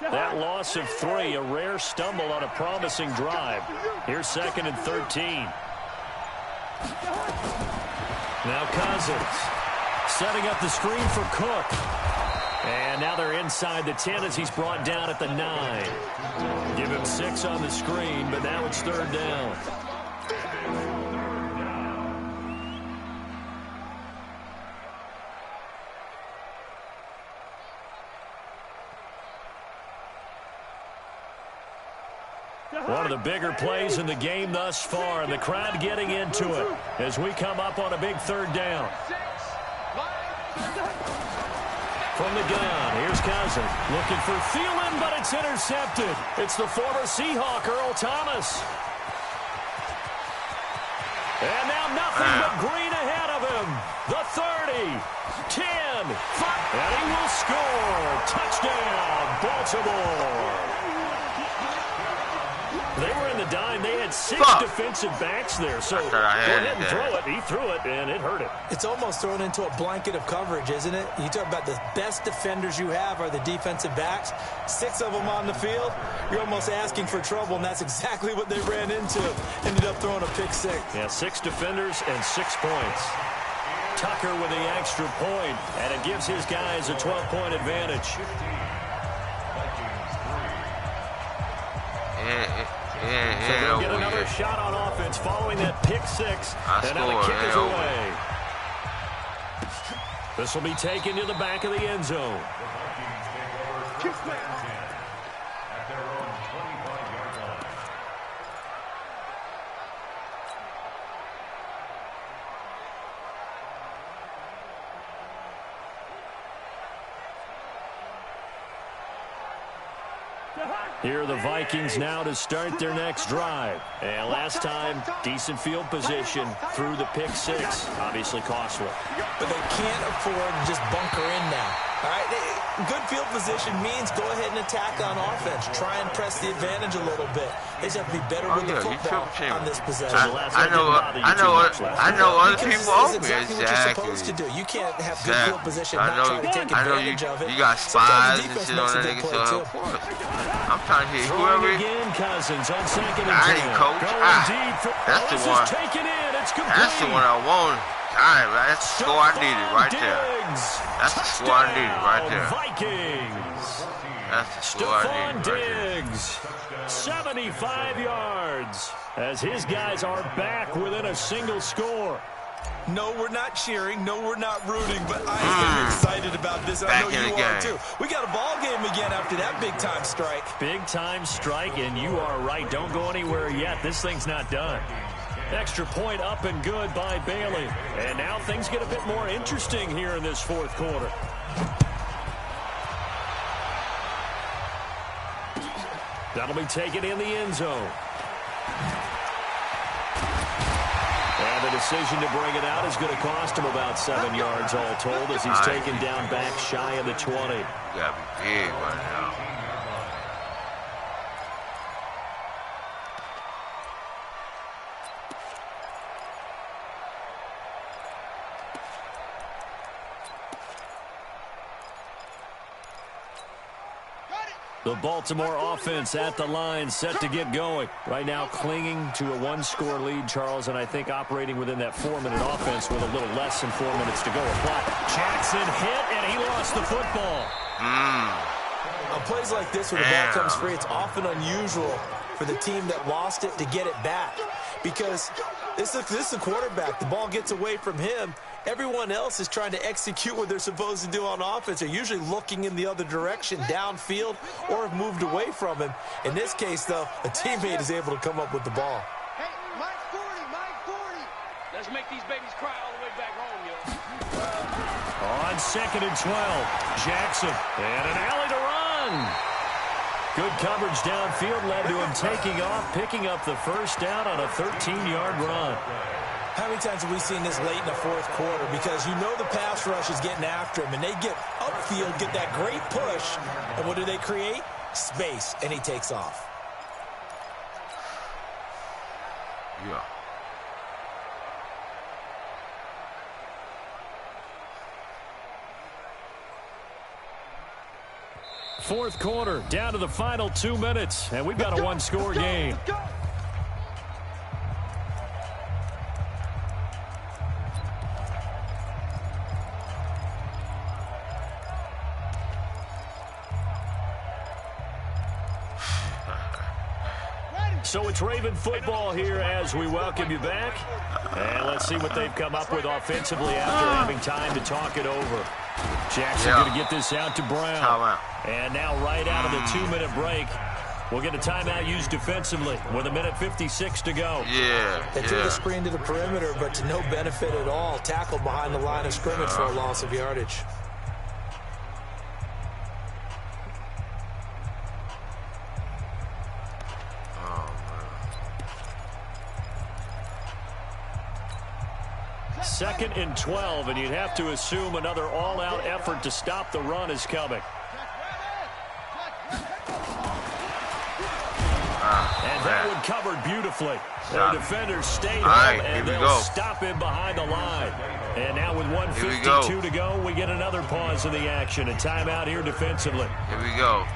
S3: That loss of 3, a rare stumble on a promising drive. Here's 2nd and 13. Now Cousins setting up the screen for Cook. And now they're inside the 10 as he's brought down at the 9. Give him 6 on the screen, but now it's 3rd down. One of the bigger plays in the game thus far, and the crowd getting into it as we come up on a big 3rd down. From the gun, here's Cousins looking for Thielen, but it's intercepted. It's the former Seahawk, Earl Thomas. And now nothing but green ahead of him. The 30, 10, 5, and he will score. Touchdown, Baltimore. They were in the dime. They had 6 defensive backs there. So go ahead and throw it. He threw it, and it hurt him.
S4: It's almost thrown into a blanket of coverage, isn't it? You talk about the best defenders you have are the defensive backs. 6 of them on the field. You're almost asking for trouble, and that's exactly what they ran into. Ended up throwing a pick 6.
S3: Yeah, 6 defenders and 6 points. Tucker with the extra point, and it gives his guys a 12-point advantage. So they'll get another shot on offense following that pick 6. And now the kick is away. This will be taken to the back of the end zone. Here are the Vikings now to start their next drive. And last time, decent field position through the pick 6. Obviously costly.
S4: But they can't afford to just bunker in now. All right, good field position means go ahead and attack on offense. Try and press the advantage a little bit. They just have to be better with the football on this possession.
S1: I know other people open.
S4: Exactly what you're supposed to do. You can't have good field position and not try to take advantage of it.
S1: You got spies and shit on that nigga, so of course. I'm trying to hit whoever.
S3: Again, Cousins on 2nd and 10.
S1: I ain't coach. That's the one. That's the one I wanted. All right, that's the score I needed right there. That's the score I needed right there.
S3: Vikings.
S1: That's the score I needed right there.
S3: 75 yards as his guys are back within a single score.
S4: No, we're not cheering. No, we're not rooting, but I am excited about this. I know you are too. We got a ball game again after that big-time strike.
S3: Big-time strike, and you are right. Don't go anywhere yet. This thing's not done. Extra point up and good by Bailey. And now things get a bit more interesting here in this 4th quarter. That'll be taken in the end zone. And the decision to bring it out is going to cost him about 7 yards all told as he's taken down back shy of the 20.
S1: You got to be big right now.
S3: The The Baltimore offense at the line, set to get going. Right now clinging to a one-score lead, Charles, and I think operating within that 4-minute offense with a little less than 4 minutes to go. Jackson hit, and he lost the football.
S4: On plays like this where the ball comes free, it's often unusual for the team that lost it to get it back. Because this is the quarterback. The ball gets away from him. Everyone else is trying to execute what they're supposed to do on offense. They're usually looking in the other direction, downfield, or have moved away from him. In this case, though, a teammate is able to come up with the ball.
S7: Hey, Mike 40, Mike 40. Let's make these babies cry all the way back home, yo.
S3: On 2nd and 12, Jackson, and an alley to run. Good coverage downfield led to him taking off, picking up the first down on a 13-yard run.
S4: How many times have we seen this late in the fourth quarter? Because you know the pass rush is getting after him, and they get upfield, get that great push, and what do they create? Space, and he takes off.
S1: Yeah.
S3: Fourth quarter, down to the final 2 minutes, and we've got a one-score game. So it's Raven football here as we welcome you back. And let's see what they've come up with offensively after having time to talk it over. Jackson going to get this out to Brown. And now right out of the 2-minute break, we'll get a timeout used defensively with 1:56 to go.
S4: They threw the screen to the perimeter, but to no benefit at all. Tackled behind the line of scrimmage for a loss of yardage.
S3: Second and 12, and you'd have to assume another all-out effort to stop the run is coming. And that one covered beautifully. Their defenders stayed home, and they'll stop him behind the line. And now with 1:52 to go, we get another pause in the action. A timeout here defensively.
S1: Here we go.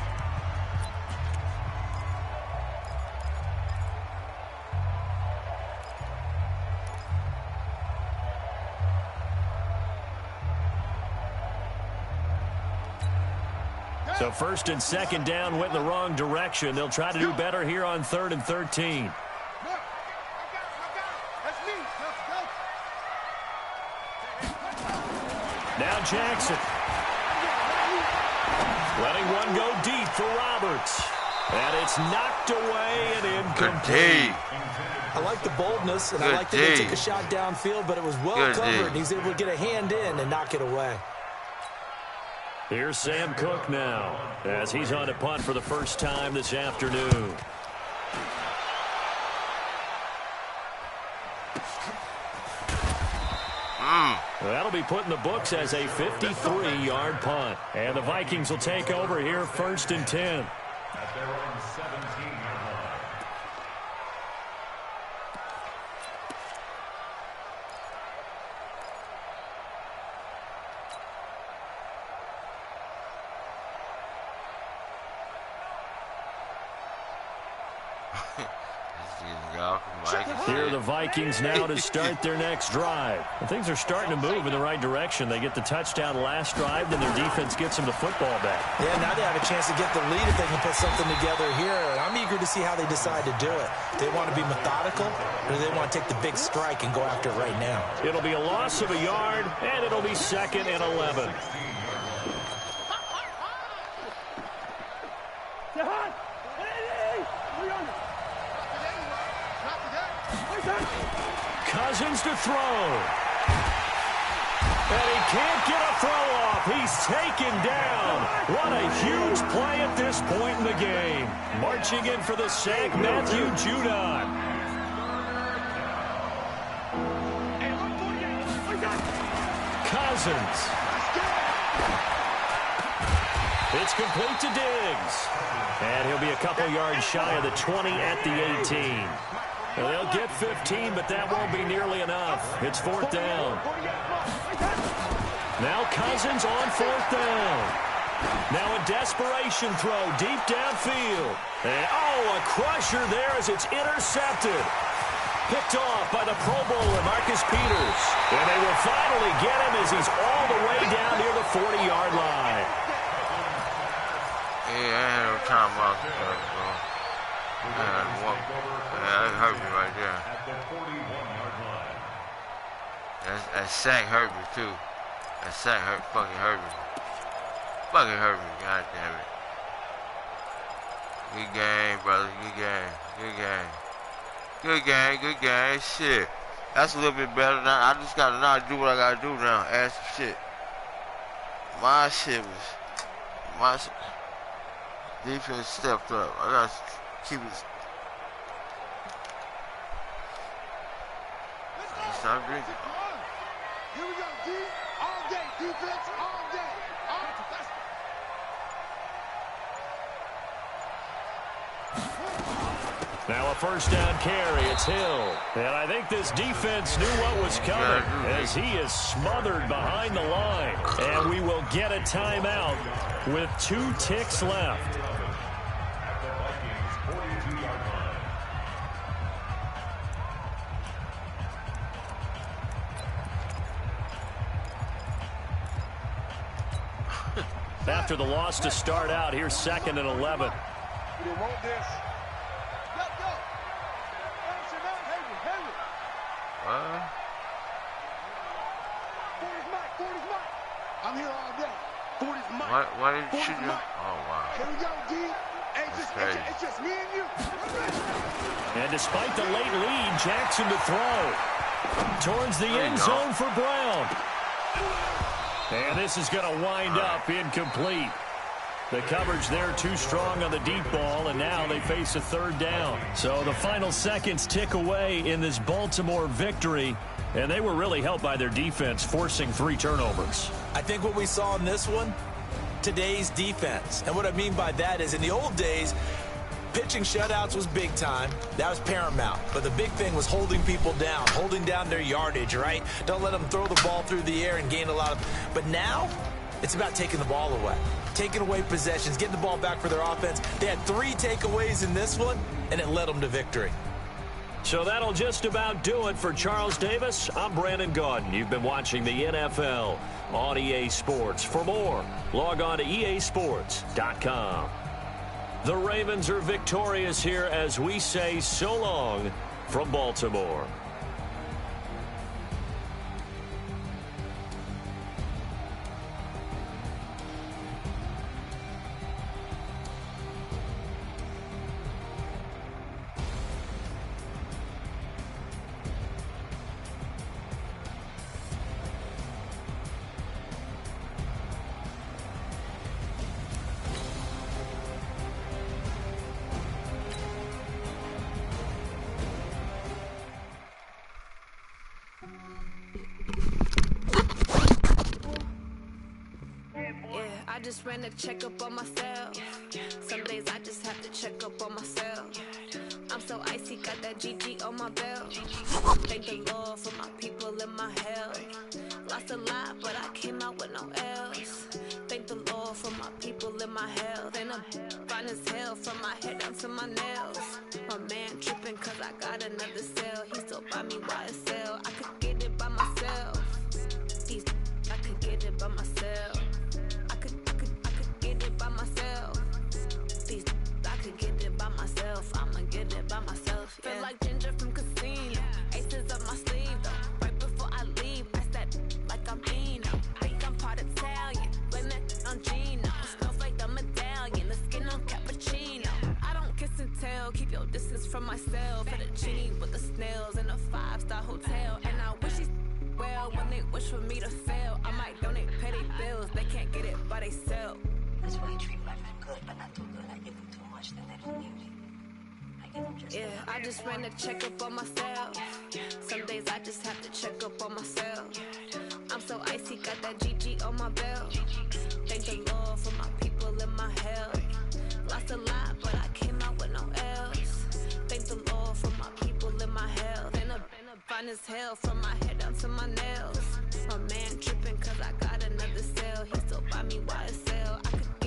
S3: So first and second down went in the wrong direction. They'll try to do better here on 3rd and 13. Now Jackson. Letting one go deep for Roberts. And it's knocked away and incomplete.
S4: I like the boldness, and I like that they took a shot downfield, but it was well covered, and he's able to get a hand in and knock it away.
S3: Here's Sam Cook now, as he's on a punt for the first time this afternoon. That'll be put in the books as a 53-yard punt. And the Vikings will take over here 1st and 10.
S6: At their own 17-yard line.
S3: Here are the Vikings now to start their next drive. And things are starting to move in the right direction. They get the touchdown last drive, then their defense gets them the football back. Yeah,
S4: now they have a chance to get the lead if they can put something together here. And I'm eager to see how they decide to do it. Do they want to be methodical, or do they want to take the big strike and go after it right now?
S3: It'll be a loss of a yard, and it'll be 2nd and 11. Cousins to throw. And he can't get a throw off. He's taken down. What a huge play at this point in the game. Marching in for the sack, Matthew Judon. Cousins. It's complete to Diggs. And he'll be a couple yards shy of the 20 at the 18. Well, they'll get 15, but that won't be nearly enough. It's 4th down. Now Cousins on 4th down. Now a desperation throw deep downfield. And, oh, a crusher there as it's intercepted. Picked off by the Pro Bowler, Marcus Peters. And they will finally get him as he's all the way down near the 40-yard line.
S1: Yeah, I had no time out there, bro. That hurt me right there. That sack hurt me, too. That sack fucking hurt me. Fucking hurt me, god damn it. Good game, brother. Good game. Good game. Good game. Good game. Shit. That's a little bit better now. I just gotta now do what I gotta do now. Ask some shit. My shit was. My defense stepped up. I gotta keep it. Stop drinking.
S5: Here we go, D. All day. Defense all day.
S3: Now a first down carry. It's Hill. And I think this defense knew what was coming as he is smothered behind the line. And we will get a timeout with 2 ticks left. After the loss to start out, here's 2nd and 11.
S5: We didn't want this. Let's go.
S1: What?
S5: 40's Mike. I'm here all day. 40's Mike.
S1: Why did you shoot him? Oh, wow.
S5: Here we go, D. It's just me and you.
S3: And despite the late lead, Jackson to throw. Towards the end zone for Brown. And this is going to wind up incomplete. The coverage there too strong on the deep ball, and now they face a 3rd down. So the final seconds tick away in this Baltimore victory, and they were really helped by their defense, forcing 3 turnovers.
S4: I think what we saw in this one, today's defense. And what I mean by that is in the old days, pitching shutouts was big time. That was paramount. But the big thing was holding people down, holding down their yardage, right? Don't let them throw the ball through the air and gain a lot of... But now, it's about taking the ball away. Taking away possessions, getting the ball back for their offense. They had 3 takeaways in this one, and it led them to victory.
S3: So that'll just about do it for Charles Davis. I'm Brandon Gaudin. You've been watching the NFL on EA Sports. For more, log on to easports.com. The Ravens are victorious here as we say so long from Baltimore.
S9: I just ran a checkup on myself. Some days I just have to check up on myself. I'm so icy, got that GG on my belt. Thank the Lord for my people and my health. Lost a lot, but I came out with no else. Thank the Lord for my people and my health. And I'm fine as hell from my head down to my nails. My man tripping cause I got another cell. He still buy me YSL. I could get it by myself. I could get it by myself. I could get it by myself. I could get it by myself. I'ma get it by myself. Yeah. Feel like Ginger from Casino. Aces up my sleeve though. Right before I leave, pass that like I'm Dino. Think I'm part Italian. Blame that on Gino. Smells like the medallion. The skin on cappuccino. I don't kiss and tell. Keep your distance from myself. At a genie with the snails in a 5-star hotel. And I wish these well when they wish for me to fail. I might donate petty bills. They can't get it by themselves.
S10: That's why you treat my friend good, but not too good. I give them too much, then they don't need me. I give them just
S9: I just ran a checkup on myself. Some days I just have to check up on myself. I'm so icy, got that GG on my belt. Thank the Lord for my people and my health. Lost a lot, but I came out with no else. Thank the Lord for my people and my health. And I'm fine as hell from my head down to my nails. My man tripping cause I got another cell. He still buy me YSL. I could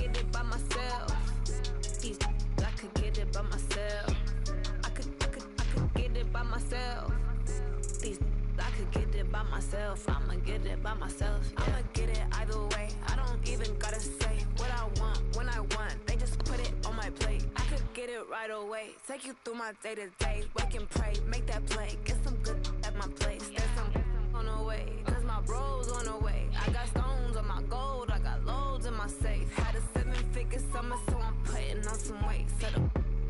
S9: it by myself. Yeah. I'ma get it either way. I don't even gotta say what I want when I want. They just put it on my plate. I could get it right away. Take you through my day to day. Wake and pray, make that play. Get some good at my place. There's some on the way, cause my bros on the way. I got stones on my gold. I got loads in my safe. Had a 7-figure summer, so I'm putting on some weight. Set up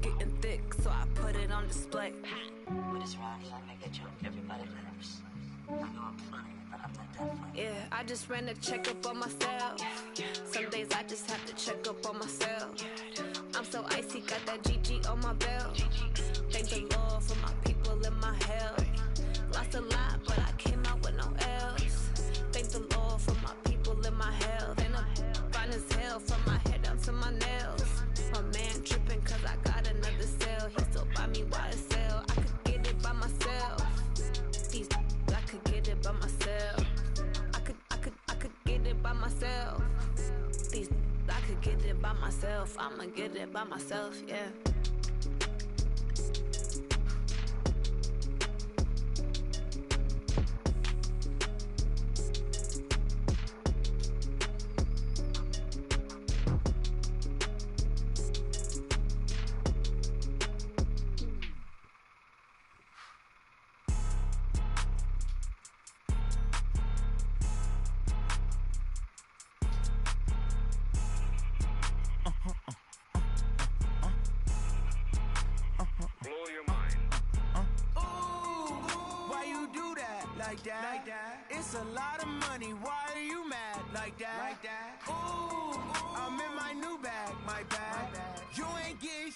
S9: getting thick, so I put it on display.
S10: With this ride, I make a joke, everybody laughs. I know I'm funny, but I'm not that funny.
S9: Yeah, I just ran a checkup on myself. Some days I just have to check up on myself. I'm so icy, got that GG on my belt. Thank the Lord for my people in my health. Lost a lot, but I came out with no else. Thank the Lord for my people in my health. And I'm fine as hell from my head down to my nails. My man tripping cause I got another cell. He still buy me YSL. I could get it by myself. These I could get it by myself. I could get it by myself. These I could get it by myself. I'ma get it by myself, yeah.
S11: Like that. It's a lot of money. Why are you mad like that? Ooh, I'm in my new bag, my bag. You ain't getting